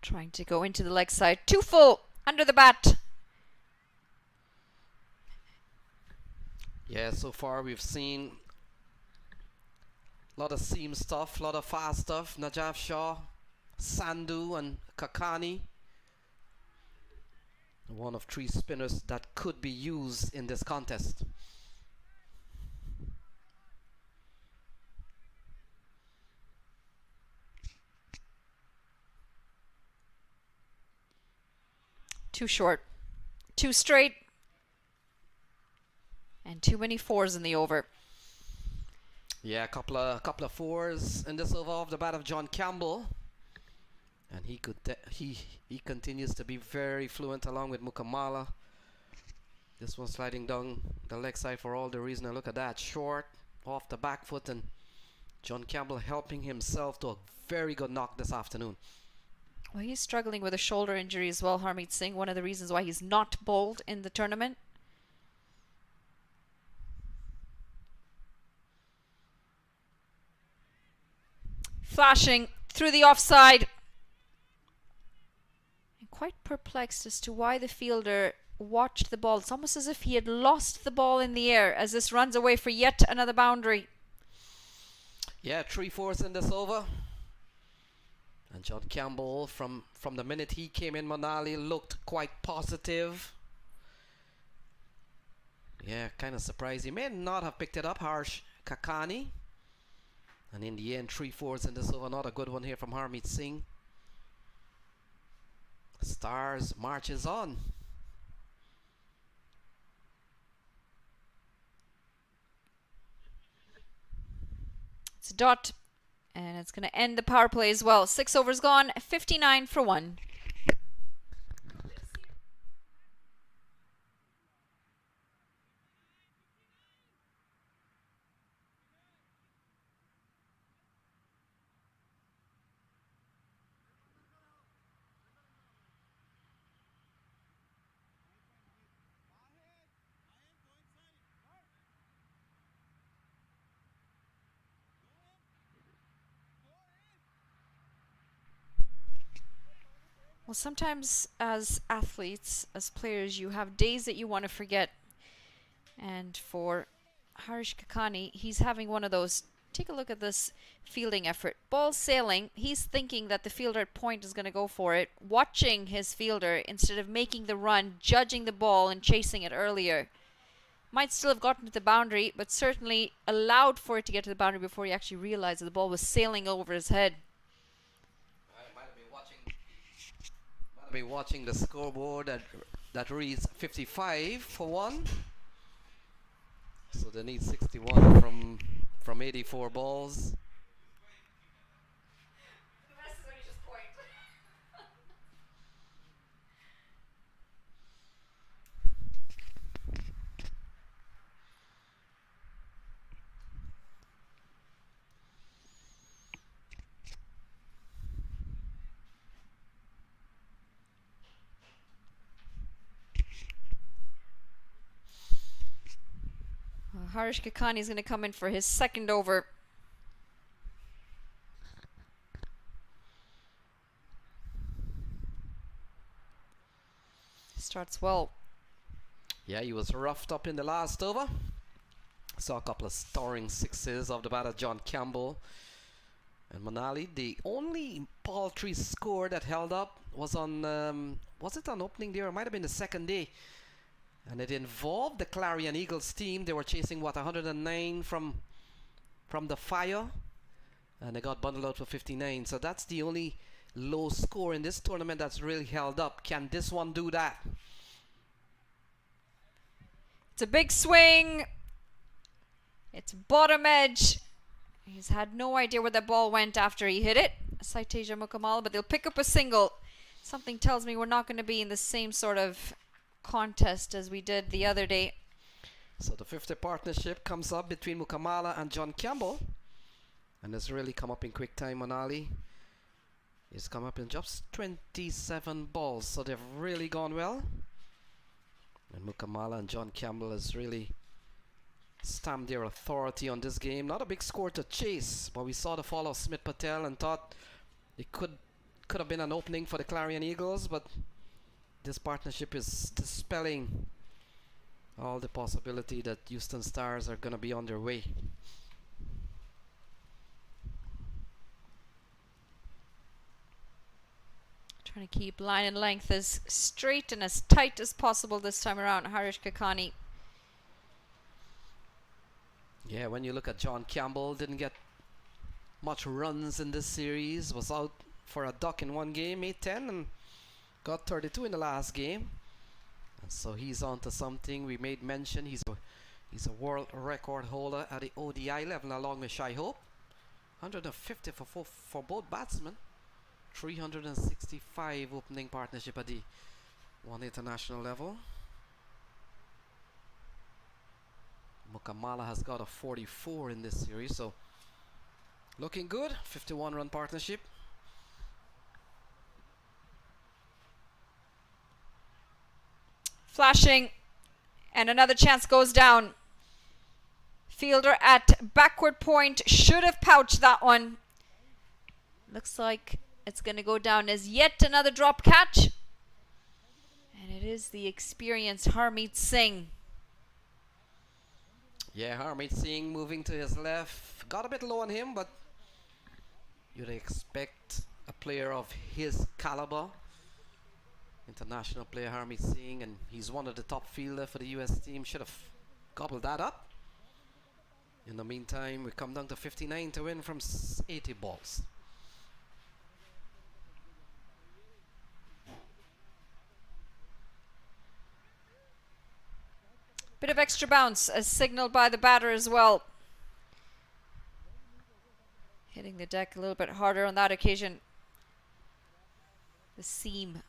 Trying to go into the leg side. 2 full under the bat. Yeah, so far we've seen a lot of seam stuff, a lot of fast stuff. Najaf Shah, Sandhu and Kakani. One of 3 spinners that could be used in this contest. Too short. 2 straight. And too many 4s in the over. Yeah, a couple of 4s in this over off the bat of John Campbell. And he continues to be very fluent along with Mukamala. This one sliding down the leg side for all the reason. And look at that, short off the back foot, and John Campbell helping himself to a very good knock this afternoon. Well, he's struggling with a shoulder injury as well, Harmeet Singh. One of the reasons why he's not bowled in the tournament. Flashing through the offside. quite perplexed as to why the fielder watched the ball. It's almost as if he had lost the ball in the air as this runs away for yet another boundary. Yeah, 3-4 in this over. And John Campbell, from the minute he came in, Manali looked quite positive. Yeah, kind of surprised. He may not have picked it up, Harsh Kakani. And in the end, 3-4 in this over. Not a good one here from Harmeet Singh. Stars marches on. It's a dot, and it's going to end the power play as well. 6 overs gone, 59 for 1. Well, sometimes as athletes, as players, you have days that you want to forget. And for Harish Kakani, he's having one of those. Take a look at this fielding effort. Ball sailing. He's thinking that the fielder at point is going to go for it. Watching his fielder instead of making the run, judging the ball and chasing it earlier. Might still have gotten to the boundary, but certainly allowed for it to get to the boundary before he actually realized that the ball was sailing over his head. Be watching the scoreboard that reads 55 for 1. So they need 61 from 84 balls. The rest is when you just point. Harish Kakani is going to come in for his second over. Starts well. Yeah, he was roughed up in the last over. Saw a couple of soaring sixes of the batter John Campbell and Manali. The only paltry score that held up was on was it on opening day or it might have been the second day, and it involved the Clarion Eagles team. They were chasing 109 from the fire, and they got bundled out for 59. So that's the only low score in this tournament that's really held up. Can this one do that? It's a big swing. It's bottom edge. He's had no idea where the ball went after he hit it. Saiteja Mukamala, but they'll pick up a single. Something tells me we're not going to be in the same sort of contest as we did the other day. So the 50 partnership comes up between Mukamala and John Campbell, and it's really come up in quick time. Manali it's come up in just 27 balls, so they've really gone well, and Mukamala and John Campbell has really stamped their authority on this game. Not a big score to chase, but we saw the fall of Smith Patel and thought it could have been an opening for the Clarion Eagles, but this partnership is dispelling all the possibility that Houston Stars are going to be on their way. Trying to keep line and length as straight and as tight as possible this time around, Harish Kakani. Yeah, when you look at John Campbell, didn't get much runs in this series, was out for a duck in one game, 8-10, and got 32 in the last game. And so he's on to something. We made mention he's a world record holder at the ODI level along with Shai Hope. 150 for both batsmen. 365 opening partnership at the one international level. Mukamala has got a 44 in this series, so looking good. 51 run partnership. Flashing, and another chance goes down. Fielder at backward point should have pouched that one. Looks like it's going to go down as yet another drop catch. is the experienced Harmeet Singh. Yeah, Harmeet Singh moving to his left. Got a bit low on him, but you'd expect a player of his caliber. International player Harmeet Singh, and he's one of the top fielder for the US team. Should have gobbled that up. In the meantime, we come down to 59 to win from 80 balls. Bit of extra bounce as signaled by the batter as well. Hitting the deck a little bit harder on that occasion. The seam.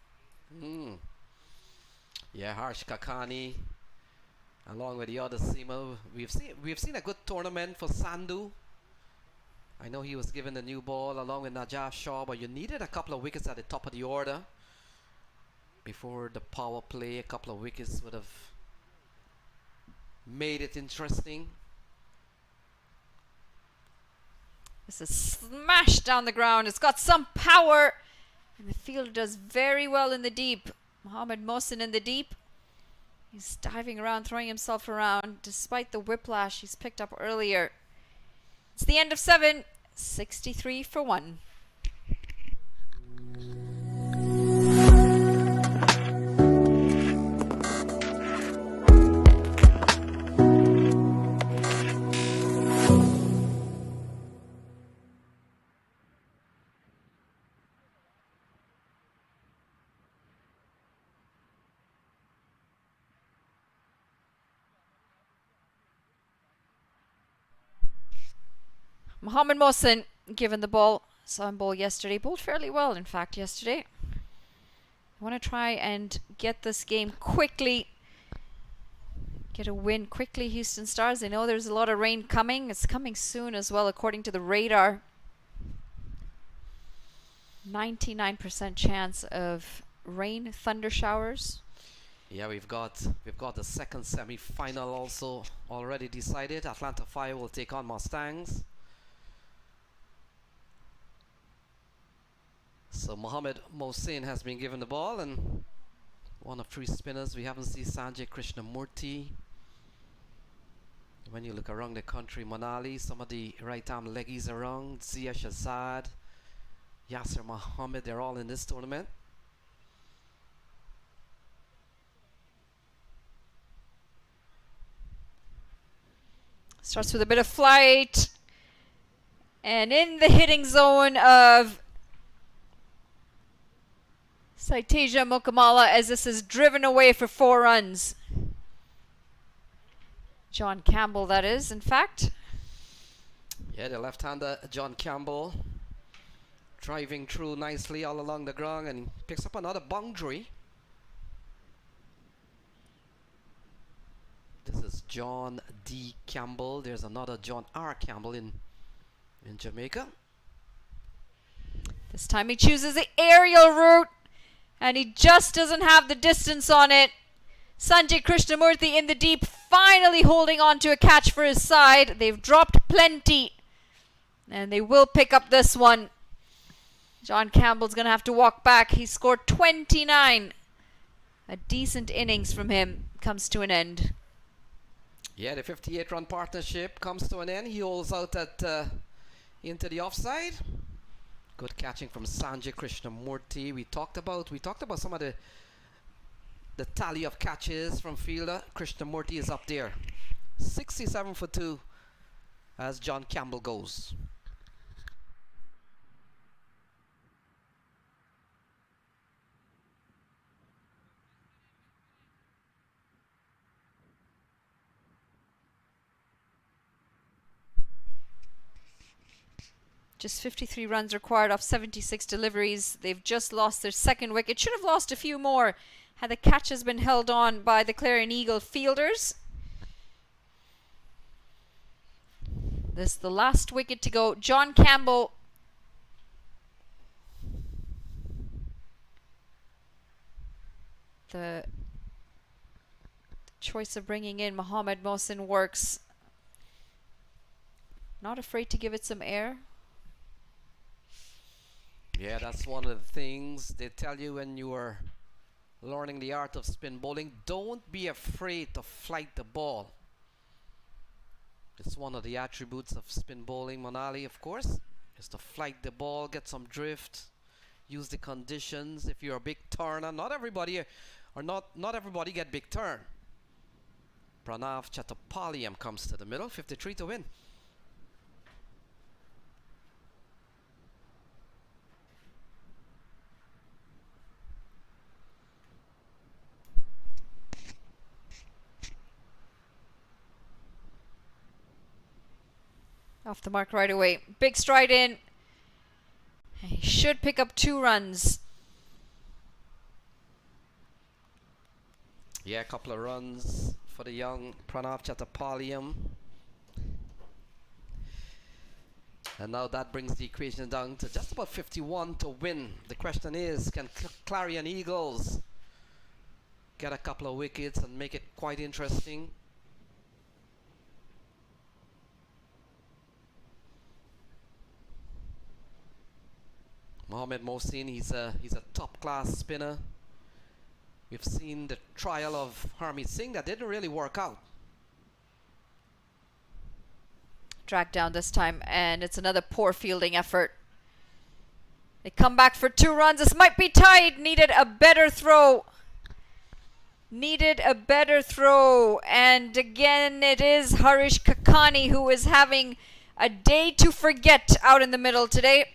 Yeah, Harsh Kakani, along with the other seamer. We've seen a good tournament for Sandhu. I know he was given the new ball along with Najaf Shaw, but you needed a couple of wickets at the top of the order before the power play. A couple of wickets would have made it interesting. This is smashed down the ground. It's got some power. And the fielder does very well in the deep. Mohammad Mohsin in the deep. He's diving around, throwing himself around, despite the whiplash he's picked up earlier. It's the end of 7. 63 for 1. Mohammad Mohsin given the ball. Saw him bowl yesterday. Bowled fairly well, in fact, yesterday. I want to try and get this game quickly. Get a win quickly, Houston Stars. I know there's a lot of rain coming. It's coming soon as well, according to the radar. 99% chance of rain, thunder showers. Yeah, we've got the second semi-final also already decided. Atlanta Fire will take on Mustangs. So Mohammad Mohsin has been given the ball, and one of 3 spinners. We haven't seen Sanjay Krishnamurti. When you look around the country, Manali, some of the right-arm leggies around, Zia Shazad, Yasser Mohammed, they're all in this tournament. Starts with a bit of flight. And in the hitting zone of Saiteja Mukamala, as this is driven away for 4 runs. John Campbell, that is, in fact. Yeah, the left-hander John Campbell driving through nicely all along the ground and picks up another boundary. This is John D. Campbell. There's another John R. Campbell in Jamaica. This time he chooses the aerial route, and he just doesn't have the distance on it. Sanjay Krishnamurti in the deep, finally holding on to a catch for his side. They've dropped plenty, and they will pick up this one. John Campbell's going to have to walk back. He scored 29. A decent innings from him comes to an end. Yeah, the 58-run partnership comes to an end. He holds out at into the offside. Good catching from Sanjay Krishnamurti. We talked about some of the tally of catches from fielder. Krishnamurti is up there. 67 for 2 as John Campbell goes. Just 53 runs required off 76 deliveries. They've just lost their second wicket. Should have lost a few more had the catches been held on by the Clarion Eagle fielders. This is the last wicket to go. John Campbell. The choice of bringing in Mohammad Mohsin works. Not afraid to give it some air. Yeah, that's one of the things they tell you when you are learning the art of spin bowling. Don't be afraid to flight the ball. It's one of the attributes of spin bowling, Manali, of course, is to flight the ball, get some drift, use the conditions. If you're a big turner, not everybody get big turn. Pranav Chattopadhyay comes to the middle, 53 to win. Off the mark right away. Big stride in. He should pick up 2 runs. Yeah, a couple of runs for the young Pranav Chattopadhyay. And now that brings the equation down to just about 51 to win. The question is, can Clarion Eagles get a couple of wickets and make it quite interesting? Mohamed Mohsin, he's a top class spinner. We've seen the trial of Harmeet Singh that didn't really work out. Dragged down this time, and it's another poor fielding effort. They come back for 2 runs. This might be tied. Needed a better throw. Needed a better throw. And again, it is Harish Kakani who is having a day to forget out in the middle today.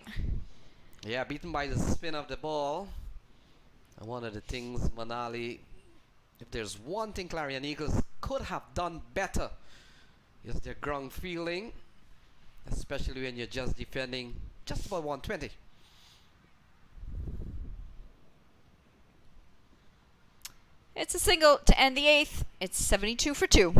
Yeah, beaten by the spin of the ball. And one of the things, Manali, if there's one thing Clarion Eagles could have done better, is their ground fielding, especially when you're just defending just about 120. It's a single to end the 8th. It's 72 for 2.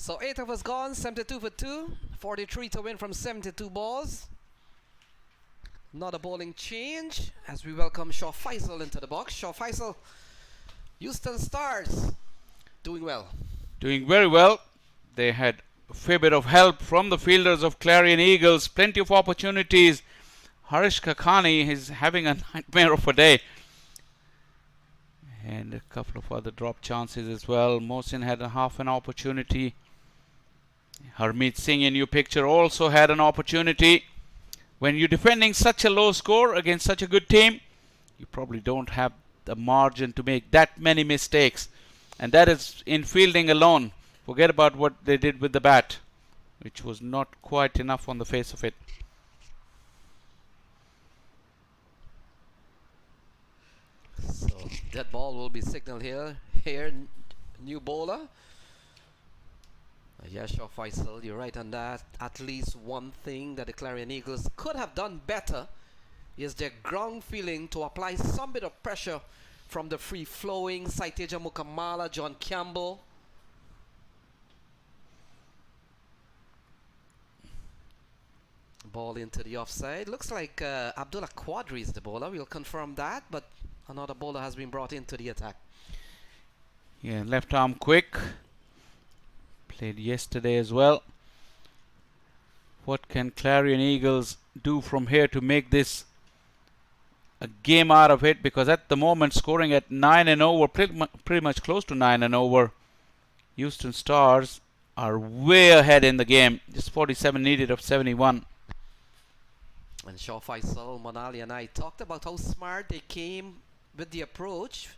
So 8 of us gone, 72 for 2, 43 to win from 72 balls. Not a bowling change as we welcome Shaw Faisal into the box. Shaw Faisal, Houston Stars, doing well. Doing very well. They had a fair bit of help from the fielders of Clarion Eagles. Plenty of opportunities. Harish Kakani is having a nightmare of a day. And a couple of other drop chances as well. Mohsin had a half an opportunity. Harmeet Singh in your picture also had an opportunity. When you're defending such a low score against such a good team, you probably don't have the margin to make that many mistakes. And that is in fielding alone. Forget about what they did with the bat, which was not quite enough on the face of it. So that ball will be signaled here, new bowler. Yes, Shaw Faisal, you're right on that. At least one thing that the Clarion Eagles could have done better is their ground feeling to apply some bit of pressure from the free-flowing Saiteja Mukamala, John Campbell. Ball into the offside. Looks like Abdullah Quadri is the bowler. We'll confirm that, but another bowler has been brought into the attack. Yeah, left arm quick. Played yesterday as well. What can Clarion Eagles do from here to make this a game out of it? Because at the moment, scoring at 9 and over, pretty much close to 9 and over. Houston Stars are way ahead in the game. Just 47 needed of 71. And Shaw Faisal, Manali and I talked about how smart they came with the approach.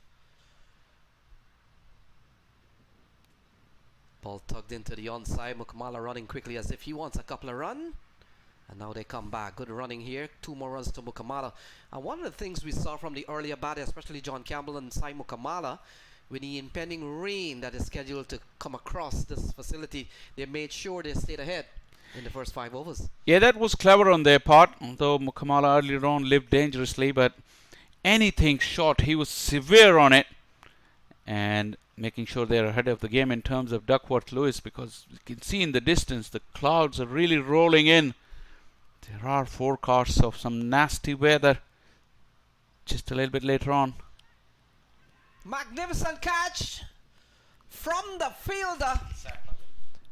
Ball tugged into the onside. Mukamala running quickly as if he wants a couple of runs. And now they come back. Good running here. 2 more runs to Mukamala. And one of the things we saw from the earlier batter, especially John Campbell and Sai Mukamala, with the impending rain that is scheduled to come across this facility, they made sure they stayed ahead in the first 5 overs. Yeah, that was clever on their part, although Mukamala earlier on lived dangerously, but anything short, he was severe on it, and making sure they're ahead of the game in terms of Duckworth Lewis, because you can see in the distance the clouds are really rolling in. There are forecasts of some nasty weather just a little bit later on. Magnificent catch from the fielder.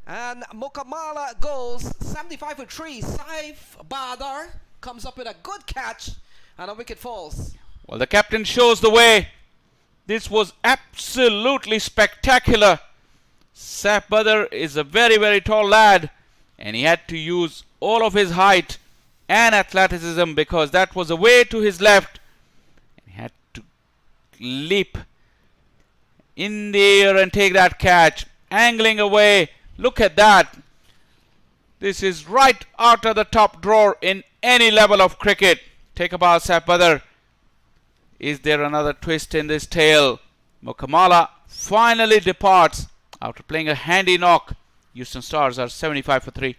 And Mukamala goes 75 for 3. Saif Badar comes up with a good catch and a wicket falls. Well, the captain shows the way. This was absolutely spectacular. Saif Badar is a very, very tall lad, and he had to use all of his height and athleticism because that was away to his left. He had to leap in the air and take that catch, angling away. Look at that. This is right out of the top drawer in any level of cricket. Take a bow, Saif Badar. Is there another twist in this tale? Mukamala finally departs after playing a handy knock. Houston Stars are 75 for 3.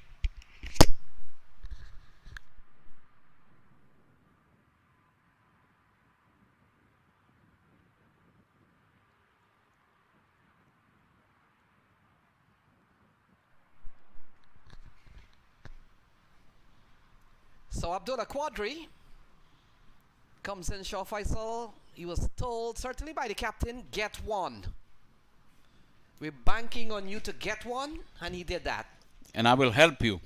So Abdullah Quadri comes in. Shaw Faisal, he was told certainly by the captain, get one. We're banking on you to get one, and he did that. And I will help you.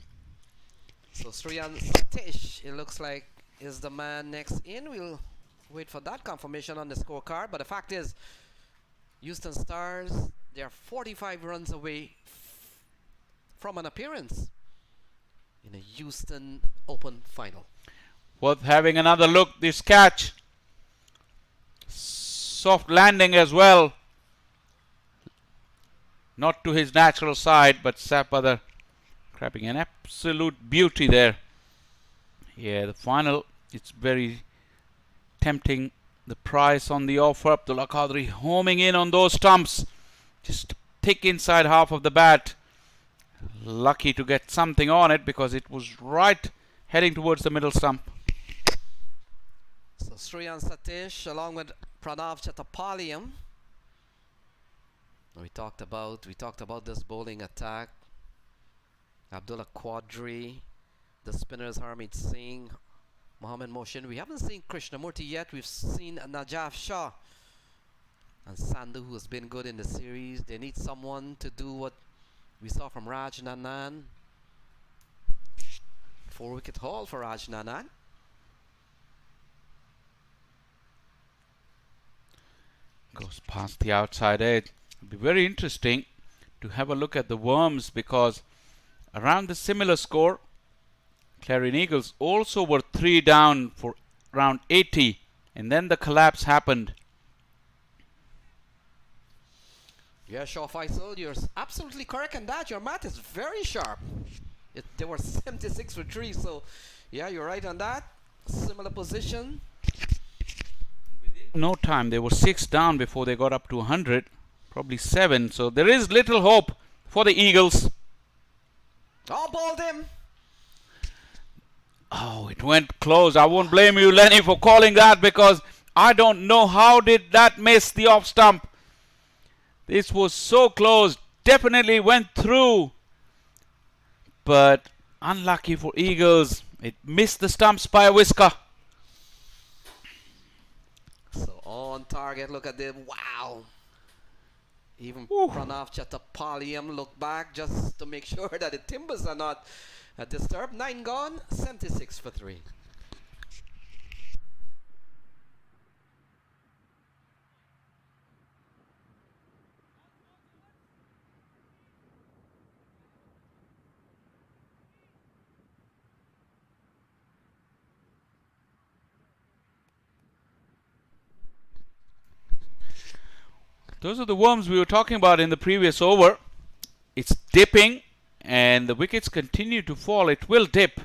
So Sriyan Satish, it looks like, is the man next in. We'll wait for that confirmation on the scorecard. But the fact is, Houston Stars, they are 45 runs away from an appearance in a Houston Open final. Worth having another look. This catch. Soft landing as well. Not to his natural side, but Saif Badar grabbing an absolute beauty there. Yeah, the final, it's very tempting. The price on the offer. Abdullah Qadri homing in on those stumps. Just thick inside half of the bat. Lucky to get something on it because it was right heading towards the middle stump. So Sriyan Satish along with Pranav Chattopadhyay. We talked about this bowling attack. Abdullah Quadri, the spinners Harmeet Singh, Mohammed Mohsin. We haven't seen Krishnamurti yet. We've seen Najaf Shah and Sandhu, who has been good in the series. They need someone to do what we saw from Raj Nanan. 4-wicket haul for Raj Nanan. Goes past the outside edge. It'll be very interesting to have a look at the Worms because around the similar score, Clarion Eagles also were 3 down for round 80, and then the collapse happened. Yeah, Shaw Faisal, you're absolutely correct in that. Your math is very sharp. They were 76 for 3, so yeah, you're right on that. Similar position. No time, they were 6 down before they got up to 100, probably 7. So there is little hope for the Eagles. Oh, balled him. Oh, it went close. I won't blame you, Lenny, for calling that because I don't know how did that miss the off stump. This was so close. Definitely went through. But unlucky for Eagles. It missed the stumps by a whisker. So on target, look at them. Wow. Even Ooh. Pranav Chattopadhyay looked back just to make sure that the timbers are not disturbed. 9 gone, 76 for 3. Those are the worms we were talking about in the previous over. It's dipping and the wickets continue to fall. It will dip,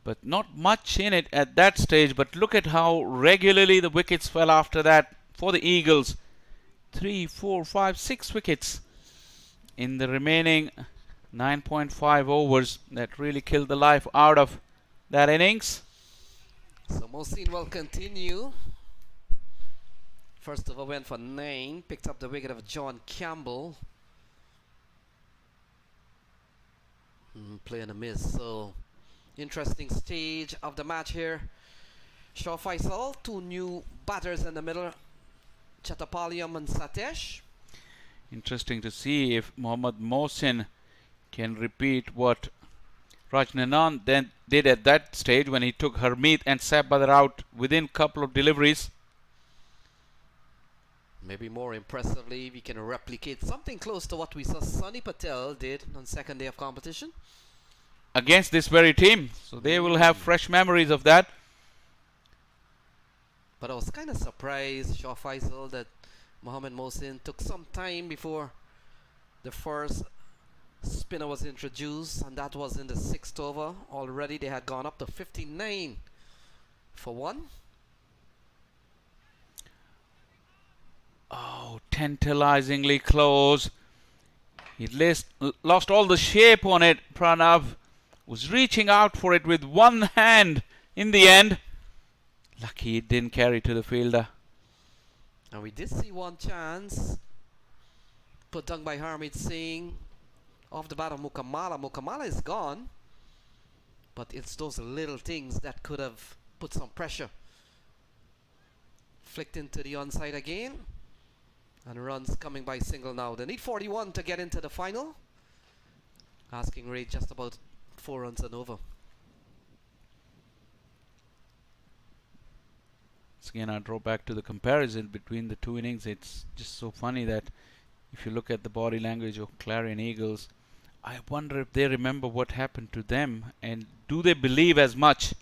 but not much in it at that stage. But look at how regularly the wickets fell after that for the Eagles. 3, 4, 5, 6 wickets in the remaining 9.5 overs. That really killed the life out of that innings. So Mohsin will continue. First over went for 9. Picked up the wicket of John Campbell. Playing a miss. So interesting stage of the match here. Shah Faisal, 2 new batters in the middle. Chattapaliam and Satesh. Interesting to see if Mohammad Mohsin can repeat what Rajnanan then did at that stage when he took Harmeet and Sab Badr out within a couple of deliveries. Maybe more impressively, we can replicate something close to what we saw Sunny Patel did on second day of competition Against this very team. So they will have fresh memories of that. But I was kind of surprised, Shah Faisal, that Mohammad Mohsin took some time before the first spinner was introduced, and that was in the 6th over. Already they had gone up to 59 for 1. Oh, tantalizingly close. He lost all the shape on it. Pranav was reaching out for it with one hand in the end. Lucky it didn't carry to the fielder. And we did see one chance put down by Harmeet Singh off the bat of Mukamala. Mukamala is gone, but it's those little things that could have put some pressure. Flicked into the onside again, and runs coming by single now. They need 41 to get into the final. Asking rate just about 4 runs and over. Once again, I draw back to the comparison between the two innings. It's just so funny that if you look at the body language of Clarion Eagles, I wonder if they remember what happened to them and do they believe as much.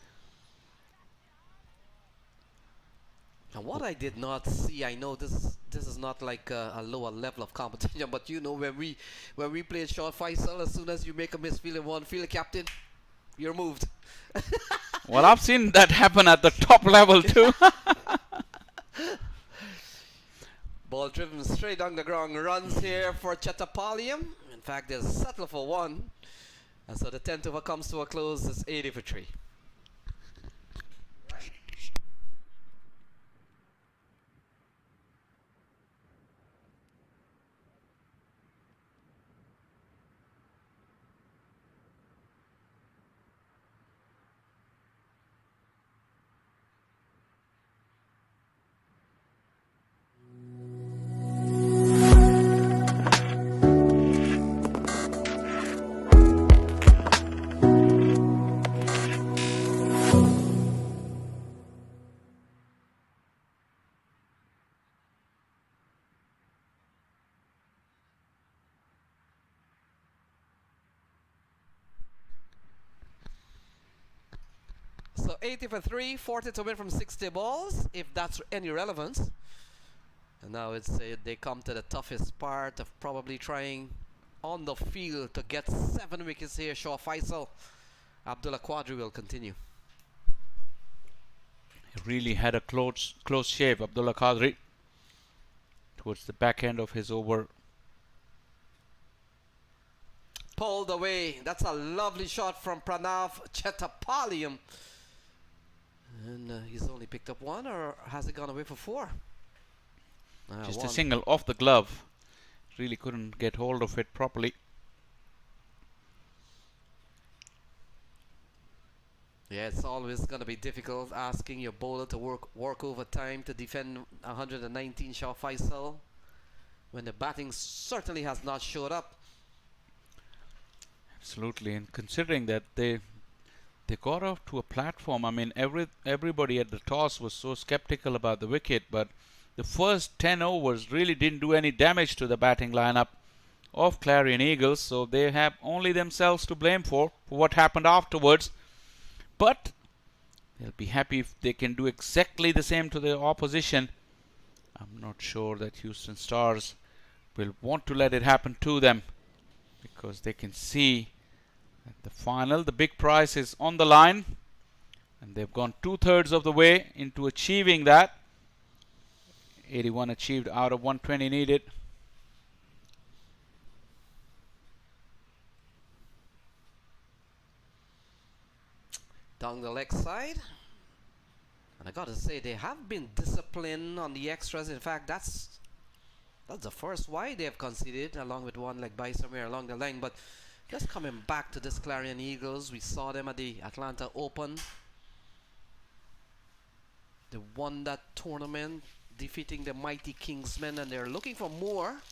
And what I did not see, I know this is not like a lower level of competition, but you know when we played Shah Faisal, as soon as you make a misfield in one field, captain, you're moved. Well, I've seen that happen at the top level too. Ball driven straight on the ground. Runs here for Chattapaliam. In fact, they'll settle for 1. And so the 10th over comes to a close. It's 80 for 3. So 80 for 3, 40 to win from 60 balls, if that's any relevance. And now they come to the toughest part of probably trying on the field to get 7 wickets here. Shah Faisal. Abdullah Quadri will continue. He really had a close shave, Abdullah Qadri, towards the back end of his over. Pulled away. That's a lovely shot from Pranav Chattapaliam. And he's only picked up 1, or has he gone away for 4? Just 1. a single off the glove. Really couldn't get hold of it properly. Yeah, it's always going to be difficult asking your bowler to work over time to defend 119 Shah Faisal when the batting certainly has not showed up. Absolutely, and considering that they got off to a platform. I mean, everybody at the toss was so skeptical about the wicket, but the first 10 overs really didn't do any damage to the batting lineup of Clarion Eagles, so they have only themselves to blame for what happened afterwards. But they'll be happy if they can do exactly the same to the opposition. I'm not sure that Houston Stars will want to let it happen to them, because they can see that the final, the big prize, is on the line, and they've gone 2/3 of the way into achieving that. 81 achieved out of 120 needed. Down the leg side. And I gotta say, they have been disciplined on the extras. In fact, that's the first wide they've conceded, along with one leg by somewhere along the line. But just coming back to this Clarion Eagles, we saw them at the Atlanta Open. They won that tournament, defeating the mighty Kingsmen, and they're looking for more.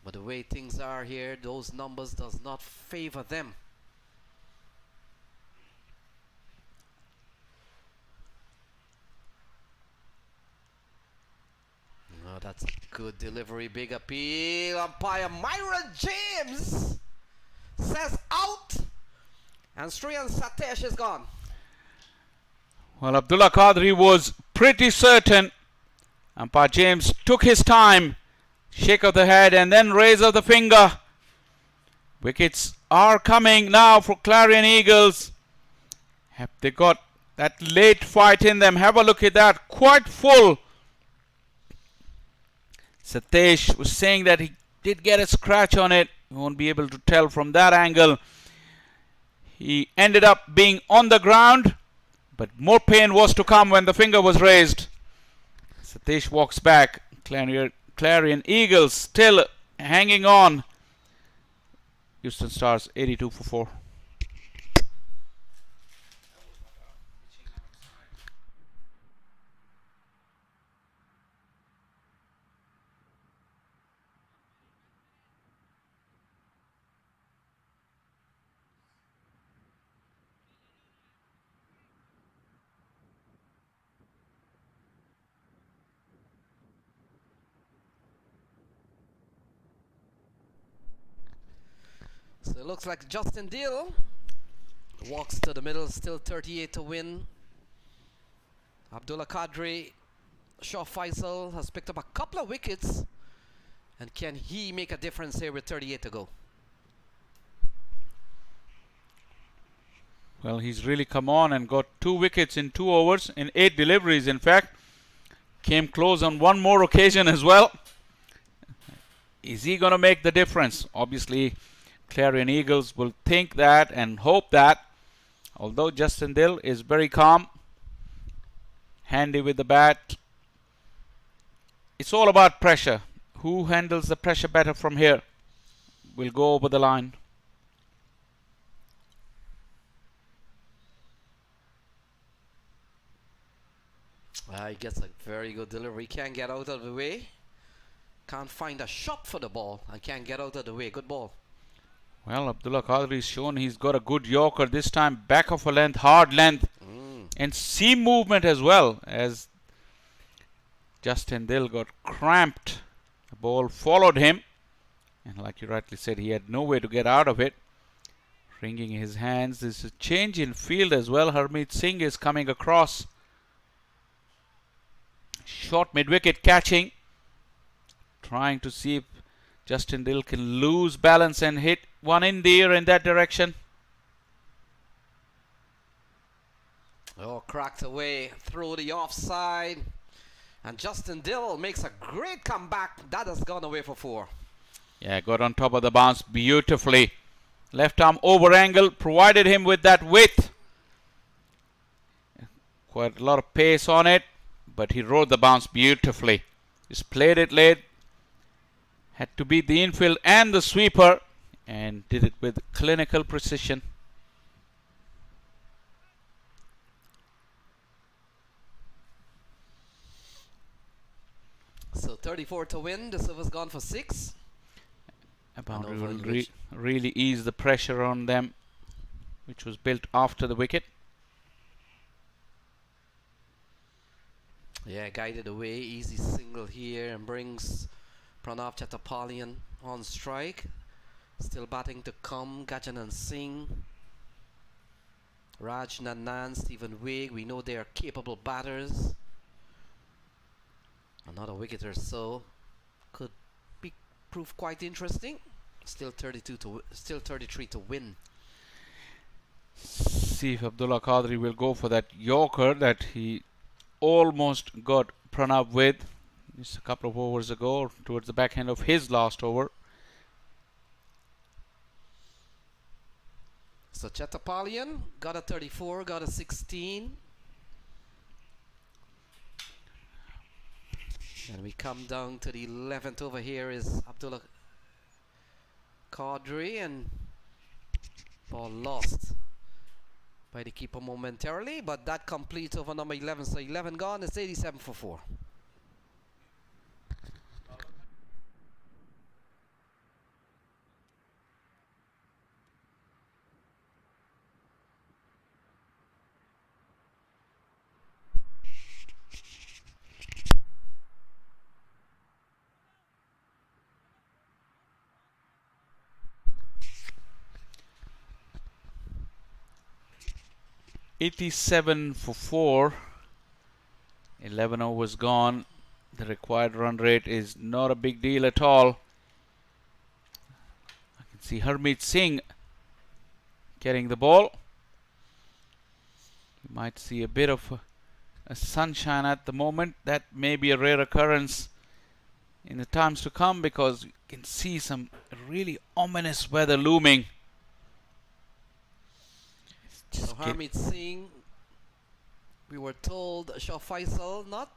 But the way things are here, those numbers does not favor them. Oh, that's a good delivery, big appeal. Umpire Myron James says out, and Sriyan Satesh is gone. Well, Abdullah Qadri was pretty certain. Umpire James took his time, shake of the head and then raise of the finger. Wickets are coming now for Clarion Eagles. Have they got that late fight in them? Have a look at that, quite full. Satesh was saying that he did get a scratch on it. You won't be able to tell from that angle. He ended up being on the ground, but more pain was to come when the finger was raised. Satesh walks back. Clarion Eagles still hanging on. Houston Stars 82 for 4. So it looks like Justin Deal walks to the middle, still 38 to win. Abdullah Qadri, Shah Faisal has picked up a couple of wickets. And can he make a difference here with 38 to go? Well, he's really come on and got 2 wickets in 2 overs, in 8 deliveries in fact. Came close on one more occasion as well. Is he going to make the difference? Obviously, Clarion Eagles will think that and hope that. Although Justin Dill is very calm, handy with the bat. It's all about pressure. Who handles the pressure better from here will go over the line. He gets a very good delivery. Can't get out of the way. Can't find a shot for the ball and can't get out of the way. Good ball. Well, Abdullah Qadri's shown he's got a good Yorker this time. Back of a length, hard length. And seam movement as well, as Justin Dill got cramped. The ball followed him. And like you rightly said, he had no way to get out of it. Wringing his hands. There's a change in field as well. Harmeet Singh is coming across. Short mid-wicket catching. Trying to see if Justin Dill can lose balance and hit one in the air in that direction. Oh, cracked away through the offside. And Justin Dill makes a great comeback. That has gone away for 4. Yeah, got on top of the bounce beautifully. Left arm over angle, provided him with that width. Quite a lot of pace on it, but he rode the bounce beautifully. Just played it late. Had to beat the infield and the sweeper, and did it with clinical precision. So 34 to win. This over's gone for 6. A boundary will really ease the pressure on them, which was built after the wicket. Yeah, guided away. Easy single here and brings Pranav Chattopadhyay on strike. Still batting to come. Gajanan Singh, Raj Nanan, Stephen Wigg. We know they are capable batters. Another wicket or so could be prove quite interesting. Still 33 to win. See if Abdullah Qadri will go for that Yorker that he almost got Pranab with just a couple of overs ago, towards the back end of his last over. So Chattapalian got a 34, got a 16. And we come down to the 11th over here is Abdullah Qadri, and ball lost by the keeper momentarily, but that completes over number 11. So 11 gone, it's 87 for 4. $87 for 4. 11 overs gone. The required run rate is not a big deal at all. I can see Harmeet Singh getting the ball. You might see a bit of a sunshine at the moment. That may be a rare occurrence in the times to come, because you can see some really ominous weather looming. So Harmeet Singh, we were told Shah Faisal not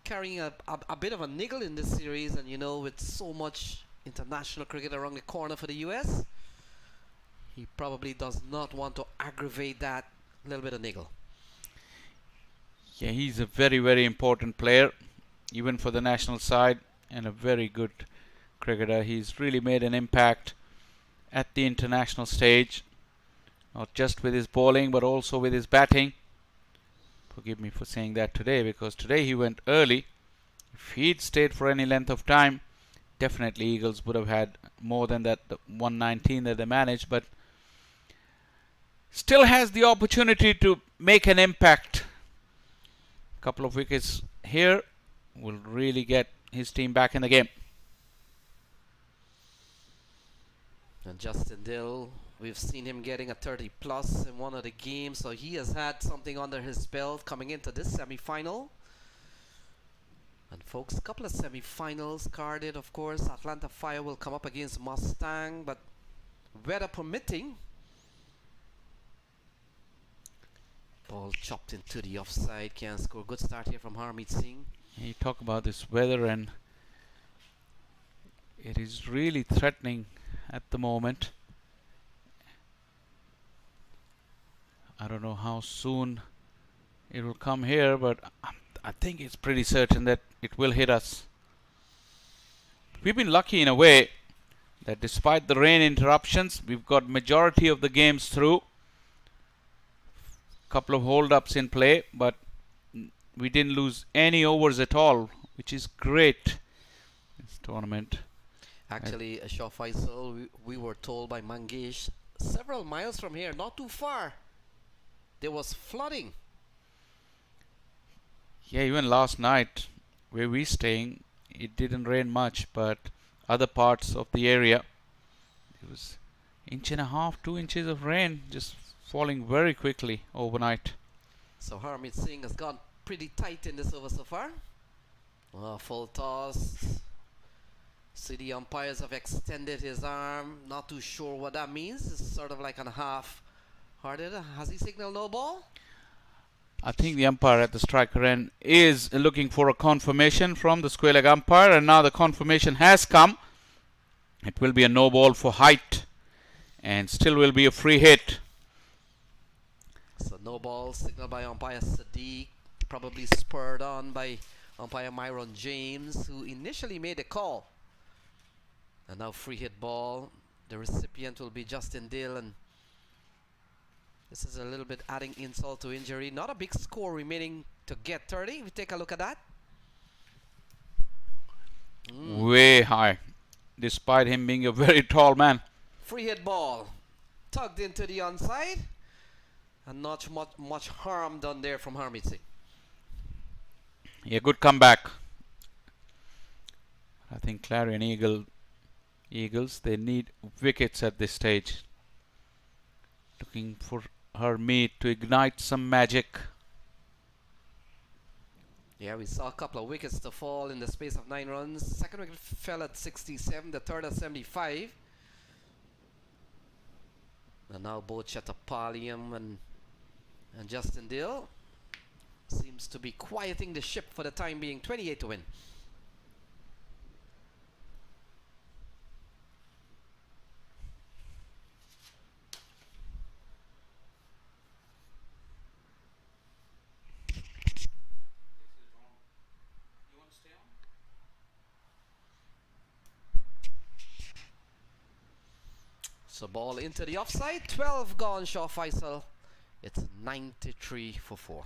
carrying a bit of a niggle in this series, and you know, with so much international cricket around the corner for the US, he probably does not want to aggravate that little bit of niggle. Yeah, he's a very, very important player, even for the national side, and a very good cricketer. He's really made an impact at the international stage, not just with his bowling but also with his batting. Forgive me for saying that today, because today he went early. If he'd stayed for any length of time, definitely Eagles would have had more than that, the 119 that they managed, but still has the opportunity to make an impact. A couple of wickets here will really get his team back in the game. And Justin Dill, we've seen him getting a 30 plus in one of the games, so he has had something under his belt coming into this semi-final. And folks, a couple of semi-finals carded, of course. Atlanta Fire will come up against Mustang, but weather permitting. Ball chopped into the offside, can't score. Good start here from Harmeet Singh. You talk about this weather, and it is really threatening at the moment. I don't know how soon it will come here, but I think it's pretty certain that it will hit us. We've been lucky in a way that despite the rain interruptions, we've got majority of the games through. Couple of hold-ups in play, but we didn't lose any overs at all, which is great this tournament. Actually, Shah Faisal, we were told by Mangesh, several miles from here, not too far, there was flooding. Yeah, even last night where we staying, it didn't rain much, but other parts of the area, it was 1.5 to 2 inches of rain just falling very quickly overnight. So Harmeet Singh has gone pretty tight in this over so far. Full toss. See, the umpires have extended his arm. Not too sure what that means. It's sort of like a half-hearted. Has he signaled no ball? I think the umpire at the striker end is looking for a confirmation from the square leg umpire, and now the confirmation has come. It will be a no ball for height, and still will be a free hit. So no ball signaled by umpire Sadiq, probably spurred on by umpire Myron James, who initially made a call. And now free hit ball. The recipient will be Justin Dill, and this is a little bit adding insult to injury. Not a big score remaining to get 30. If we take a look at that. Way high, despite him being a very tall man. Free hit ball. Tugged into the onside. And not much harm done there from Harmeet Singh. Yeah, good comeback. I think Clarion Eagles, they need wickets at this stage. Looking for her meat to ignite some magic. Yeah, we saw a couple of wickets to fall in the space of 9 runs. The second wicket fell at 67, the third at 75. And now both Chattapaliam and Justin Dill seems to be quieting the ship for the time being. 28 to win. So ball into the offside. 12 gone, Shaw Faisal. It's 93 for 4.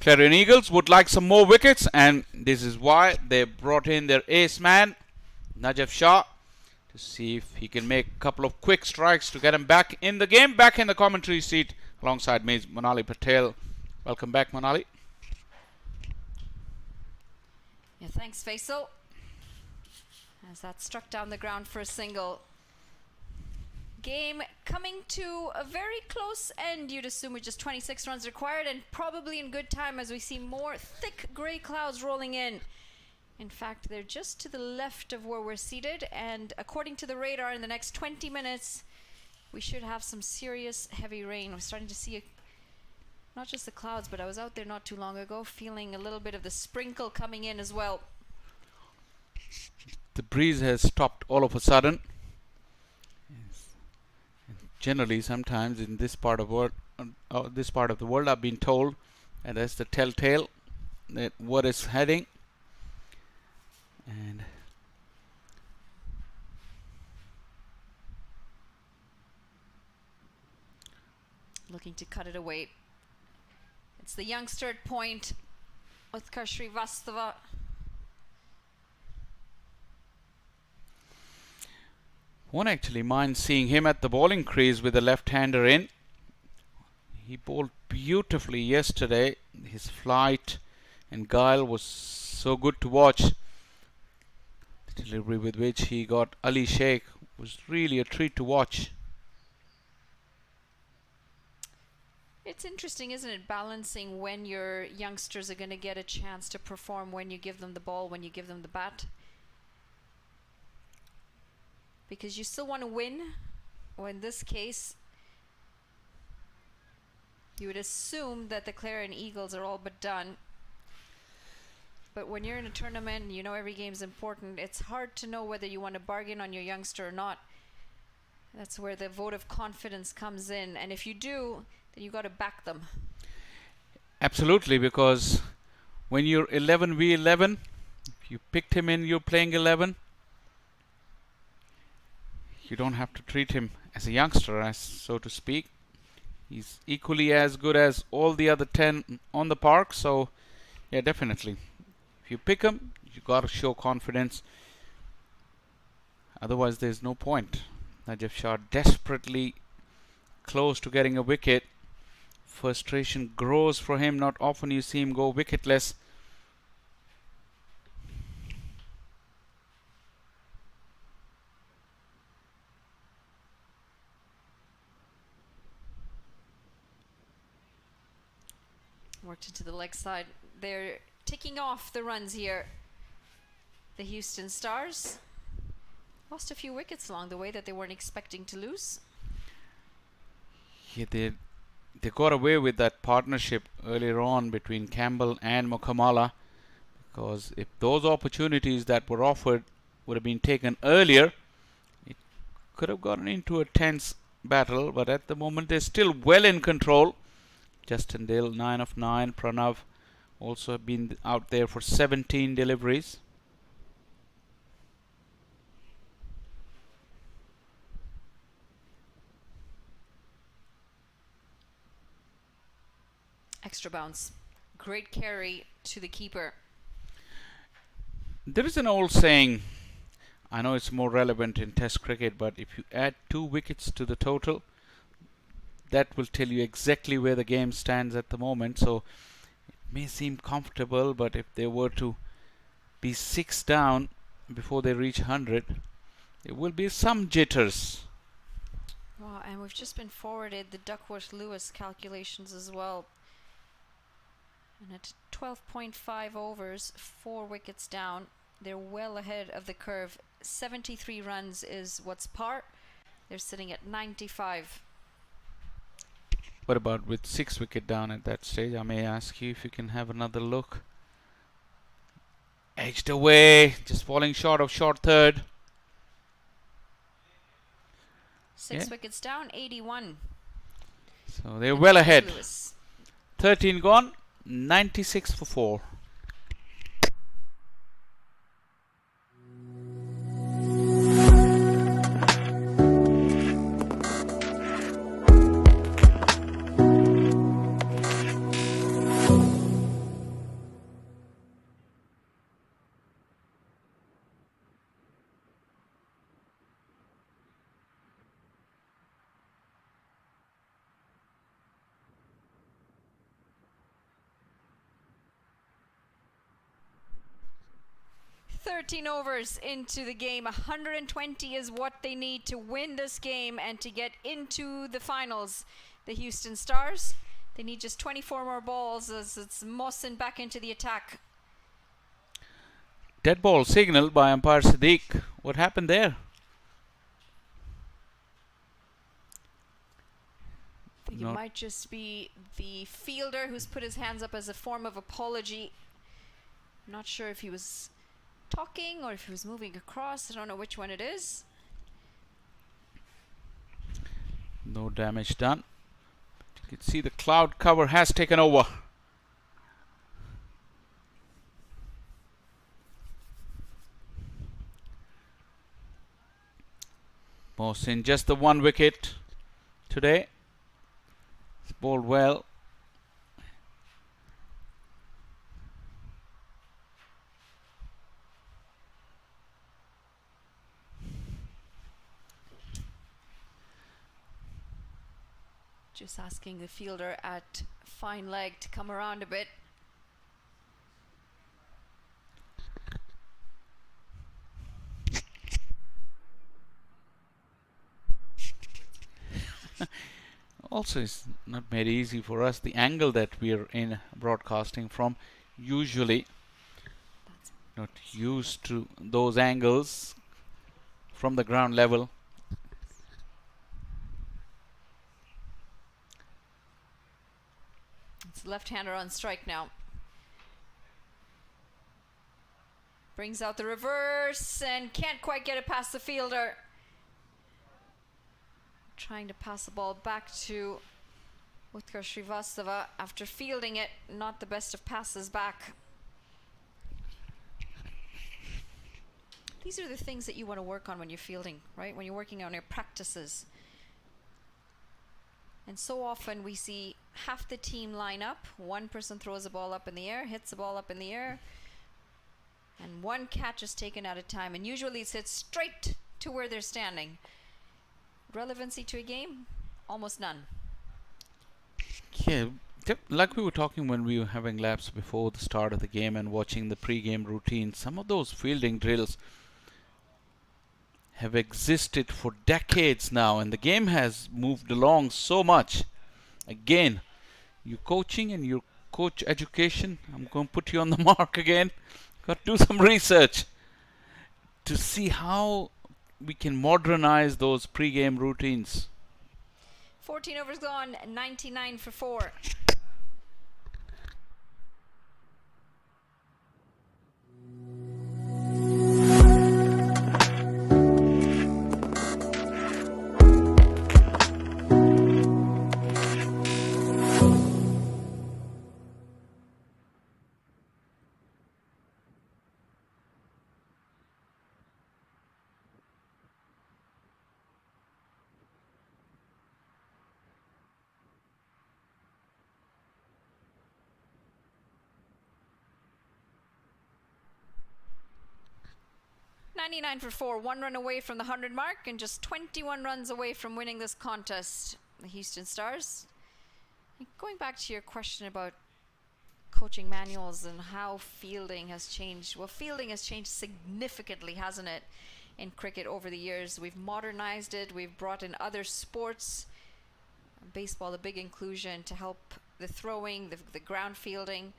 Clarion Eagles would like some more wickets, and this is why they brought in their ace man, Najaf Shah, to see if he can make a couple of quick strikes to get him back in the game, back in the commentary seat alongside me, Monali Patel. Welcome back, Monali. Yeah, thanks, Faisal. As that struck down the ground for a single. Game coming to a very close end, you'd assume, with just 26 runs required, and probably in good time as we see more thick grey clouds rolling in. In fact, they're just to the left of where we're seated, and according to the radar, in the next 20 minutes we should have some serious heavy rain. We're starting to see not just the clouds, but I was out there not too long ago feeling a little bit of the sprinkle coming in as well. The breeze has stopped all of a sudden. Generally, sometimes in this part of the world, I've been told, and that's the telltale that what is heading. And looking to cut it away. It's the youngster at point, Utkar Srivastava. Won't actually mind seeing him at the bowling crease with the left-hander in. He bowled beautifully yesterday. His flight and guile was so good to watch. The delivery with which he got Ali Sheikh was really a treat to watch. It's interesting, isn't it, balancing when your youngsters are going to get a chance to perform, when you give them the ball, when you give them the bat. Because you still want to win, or in this case, you would assume that the Clarion Eagles are all but done. But when you're in a tournament and you know every game's important, it's hard to know whether you want to bargain on your youngster or not. That's where the vote of confidence comes in. And if you do, then you got to back them. Absolutely, because when you're 11v11, if you picked him in, you're playing 11. You don't have to treat him as a youngster, as so to speak. He's equally as good as all the other 10 on the park. So, yeah, definitely. If you pick him, you got to show confidence. Otherwise, there's no point. Najaf Shah desperately close to getting a wicket. Frustration grows for him. Not often you see him go wicketless. Worked into the leg side. They're ticking off the runs here. The Houston Stars lost a few wickets along the way that they weren't expecting to lose. Yeah, they got away with that partnership earlier on between Campbell and Mokamala, because if those opportunities that were offered would have been taken earlier, it could have gotten into a tense battle. But at the moment they're still well in control. Justin Dill 9 of 9. Pranav also have been out there for 17 deliveries. Extra bounce. Great carry to the keeper. There is an old saying, I know it's more relevant in Test cricket, but if you add 2 wickets to the total, that will tell you exactly where the game stands at the moment. So it may seem comfortable, but if they were to be 6 down before they reach 100, there will be some jitters. Wow, and we've just been forwarded the Duckworth-Lewis calculations as well. And at 12.5 overs, 4 wickets down, they're well ahead of the curve. 73 runs is what's par. They're sitting at 95. What about with 6 wicket down at that stage? I may ask you if you can have another look. Edged away, just falling short of short third. 6 wickets down, 81. So they're well ahead. Lewis. 13 gone, 96 for 4. Overs into the game. 120 is what they need to win this game and to get into the finals. The Houston Stars, they need just 24 more balls as it's Mohsin back into the attack. Dead ball signal by umpire Siddiq. What happened there? I think it might just be the fielder who's put his hands up as a form of apology. I'm not sure if he was talking or if he was moving across. I don't know which one it is. No damage done. You can see the cloud cover has taken over. Mohsin just the 1 wicket today. He's bowled well. Just asking the fielder at fine leg to come around a bit. Also, it's not made easy for us. The angle that we're in broadcasting from, usually not used to those angles from the ground level. It's left-hander on strike now. Brings out the reverse and can't quite get it past the fielder. Trying to pass the ball back to Utkar Srivastava after fielding it. Not the best of passes back. These are the things that you want to work on when you're fielding, right? When you're working on your practices. And so often we see half the team line up. One person throws a ball up in the air, hits the ball up in the air, and one catch is taken at a time. And usually it's hit straight to where they're standing. Relevancy to a game? Almost none. Yeah, like we were talking when we were having laps before the start of the game and watching the pre-game routine, some of those fielding drills have existed for decades now, and the game has moved along so much. Again, you're coaching and you're coach education. I'm going to put you on the mark again. Got to do some research to see how we can modernize those pre-game routines. 14 overs gone, 99 for 4. $99 for 4, 1 run away from the 100 mark and just 21 runs away from winning this contest. The Houston Stars. Going back to your question about coaching manuals and how fielding has changed. Well, fielding has changed significantly, hasn't it, in cricket over the years. We've modernized it. We've brought in other sports. Baseball, a big inclusion to help the throwing, the ground fielding.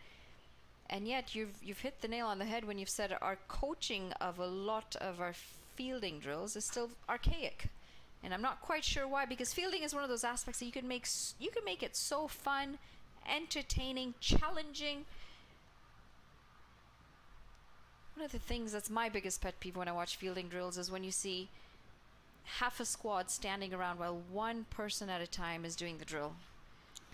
And yet you've hit the nail on the head when you've said our coaching of a lot of our fielding drills is still archaic. And I'm not quite sure why, because fielding is one of those aspects that you can make it so fun, entertaining, challenging. One of the things that's my biggest pet peeve when I watch fielding drills is when you see half a squad standing around while one person at a time is doing the drill.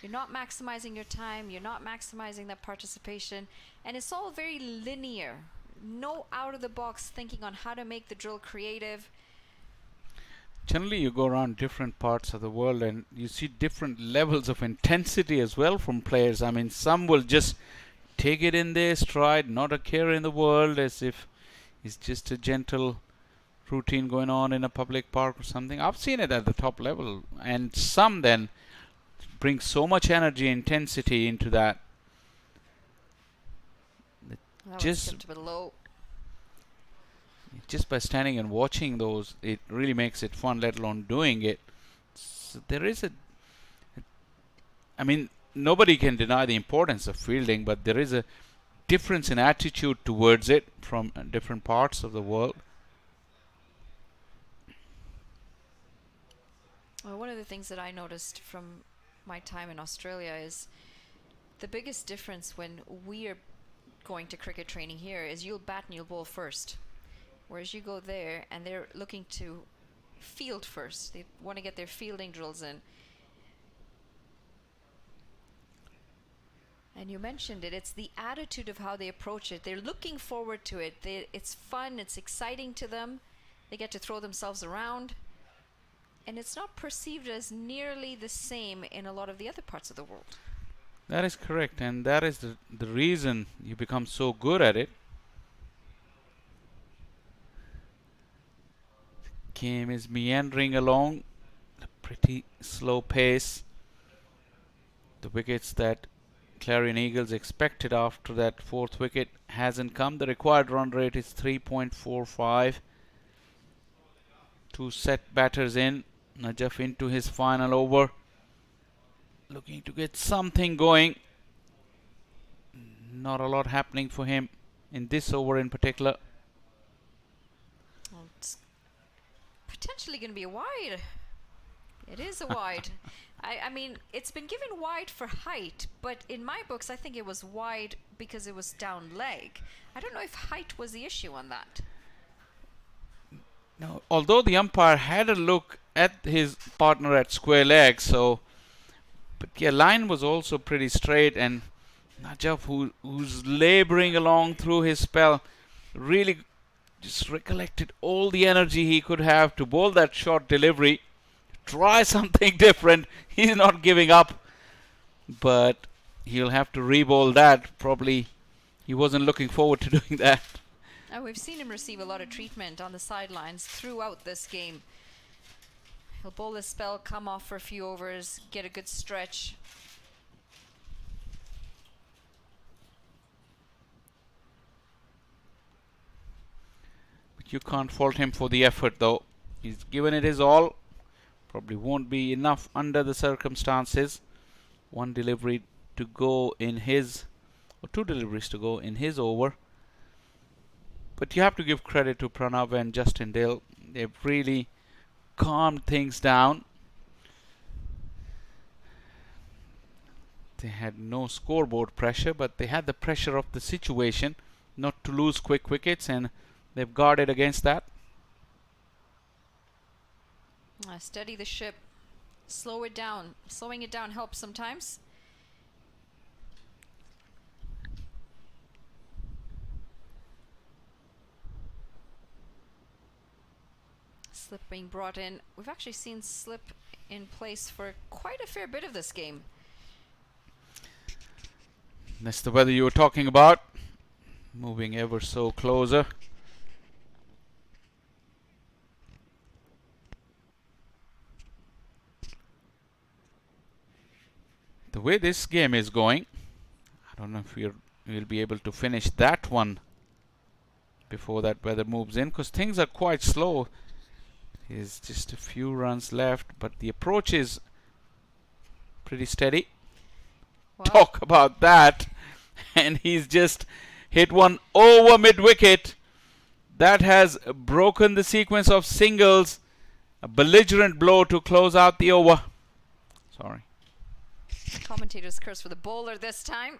You're not maximizing your time, you're not maximizing that participation, and it's all very linear. No out-of-the-box thinking on how to make the drill creative. Generally, you go around different parts of the world and you see different levels of intensity as well from players. I mean, some will just take it in their stride, not a care in the world, as if it's just a gentle routine going on in a public park or something. I've seen it at the top level, and some then bring so much energy, intensity into that. Just low. Just by standing and watching those, it really makes it fun, let alone doing it. So there is I mean, nobody can deny the importance of fielding, but there is a difference in attitude towards it from different parts of the world. Well, one of the things that I noticed from my time in Australia is the biggest difference when we are going to cricket training here is you'll bat and you'll bowl first, whereas you go there and they're looking to field first. They want to get their fielding drills in. And you mentioned it, it's the attitude of how they approach it. They're looking forward to it. It's fun, it's exciting to them. They get to throw themselves around. And it's not perceived as nearly the same in a lot of the other parts of the world. That is correct, and that is the reason you become so good at it. The game is meandering along at a pretty slow pace. The wickets that Clarion Eagles expected after that fourth wicket hasn't come. The required run rate is 3.45. Two set batters in. Najaf into his final over, looking to get something going. Not a lot happening for him in this over in particular. Well, it's potentially going to be a wide. It is a wide. I mean, it's been given wide for height, but in my books I think it was wide because it was down leg. I don't know if height was the issue on that. No, although the umpire had a look at his partner at square leg, so, but yeah, line was also pretty straight, and Najaf, who's laboring along through his spell, really just recollected all the energy he could have to bowl that short delivery, try something different. He's not giving up, but he'll have to re-bowl that. Probably he wasn't looking forward to doing that. We've seen him receive a lot of treatment on the sidelines throughout this game. He'll bowl this spell, come off for a few overs, get a good stretch. But you can't fault him for the effort, though. He's given it his all. Probably won't be enough under the circumstances. One delivery to go in his, or 2 deliveries to go in his over. But you have to give credit to Pranav and Justin Dill. They've really calmed things down. They had no scoreboard pressure, but they had the pressure of the situation not to lose quick wickets, and they've guarded against that. Steady the ship. Slow it down. Slowing it down helps sometimes. Slip being brought in. We've actually seen slip in place for quite a fair bit of this game. That's the weather you were talking about. Moving ever so closer. The way this game is going, I don't know if we'll be able to finish that one before that weather moves in, because things are quite slow. There's just a few runs left, but the approach is pretty steady. Wow. Talk about that. And he's just hit one over mid-wicket. That has broken the sequence of singles. A belligerent blow to close out the over. Sorry. Commentator's curse for the bowler this time,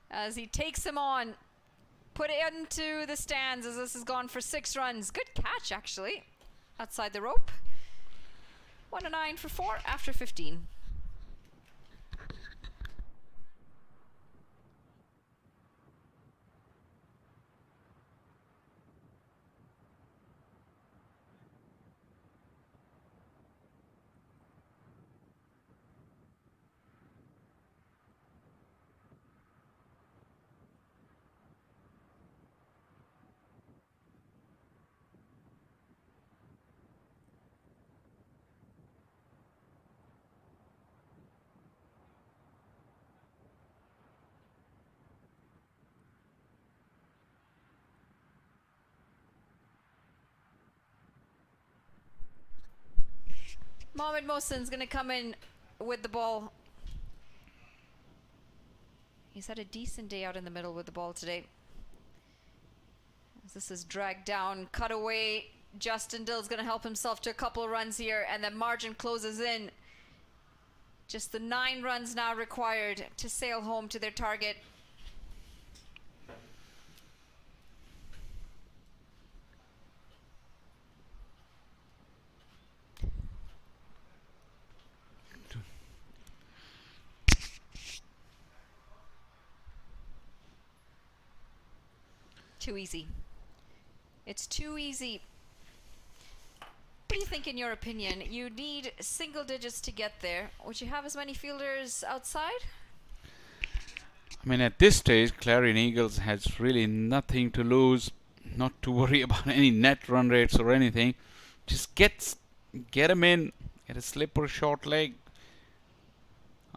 as he takes him on. Put it into the stands as this has gone for 6 runs. Good catch, actually. Outside the rope. 1-9 for 4 after 15. Mohamed Mohsin's going to come in with the ball. He's had a decent day out in the middle with the ball today. As this is dragged down, cut away. Justin Dill's going to help himself to a couple of runs here, and the margin closes in. Just the 9 runs now required to sail home to their target. Too easy. It's too easy. What do you think, in your opinion? You need single digits to get there. Would you have as many fielders outside? I mean, at this stage, Clarion Eagles has really nothing to lose. Not to worry about any net run rates or anything. Just get them in. Get a slip or a short leg.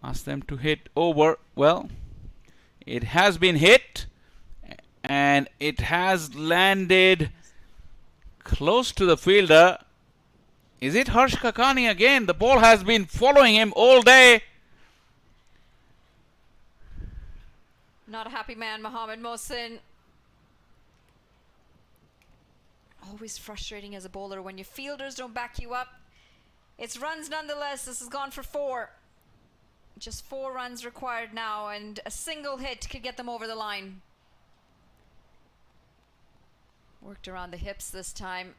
Ask them to hit over. Well, it has been hit. And it has landed close to the fielder. Is it Harsh Kakani again? The ball has been following him all day. Not a happy man, Mohamed Mohsin. Always frustrating as a bowler when your fielders don't back you up. It's runs nonetheless. This has gone for 4. Just 4 runs required now, and a single hit could get them over the line. Worked around the hips this time.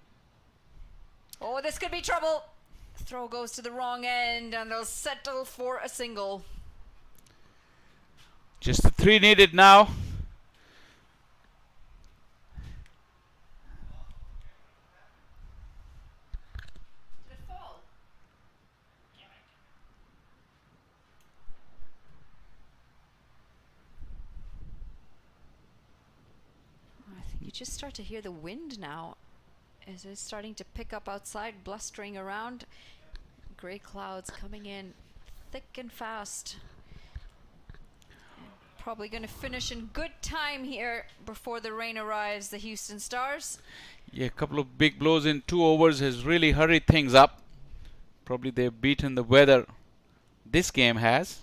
Oh, this could be trouble. Throw goes to the wrong end, and they'll settle for a single. Just the 3 needed now. Did it fall? I think you just start to hear the wind now. As it's starting to pick up outside, blustering around. Gray clouds coming in thick and fast. Probably going to finish in good time here before the rain arrives, the Houston Stars. Yeah, a couple of big blows in 2 overs has really hurried things up. Probably they've beaten the weather. This game has.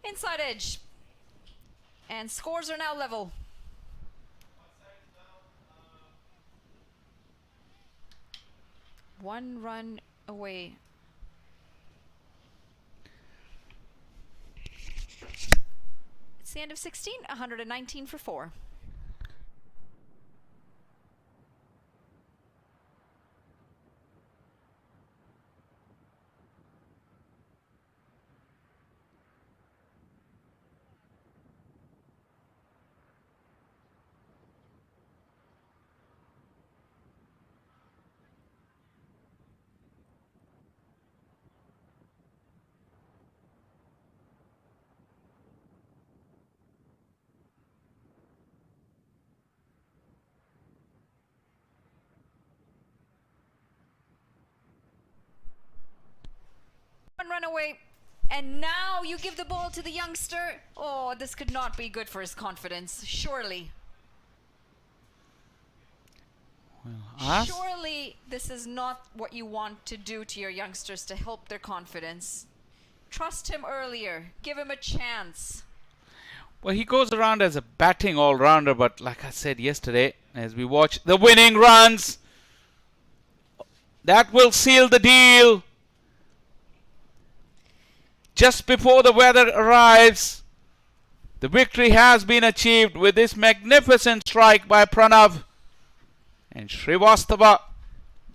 Inside edge. And scores are now level. One run away. It's the end of 16, 119 for 4. Run away, and now you give the ball to the youngster. Oh, this could not be good for his confidence, surely. Surely this is not what you want to do to your youngsters to help their confidence. Trust him earlier, give him a chance. Well, he goes around as a batting all-rounder, but like I said yesterday, as we watch the winning runs, that will seal the deal. Just before the weather arrives, the victory has been achieved with this magnificent strike by Pranav. And Srivastava,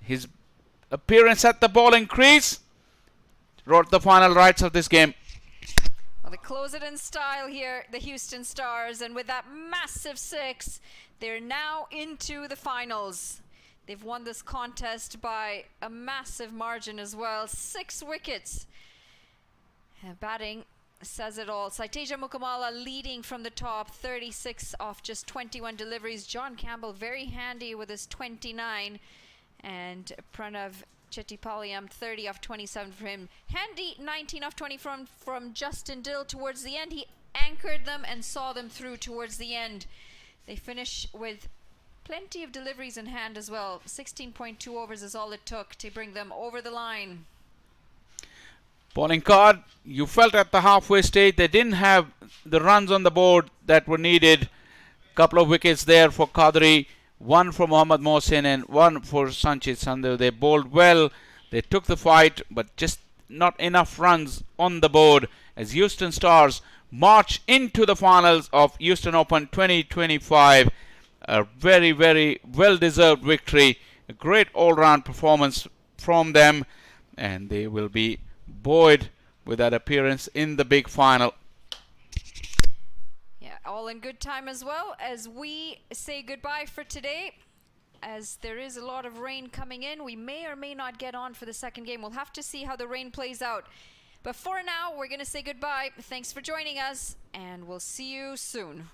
his appearance at the bowling crease, wrote the final rights of this game. Well, they close it in style here, the Houston Stars, and with that massive 6, they're now into the finals. They've won this contest by a massive margin as well, 6 wickets. Batting says it all. Saiteja Mukamala leading from the top, 36 off just 21 deliveries. John Campbell very handy with his 29. And Pranav Chettipalayam 30 off 27 for him. Handy 19 off 20 from Justin Dill towards the end. He anchored them and saw them through towards the end. They finish with plenty of deliveries in hand as well. 16.2 overs is all it took to bring them over the line. Bowling card, you felt at the halfway stage they didn't have the runs on the board that were needed. Couple of wickets there for Qadri, one for Mohammad Mohsin and one for Sanchit Sandhu. They bowled well, they took the fight, but just not enough runs on the board as Houston Stars march into the finals of Houston Open 2025. A very, very well-deserved victory. A great all-round performance from them, and they will be buoyed with that appearance in the big final. Yeah, all in good time as well as we say goodbye for today. As there is a lot of rain coming in, we may or may not get on for the second game. We'll have to see how the rain plays out. But for now, we're going to say goodbye. Thanks for joining us, and we'll see you soon.